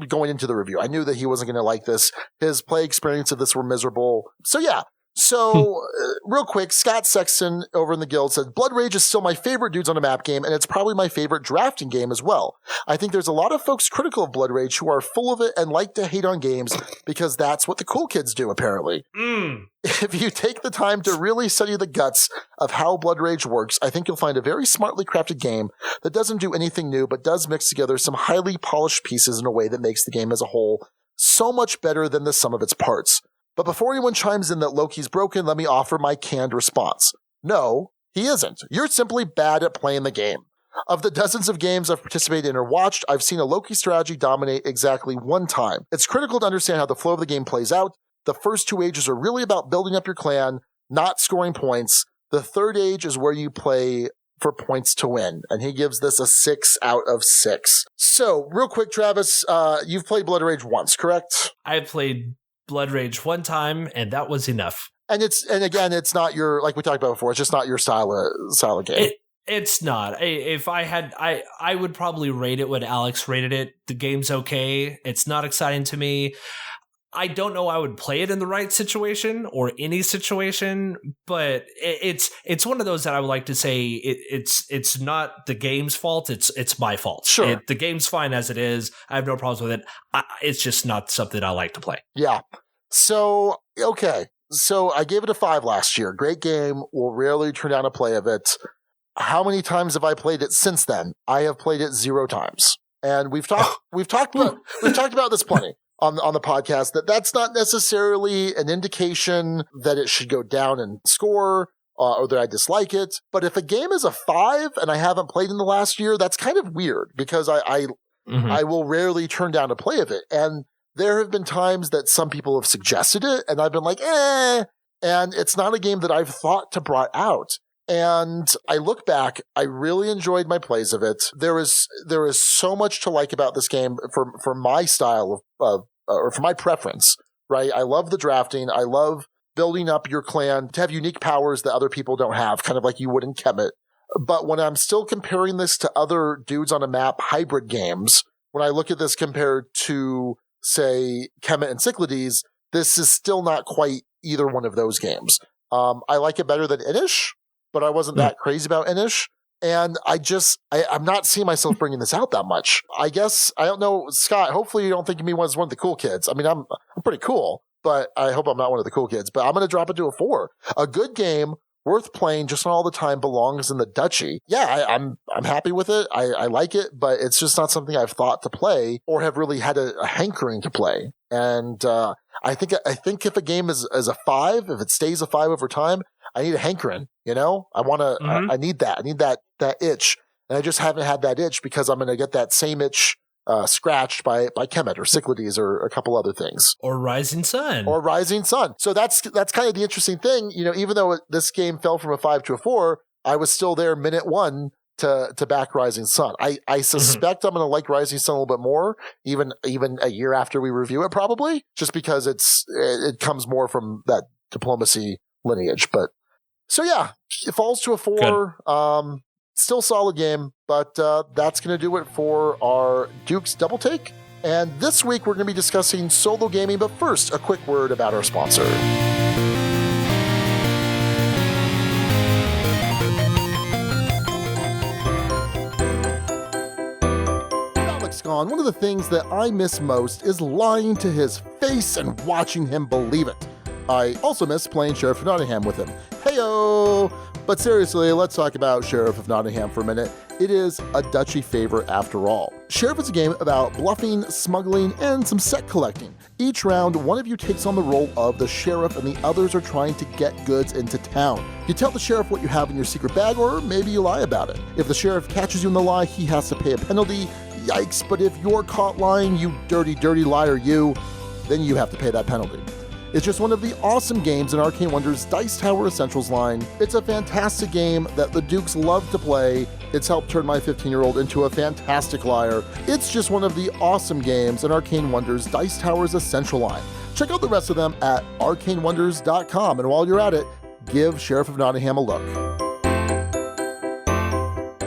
going into the review. I knew that he wasn't going to like this. His play experience of this were miserable. So yeah. So real quick, Scott Sexton over in the guild said, Blood Rage is still my favorite dudes on a map game, and it's probably my favorite drafting game as well. I think there's a lot of folks critical of Blood Rage who are full of it and like to hate on games because that's what the cool kids do, apparently. If you take the time to really study the guts of how Blood Rage works, I think you'll find a very smartly crafted game that doesn't do anything new, but does mix together some highly polished pieces in a way that makes the game as a whole so much better than the sum of its parts. But before anyone chimes in that Loki's broken, let me offer my canned response. No, he isn't. You're simply bad at playing the game. Of the dozens of games I've participated in or watched, I've seen a Loki strategy dominate exactly one time. It's critical to understand how the flow of the game plays out. The first 2 ages are really about building up your clan, not scoring points. The third age is where you play for points to win. And he gives this a 6 out of 6. So, real quick, Travis, you've played Blood Rage once, correct? I played Blood Rage one time, and that was enough. And again, it's not your, like we talked about before, it's just not your style of game. It's not. If I had, I would probably rate it when Alex rated it. The game's okay. It's not exciting to me. I don't know I would play it in the right situation or any situation, but it's one of those that I would like to say it's not the game's fault. It's my fault. Sure. The game's fine as it is. I have no problems with it. It's just not something I like to play. Yeah. So, okay. So I gave it a 5 last year. Great game. Will rarely turn down a play of it. How many times have I played it since then? I have played it 0 times. And we've talked about this plenty on the podcast, that's not necessarily an indication that it should go down in score or that I dislike it. But if a game is a 5 and I haven't played in the last year, that's kind of weird because I will rarely turn down a play of it. And there have been times that some people have suggested it and I've been like, and it's not a game that I've thought to brought out. And I look back, I really enjoyed my plays of it. There is so much to like about this game for my style or for my preference, right? I love the drafting. I love building up your clan to have unique powers that other people don't have, kind of like you would in Kemet. But when I'm still comparing this to other dudes on a map hybrid games, when I look at this compared to, say, Kemet and Cyclades, this is still not quite either one of those games. I like it better than Inish, but I wasn't that crazy about Inish. And I'm not seeing myself bringing this out that much. I guess, I don't know, Scott, hopefully you don't think of me as one of the cool kids. I mean, I'm pretty cool, but I hope I'm not one of the cool kids. But I'm going to drop it to a 4. A good game, worth playing, just not all the time, belongs in the duchy. Yeah, I'm happy with it. I like it, but it's just not something I've thought to play or have really had a hankering to play. And I think if a game is a 5, if it stays a 5 over time, I need a hankering, you know? I need that. I need that itch. And I just haven't had that itch because I'm going to get that same itch scratched by Kemet or Cyclades or a couple other things. Or Rising Sun. So that's kind of the interesting thing. You know, even though this game fell from a 5 to a 4, I was still there minute 1 to back Rising Sun. I suspect I'm going to like Rising Sun a little bit more, even a year after we review it, probably, just because it comes more from that diplomacy lineage. But so yeah, it falls to a 4. Good. Still solid game, but that's going to do it for our Dukes Double-Take. And this week we're going to be discussing solo gaming, but first, a quick word about our sponsor. gone, one of the things that I miss most is lying to his face and watching him believe it. I also miss playing Sheriff of Nottingham with him. Heyo! But seriously, let's talk about Sheriff of Nottingham for a minute. It is a Dutchy favorite after all. Sheriff is a game about bluffing, smuggling, and some set collecting. Each round, one of you takes on the role of the sheriff and the others are trying to get goods into town. You tell the sheriff what you have in your secret bag, or maybe you lie about it. If the sheriff catches you in the lie, he has to pay a penalty. Yikes, but if you're caught lying, you dirty, dirty liar you, then you have to pay that penalty. It's just one of the awesome games in Arcane Wonders' Dice Tower Essentials line. It's a fantastic game that the Dukes love to play. It's helped turn my 15-year-old into a fantastic liar. It's just one of the awesome games in Arcane Wonders' Dice Tower's Essential line. Check out the rest of them at arcanewonders.com, and while you're at it, give Sheriff of Nottingham a look.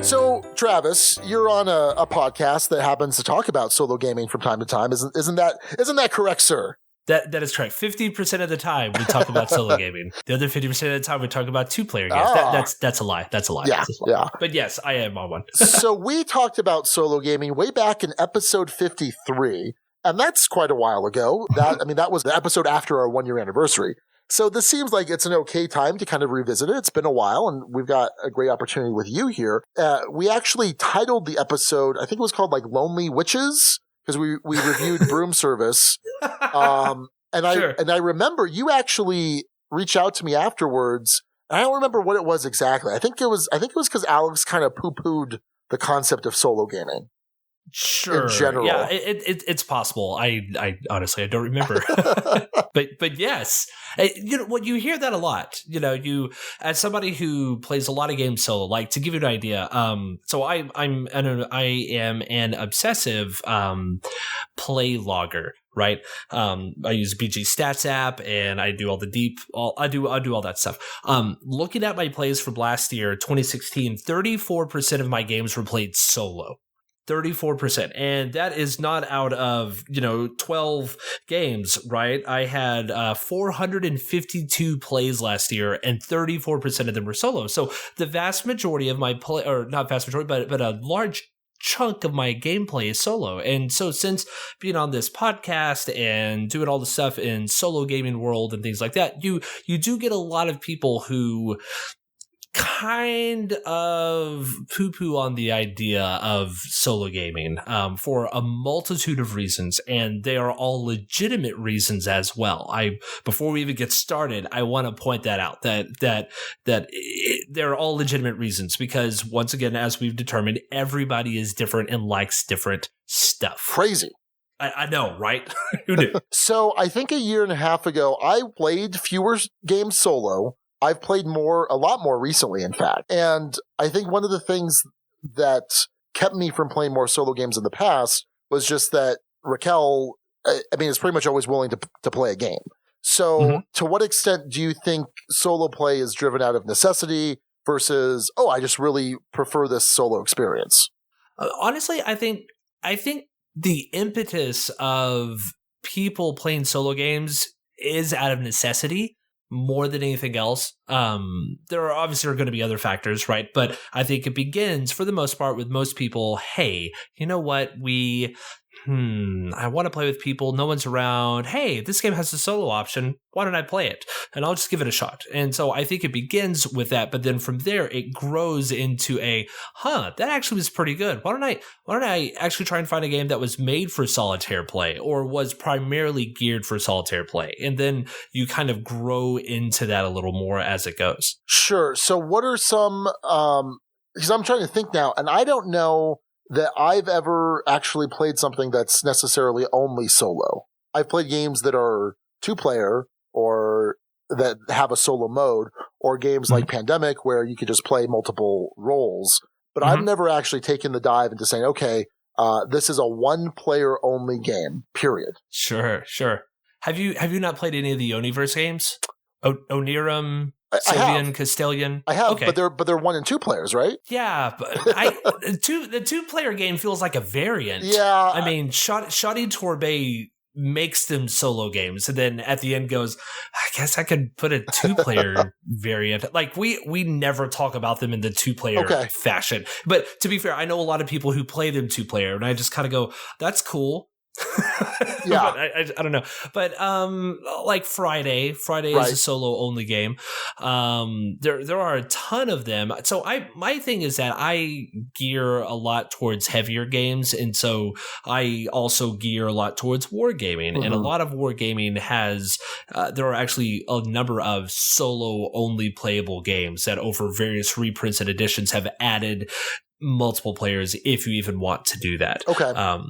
So, Travis, you're on a podcast that happens to talk about solo gaming from time to time. Isn't that correct, sir? That is correct. 50% of the time we talk about solo gaming. The other 50% of the time we talk about two-player games. That's a lie. That's a lie. Yeah, yeah. But yes, I am on one. So we talked about solo gaming way back in episode 53, and that's quite a while ago. That was the episode after our 1-year anniversary. So this seems like it's an okay time to kind of revisit it. It's been a while, and we've got a great opportunity with you here. We actually titled the episode, I think it was called like Lonely Witches, because we reviewed Broom Service. Sure. I remember you actually reached out to me afterwards. I don't remember what it was exactly. I think it was because Alex kind of poo-pooed the concept of solo gaming. Sure. In general. Yeah, it's possible. I honestly, I don't remember. but yes, you hear that a lot. You, as somebody who plays a lot of games solo, like to give you an idea. So I am an obsessive play logger. Right. I use BG Stats app and I do all the I do all that stuff. Looking at my plays from last year, 2016, 34% of my games were played solo. 34%. And that is not out of, 12 games, right? I had 452 plays last year and 34% of them were solo. So the vast majority of my play, or not vast majority, but a large chunk of my gameplay is solo. And so since being on this podcast and doing all the stuff in solo gaming world and things like that, you do get a lot of people who kind of poo-poo on the idea of solo gaming for a multitude of reasons, and they are all legitimate reasons as well. Before we even get started, I want to point that out, that they're all legitimate reasons, because once again, as we've determined, everybody is different and likes different stuff. Crazy. I know, right? Who knew? So I think a year and a half ago, I played fewer games solo. I've played a lot more recently, in fact. And I think one of the things that kept me from playing more solo games in the past was just that Raquel, is pretty much always willing to play a game. So to what extent do you think solo play is driven out of necessity versus, I just really prefer this solo experience? Honestly, I think the impetus of people playing solo games is out of necessity more than anything else. There are obviously going to be other factors, right? But I think it begins, for the most part, with most people, hey, you know what? I want to play with people. No one's around. Hey, this game has a solo option. Why don't I play it? And I'll just give it a shot. And so I think it begins with that. But then from there, it grows into that actually was pretty good. Why don't I actually try and find a game that was made for solitaire play or was primarily geared for solitaire play? And then you kind of grow into that a little more as it goes. Sure. So what are some, because I'm trying to think now, and I don't know that I've ever actually played something that's necessarily only solo. I've played games that are 2-player or that have a solo mode, or games like Pandemic where you could just play multiple roles. But I've never actually taken the dive into saying, okay, this is a 1-player only game, period. Sure. Have you not played any of the Oniverse games? Onirum, Sylvian, Castellian. I have, okay. but they're 1 and 2 players, right? Yeah, but the 2-player game feels like a variant. Yeah, Shoddy Torbay makes them solo games, and then at the end goes, I guess I could put a 2-player variant. Like we never talk about them in the 2-player fashion. But to be fair, I know a lot of people who play them 2-player, and I just kind of go, that's cool. Yeah. But I don't know. But like Friday is a solo only game. There are a ton of them. So my thing is that I gear a lot towards heavier games, and so I also gear a lot towards wargaming. And a lot of wargaming has there are actually a number of solo only playable games that over various reprints and editions have added multiple players if you even want to do that. Okay.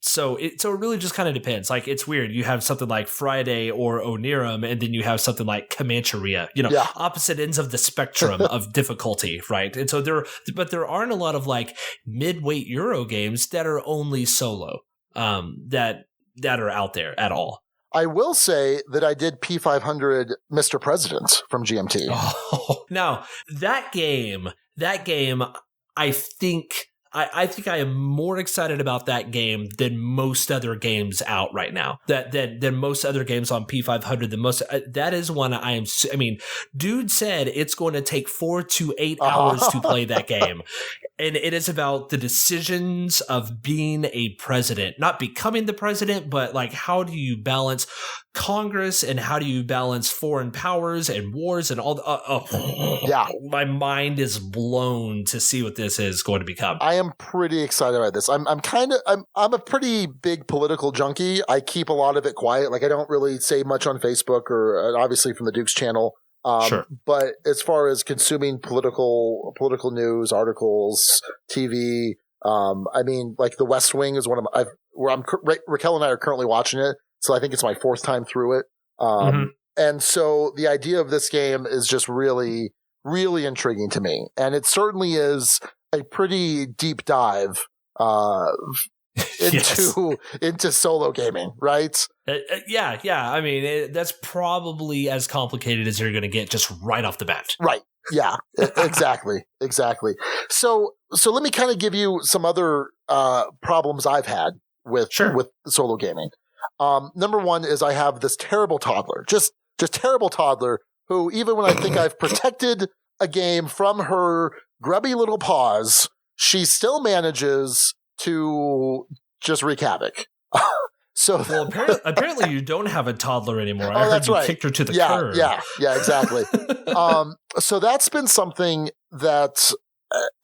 So it really just kind of depends. Like, it's weird. You have something like Friday or Onirum, and then you have something like Comancheria, opposite ends of the spectrum of difficulty, right? And so there aren't a lot of like mid-weight Euro games that are only solo, that are out there at all. I will say that I did P500 Mr. President from GMT. Oh, now that game, I think I am more excited about that game than most other games out right now. Than most other games on P500. That is one I mean, dude said it's going to take 4 to 8 hours to play that game. And it is about the decisions of being a president, not becoming the president, but like, how do you balance Congress and how do you balance foreign powers and wars and all the, my mind is blown to see what this is going to become. I am pretty excited about this. I'm a pretty big political junkie. I keep a lot of it quiet. Like, I don't really say much on Facebook or obviously from the Dukes channel. Sure. But as far as consuming political news, articles, TV, I mean, like The West Wing is one of Raquel and I are currently watching it. So I think it's my 4th time through it. And so the idea of this game is just really, really intriguing to me. And it certainly is a pretty deep dive, into solo gaming, right? Yeah. I mean, that's probably as complicated as you're going to get just right off the bat. Right. Yeah, exactly. So let me kind of give you some other problems I've had with solo gaming. Number one is I have this terrible toddler, just terrible toddler who, even when I think I've protected a game from her grubby little paws, she still manages to just wreak havoc. Well, apparently you don't have a toddler anymore. I heard that's you right. kicked her to the curb. Yeah, exactly. So that's been something that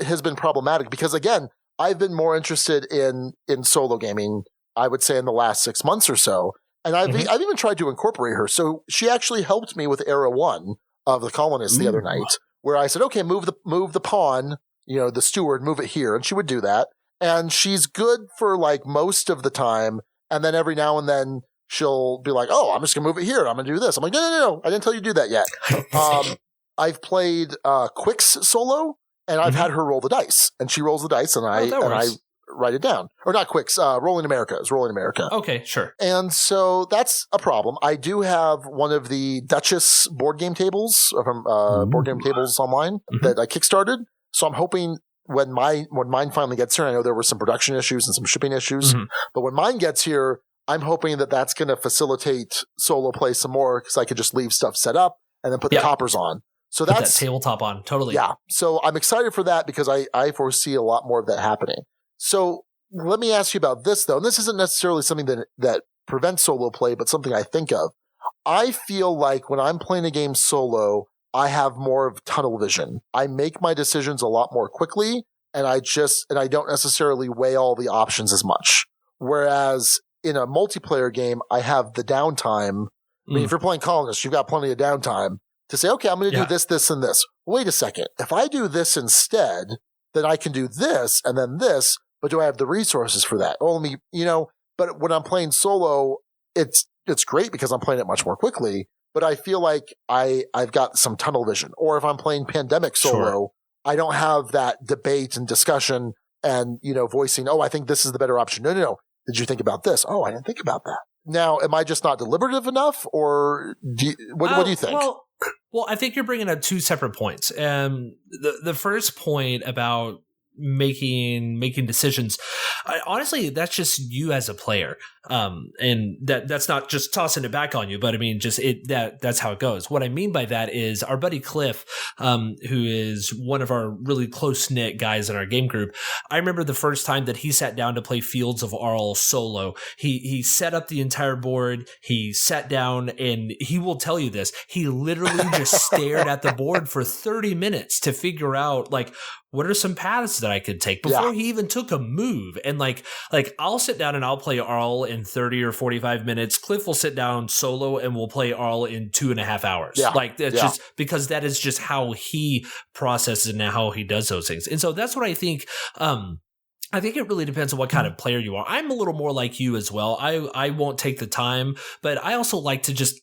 has been problematic because, again, I've been more interested in solo gaming, I would say, in the last 6 months or so. And I've even tried to incorporate her. So she actually helped me with Era 1 of the Colonists the other night, where I said, okay, move the pawn, the steward, move it here. And she would do that. And she's good for like most of the time. And then every now and then she'll be like, oh, I'm just going to move it here. I'm going to do this. I'm like, no. I didn't tell you to do that yet. I've played Quick's solo, and I've had her roll the dice. And she rolls the dice, and I write it down. Or not Quick's, Rolling America. It's Rolling America. Okay, sure. And so that's a problem. I do have one of the Duchess board game tables from Board Game Tables Online that I kickstarted. So I'm hoping when mine finally gets here, I know there were some production issues and some shipping issues, but when mine gets here, I'm hoping that that's going to facilitate solo play some more because I could just leave stuff set up and then put the toppers on. So put that tabletop on, totally. Yeah. So I'm excited for that because I foresee a lot more of that happening. So let me ask you about this, though. And this isn't necessarily something that prevents solo play, but something I think of. I feel like when I'm playing a game solo, I have more of tunnel vision. I make my decisions a lot more quickly, and I don't necessarily weigh all the options as much. Whereas in a multiplayer game, I have the downtime. I mean, if you're playing Colonists, you've got plenty of downtime to say, okay, I'm going to do this, this, and this. Wait a second. If I do this instead, then I can do this and then this, but do I have the resources for that? But when I'm playing solo, it's great because I'm playing it much more quickly. But I feel like I've got some tunnel vision. Or if I'm playing Pandemic solo, I don't have that debate and discussion and, voicing, oh, I think this is the better option. No. Did you think about this? Oh, I didn't think about that. Now, am I just not deliberative enough? Or what do you think? Well, I think you're bringing up two separate points. The first point about making decisions. Honestly, that's just you as a player. And that's not just tossing it back on you, but I mean, that's how it goes. What I mean by that is our buddy Cliff, who is one of our really close knit guys in our game group. I remember the first time that he sat down to play Fields of Arl solo. He set up the entire board. He sat down, and he will tell you this. He literally just stared at the board for 30 minutes to figure out, like, what are some paths that I could take before he even took a move? And like I'll sit down and I'll play Arl in 30 or 45 minutes. Cliff will sit down solo and we'll play Arl in 2.5 hours. Yeah. Like that's just because that is just how he processes and how he does those things. And so that's what I think. I think it really depends on what kind of player you are. I'm a little more like you as well. I won't take the time, but I also like to just,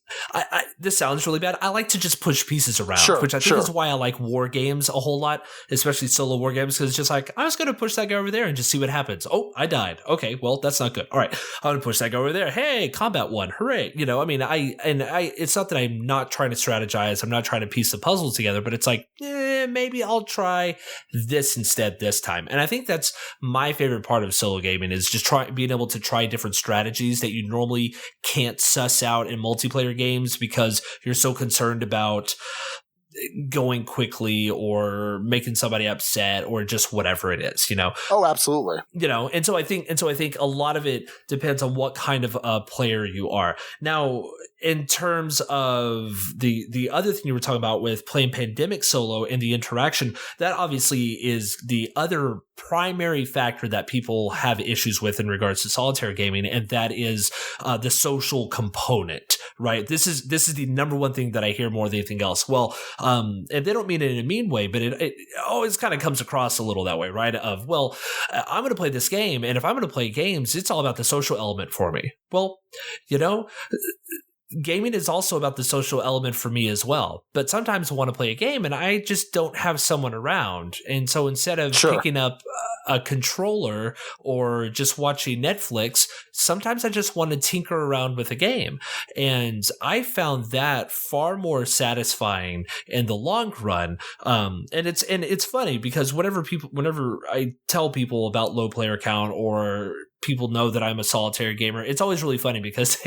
this sounds really bad. I like to just push pieces around, which I think is why I like war games a whole lot, especially solo war games, because it's just like, I was going to push that guy over there and just see what happens. Oh, I died. Okay, well, that's not good. All right, I'm going to push that guy over there. Hey, combat won. Hooray. You know, I mean, it's not that I'm not trying to strategize. I'm not trying to piece the puzzle together, but it's like, maybe I'll try this instead this time. And I think that's my favorite part of solo gaming is just being able to try different strategies that you normally can't suss out in multiplayer games because you're so concerned about going quickly or making somebody upset or just whatever it is, you know? Oh, absolutely. You know, and so I think a lot of it depends on what kind of a player you are. Now, in terms of the other thing you were talking about with playing Pandemic solo and the interaction, that obviously is the other primary factor that people have issues with in regards to solitaire gaming, and that is the social component, right? This is the number one thing that I hear more than anything else. Well, and they don't mean it in a mean way, but it always kind of comes across a little that way, right? Of, well, I'm going to play this game, and if I'm going to play games, it's all about the social element for me. Well, you know, gaming is also about the social element for me as well. But sometimes I want to play a game and I just don't have someone around. And so instead of picking up a controller or just watching Netflix, sometimes I just want to tinker around with a game. And I found that far more satisfying in the long run. And it's funny because whenever I tell people about low player count or people know that I'm a solitaire gamer, it's always really funny because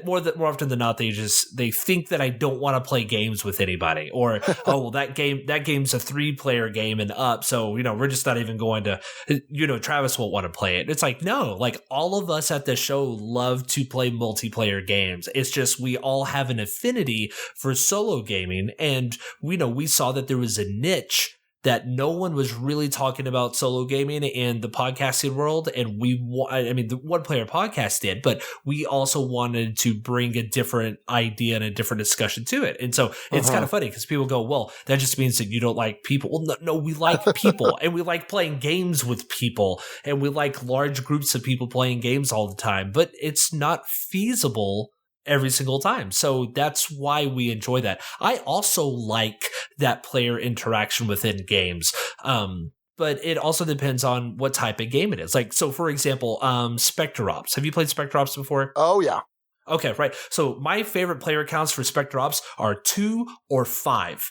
more often than not, they think that I don't want to play games with anybody, or oh, well, that game's a 3-player game and up, so you know we're just not even going to, you know, Travis won't want to play it. It's like, no, like all of us at the show love to play multiplayer games. It's just we all have an affinity for solo gaming, and we saw that there was a niche that no one was really talking about solo gaming in the podcasting world. And the One Player Podcast did, but we also wanted to bring a different idea and a different discussion to it. And so it's kind of funny because people go, well, that just means that you don't like people. Well, no, we like people and we like playing games with people and we like large groups of people playing games all the time, but it's not feasible every single time. So that's why we enjoy that. I also like that player interaction within games. But it also depends on what type of game it is. Like, so for example, Spectre Ops. Have you played Spectre Ops before? Oh, yeah. Okay, right. So my favorite player counts for Spectre Ops are 2 or 5.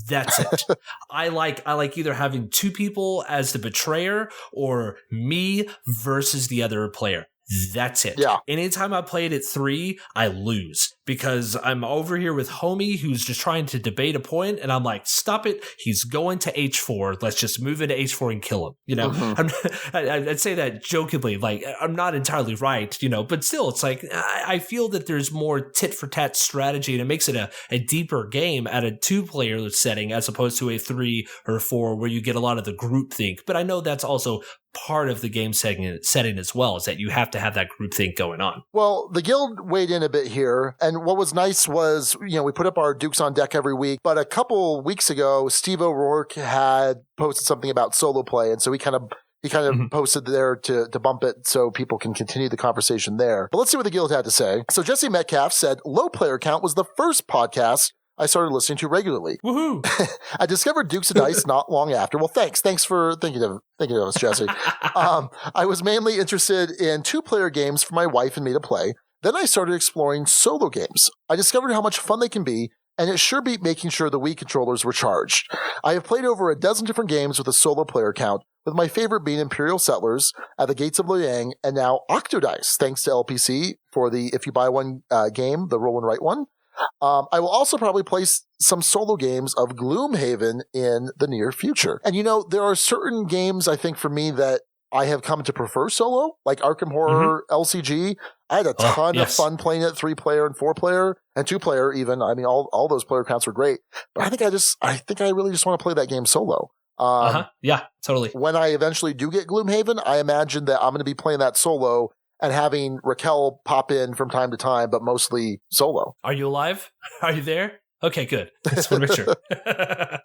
That's it. I like either having 2 people as the betrayer or me versus the other player. That's it. Yeah. Anytime I played at 3, I lose because I'm over here with homie who's just trying to debate a point, and I'm like, stop it. He's going to H4. Let's just move into H4 and kill him. You know, I'd say that jokingly, like I'm not entirely right, you know, but still, it's like I feel that there's more tit for tat strategy, and it makes it a deeper game at a 2-player setting as opposed to a 3 or 4 where you get a lot of the group think. But I know that's also part of the game setting as well, is that you have to have that group think going on. Well, the guild weighed in a bit here, and what was nice was, you know, we put up our Dukes on Deck every week, but a couple weeks ago, Steve O'Rourke had posted something about solo play, and so he kind of posted there to bump it so people can continue the conversation there. But let's see what the guild had to say. So Jesse Metcalf said, Low Player Count was the first podcast I started listening to regularly. Woohoo! I discovered Dukes of Dice not long after. Well, thanks. Thanks for thinking of us, Jesse. I was mainly interested in 2-player games for my wife and me to play. Then I started exploring solo games. I discovered how much fun they can be and it sure beat making sure the Wii controllers were charged. I have played over a dozen different games with a solo player count, with my favorite being Imperial Settlers, At the Gates of Loyang, and now Octodice, thanks to LPC for the If You Buy One game, the roll and write one. I will also probably play some solo games of Gloomhaven in the near future. And there are certain games, I think, for me that I have come to prefer solo, like Arkham Horror LCG. I had a ton of fun playing it 3-player and 4-player and 2-player even. I mean, all those player counts were great. But I think I really just want to play that game solo. Yeah, totally. When I eventually do get Gloomhaven, I imagine that I'm going to be playing that solo and having Raquel pop in from time to time, but mostly solo. Are you alive? Are you there? Okay, good. Just want to make sure.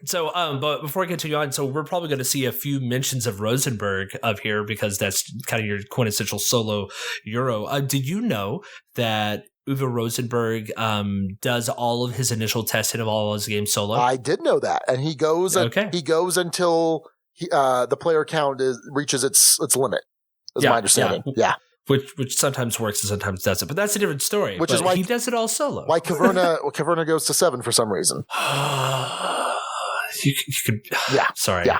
So, but before I continue on, so we're probably going to see a few mentions of Rosenberg up here because that's kind of your quintessential solo Euro. Did you know that Uwe Rosenberg does all of his initial testing of all of his games solo? I did know that, and he goes. He goes until the player count reaches its limit. Is my understanding. Yeah. Which sometimes works and sometimes doesn't, but that's a different story. Which is why he does it all solo. Why Caverna goes to 7 for some reason. You could, sorry. Yeah.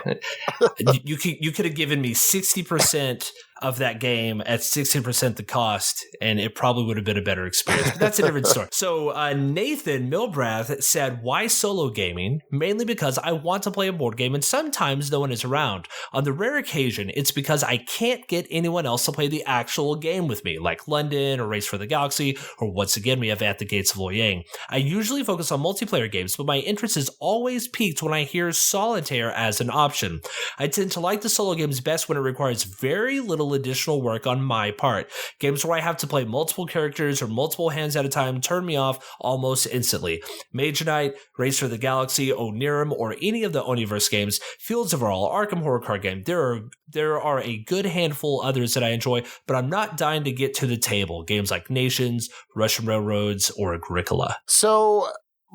you could have given me 60% of that game at 60% the cost, and it probably would have been a better experience. But that's a different story. So Nathan Milbrath said, why solo gaming? Mainly because I want to play a board game, and sometimes no one is around. On the rare occasion, it's because I can't get anyone else to play the actual game with me, like London or Race for the Galaxy, or once again, we have At the Gates of Loyang. I usually focus on multiplayer games, but my interest is always piqued when I hear solitaire as an option. I tend to like the solo games best when it requires very little additional work on my part. Games where I have to play multiple characters or multiple hands at a time turn me off almost instantly. Mage Knight, Race for the Galaxy, Onirim, or any of the Oniverse games, Fields of All, Arkham Horror Card Game. There are a good handful others that I enjoy, but I'm not dying to get to the table. Games like Nations, Russian Railroads, or Agricola. So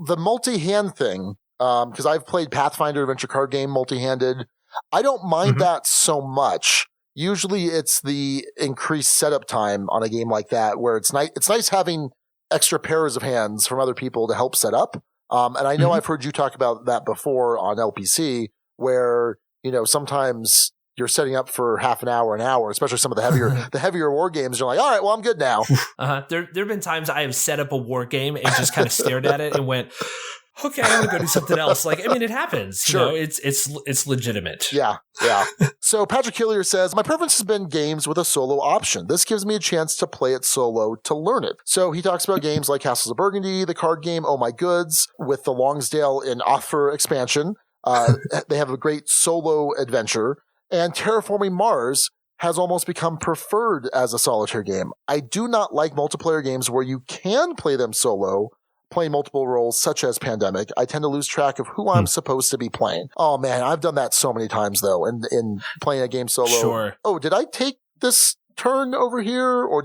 the multi-hand thing, because I've played Pathfinder Adventure Card Game multi-handed, I don't mind that so much. Usually it's the increased setup time on a game like that where it's nice having extra pairs of hands from other people to help set up. And I know I've heard you talk about that before on LPC where, sometimes you're setting up for half an hour, especially some of the heavier war games. You're like, all right, well, I'm good now. There have been times I have set up a war game and just kind of stared at it and went, okay, I'm gonna go do something else. It happens. Sure. It's legitimate. Yeah. So Patrick Hillier says, my preference has been games with a solo option. This gives me a chance to play it solo to learn it. So he talks about games like Castles of Burgundy, the card game Oh My Goods, with the Longsdale and Offer expansion. They have a great solo adventure. And Terraforming Mars has almost become preferred as a solitaire game. I do not like multiplayer games where you can play them solo, playing multiple roles, such as Pandemic. I tend to lose track of who I'm supposed to be playing. Oh man, I've done that so many times though, in playing a game solo. Sure. Oh, did I take this turn over here? Or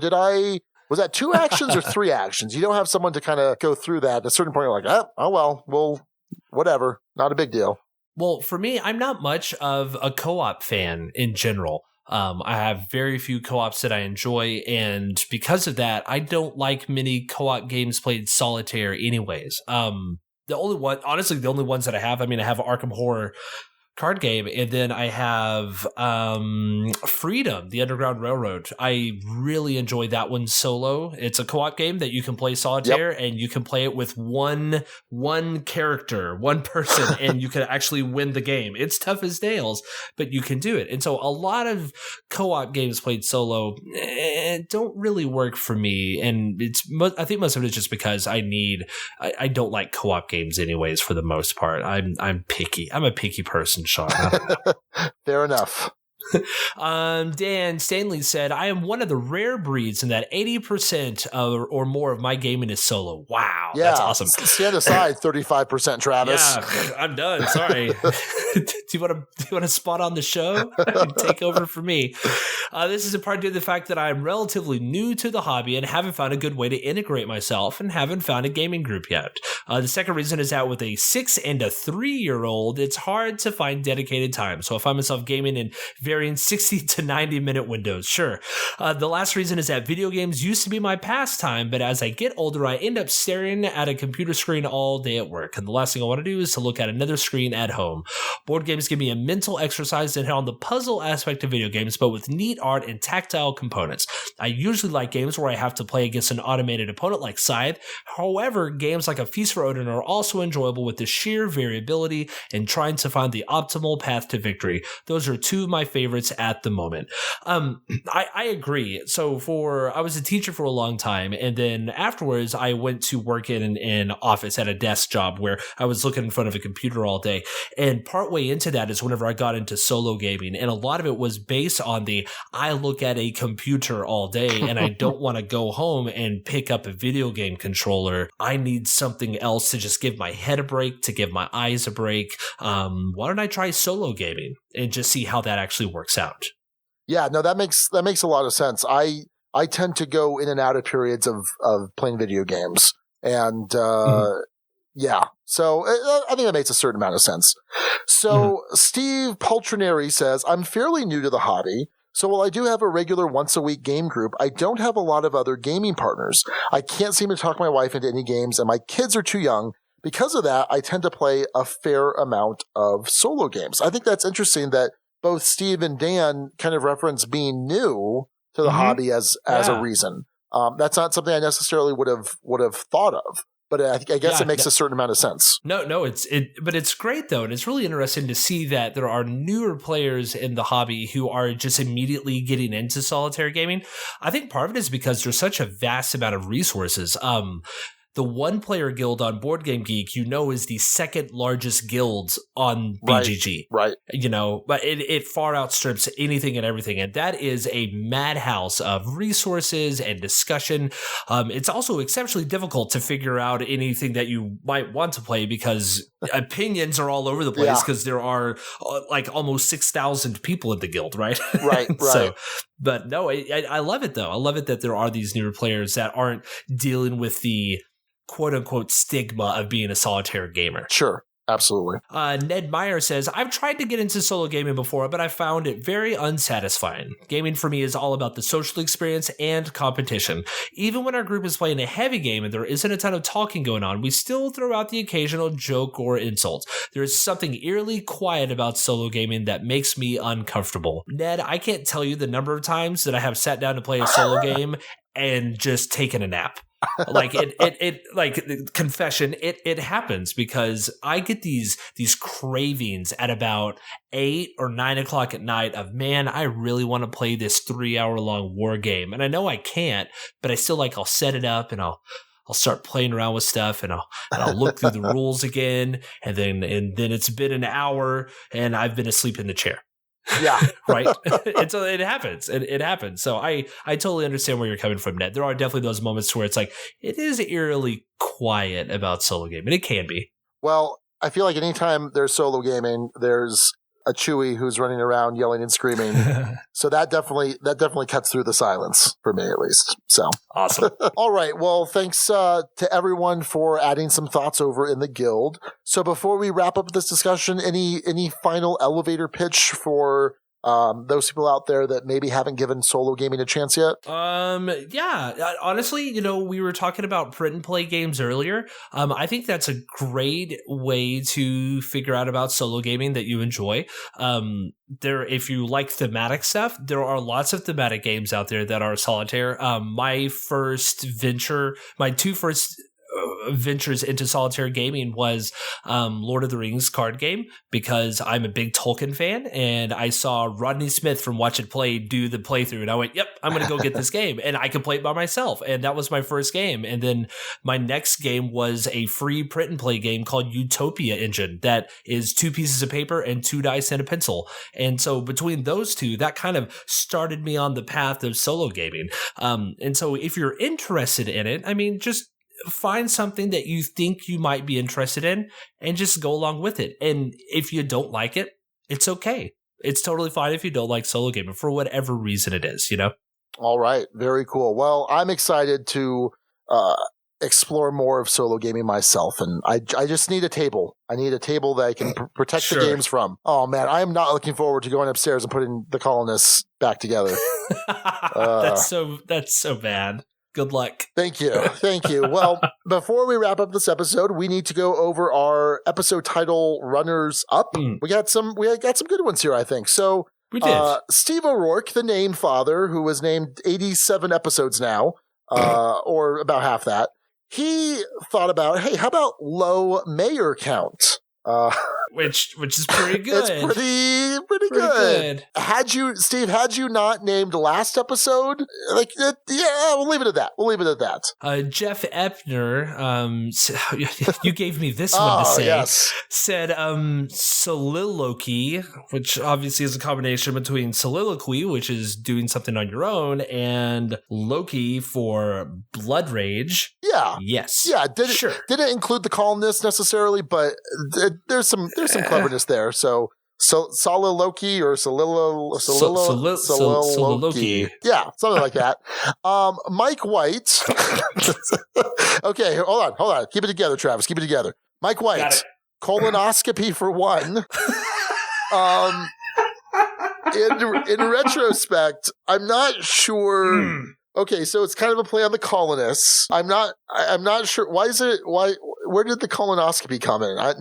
was that 2 actions or 3 actions? You don't have someone to kind of go through that. At a certain point, you're like, well, whatever. Not a big deal. Well, for me, I'm not much of a co-op fan in general. I have very few co-ops that I enjoy, and because of that, I don't like many co-op games played solitaire anyways. The only ones that I have Arkham Horror Card Game, and then I have Freedom, the Underground Railroad. I really enjoy that one solo. It's a co-op game that you can play solitaire, and you can play it with one character, one person, and you can actually win the game. It's tough as nails, but you can do it. And so a lot of co-op games played solo don't really work for me, and I think most of it is just because I don't like co-op games anyways for the most part. I'm picky. I'm a picky person, Sean. Fair enough. Dan Stanley said, I am one of the rare breeds in that 80% or more of my gaming is solo. Wow. Yeah, that's awesome. Stand aside 35%, Travis. Yeah, I'm done. Sorry. do you want to spot on the show and take over for me? This is in part due to the fact that I'm relatively new to the hobby and haven't found a good way to integrate myself and haven't found a gaming group yet. The second reason is that with a 6 and a 3-year-old, it's hard to find dedicated time. So I find myself gaming in varying 60 to 90 minute windows. Sure. The last reason is that video games used to be my pastime, but as I get older, I end up staring at a computer screen all day at work. And the last thing I want to do is to look at another screen at home. Board games give me a mental exercise that hit on the puzzle aspect of video games, but with neat art and tactile components. I usually like games where I have to play against an automated opponent like Scythe. However, games like A Feast for Odin are also enjoyable with the sheer variability and trying to find the optimal path to victory. Those are two of my favorites at the moment. I agree. So I was a teacher for a long time, and then afterwards I went to work in an office at a desk job where I was looking in front of a computer all day. And partway into that is whenever I got into solo gaming, and a lot of it was based on I look at a computer all day and I don't want to go home and pick up a video game controller. I need something else to just give my head a break, to give my eyes a break. Why don't I try solo gaming and just see how that actually works out? Yeah, no, that makes a lot of sense. I tend to go in and out of periods of playing video games, and yeah, so I think that makes a certain amount of sense. So Steve Paltrineri says, I'm fairly new to the hobby, so while I do have a regular once-a-week game group, I don't have a lot of other gaming partners. I can't seem to talk my wife into any games, and my kids are too young. Because of that, I tend to play a fair amount of solo games. I think that's interesting that both Steve and Dan kind of reference being new to the hobby as a reason. That's not something I necessarily would have thought of, but I guess it makes a certain amount of sense. No, but it's great though, and it's really interesting to see that there are newer players in the hobby who are just immediately getting into solitaire gaming. I think part of it is because there's such a vast amount of resources. The one-player guild on Board Game Geek, is the second largest guild on BGG. Right. But it far outstrips anything and everything. And that is a madhouse of resources and discussion. It's also exceptionally difficult to figure out anything that you might want to play because opinions are all over the place because there are almost 6,000 people in the guild, right? Right. So, but no, I love it though. I love it that there are these newer players that aren't dealing with the quote unquote stigma of being a solitaire gamer. Sure. Absolutely. Ned Meyer says, I've tried to get into solo gaming before, but I found it very unsatisfying. Gaming for me is all about the social experience and competition. Even when our group is playing a heavy game and there isn't a ton of talking going on, we still throw out the occasional joke or insult. There is something eerily quiet about solo gaming that makes me uncomfortable. Ned, I can't tell you the number of times that I have sat down to play a solo game and just taken a nap. Confession, it happens because I get these cravings at about 8 or 9 o'clock at night of, man, I really want to play this 3-hour-long war game. And I know I can't, but I still I'll set it up and I'll start playing around with stuff and I'll look through the rules again. And then it's been an hour and I've been asleep in the chair. Yeah. Right. And so it happens. It happens. So I totally understand where you're coming from, Ned. There are definitely those moments where it's it is eerily quiet about solo gaming. It can be. Well, I feel like anytime there's solo gaming, there's a Chewie who's running around yelling and screaming. So that definitely cuts through the silence for me, at least. So awesome. All right. Well, thanks to everyone for adding some thoughts over in the guild. So before we wrap up this discussion, any final elevator pitch for those people out there that maybe haven't given solo gaming a chance yet? Yeah, honestly, we were talking about print and play games earlier. I think that's a great way to figure out about solo gaming that you enjoy. If you like thematic stuff, there are lots of thematic games out there that are solitaire. My two first ventures into solitaire gaming was Lord of the Rings card game, because I'm a big Tolkien fan and I saw Rodney Smith from Watch It Play do the playthrough and I went, yep, I'm going to go get this game and I can play it by myself. And that was my first game. And then my next game was a free print and play game called Utopia Engine that is 2 pieces of paper and 2 dice and a pencil. And so between those two, that kind of started me on the path of solo gaming. And so if you're interested in it, just find something that you think you might be interested in and just go along with it. And if you don't like it, it's okay. It's totally fine if you don't like solo gaming for whatever reason it is, All right. Very cool. Well, I'm excited to explore more of solo gaming myself, and I just need a table. I need a table that I can protect the games from. Oh, man, I am not looking forward to going upstairs and putting the Colonists back together. That's so bad. Good luck. Thank you. Thank you. Well, before we wrap up this episode, we need to go over our episode title runners up. We got some good ones here, I think. So we did. Steve O'Rourke, the name father, who was named 87 episodes now, or about half that, he thought about, hey, how about low Mayor count? Which is pretty good. It's pretty good. Had you not named last episode, we'll leave it at that. Jeff Epner, you gave me this one to say. Yes. Said soliloquy, which obviously is a combination between soliloquy, which is doing something on your own, and Loki for blood rage. Yeah. Yes. Yeah. Didn't include the colonists necessarily, but there's some cleverness there. So soliloquy or soliloquy. Yeah, something like that. Mike White. Okay, hold on. Keep it together, Travis. Keep it together. Mike White. Colonoscopy for one. In retrospect, I'm not sure. Okay, so it's kind of a play on the colonists. I'm not sure. Where did the colonoscopy come in? I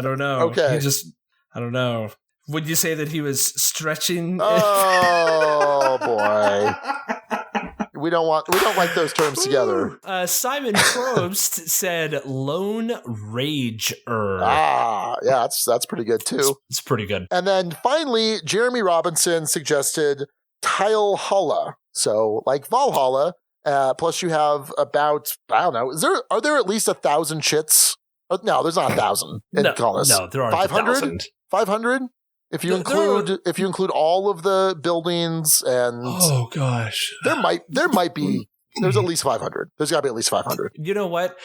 don't know. Okay. I don't know. Would you say that he was stretching? Oh boy. We don't like those terms together. Simon Probst said lone rager. Yeah, that's pretty good too. It's pretty good. And then finally, Jeremy Robinson suggested Tilehulla. So like Valhalla, plus you have about, I don't know, are there at least 1,000 chits? No, there's not 1,000 in Colonists. No, there aren't 500? 500? If you include all of the buildings and oh gosh, there might be. There's at least 500. There's got to be at least 500. You know what?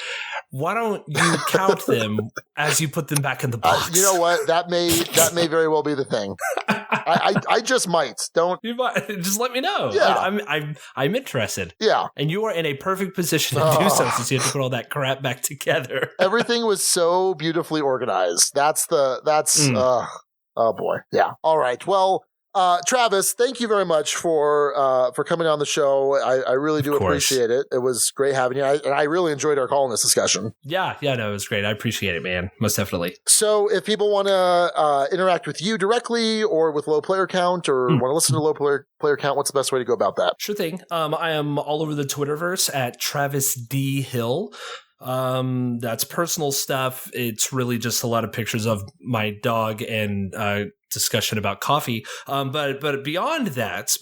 Why don't you count them as you put them back in the box? You know what? That may very well be the thing. I just might. Don't. You might, just let me know. Yeah. I'm interested. Yeah. And you are in a perfect position to do so since you have to put all that crap back together. Everything was so beautifully organized. Oh boy. Yeah. All right. Well, Travis, thank you very much for coming on the show. I really do appreciate it. It was great having you. And I really enjoyed our colonist discussion. Yeah, no, it was great. I appreciate it, man. Most definitely. So if people want to interact with you directly or with Low Player Count or want to listen to Low Player Count, what's the best way to go about that? Sure thing. I am all over the Twitterverse at Travis D. Hill. That's personal stuff. It's really just a lot of pictures of my dog and discussion about coffee. But beyond that,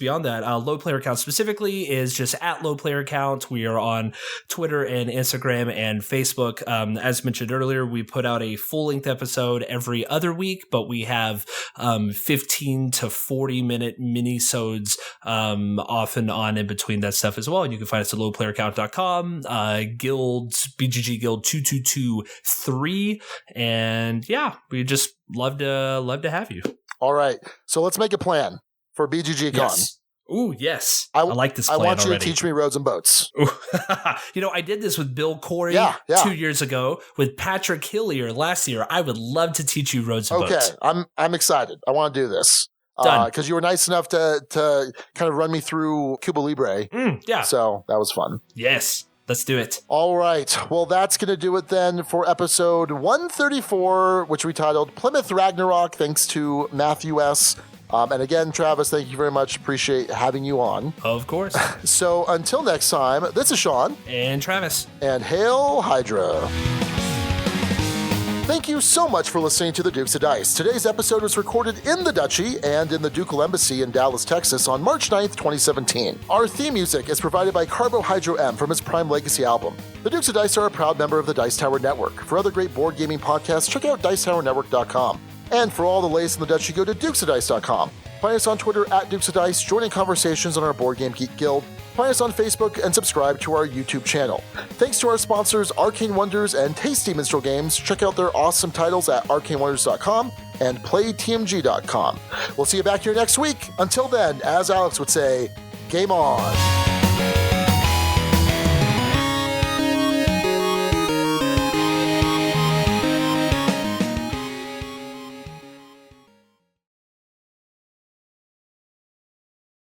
Low Player Count specifically is just at Low Player Count. We are on Twitter and Instagram and Facebook. As mentioned earlier, we put out a full-length episode every other week, but we have 15 to 40-minute mini-sodes off and on in between that stuff as well. And you can find us at lowplayercount.com, BGG Guild 2223, and yeah, we just love to have you. All right, so let's make a plan for BGG Con. Yes. Ooh, yes. I like this plan I want you already. to teach me roads and boats. I did this with Bill Corey 2 years ago, with Patrick Hillier last year. I would love to teach you roads and boats. Okay, I'm excited. I want to do this. Done. Because you were nice enough to kind of run me through Cuba Libre. Yeah. So that was fun. Yes. Let's do it. All right. Well, that's going to do it then for episode 134, which we titled Plymouth Ragnarok, thanks to Matthew S. And again, Travis, thank you very much. Appreciate having you on. Of course. So until next time, this is Sean. And Travis. And Hail Hydra. Thank you so much for listening to the Dukes of Dice. Today's episode was recorded in the Duchy and in the Ducal Embassy in Dallas, Texas on March 9th, 2017. Our theme music is provided by Carbohydro M from his Prime Legacy album. The Dukes of Dice are a proud member of the Dice Tower Network. For other great board gaming podcasts, check out DicetowerNetwork.com. And for all the latest in the Duchy, go to dukesofdice.com. Find us on Twitter at Dukes of Dice, join in conversations on our Board Game Geek Guild. Find us on Facebook and subscribe to our YouTube channel. Thanks to our sponsors, Arcane Wonders and Tasty Minstrel Games. Check out their awesome titles at arcanewonders.com and playtmg.com. We'll see you back here next week. Until then, as Alex would say, game on.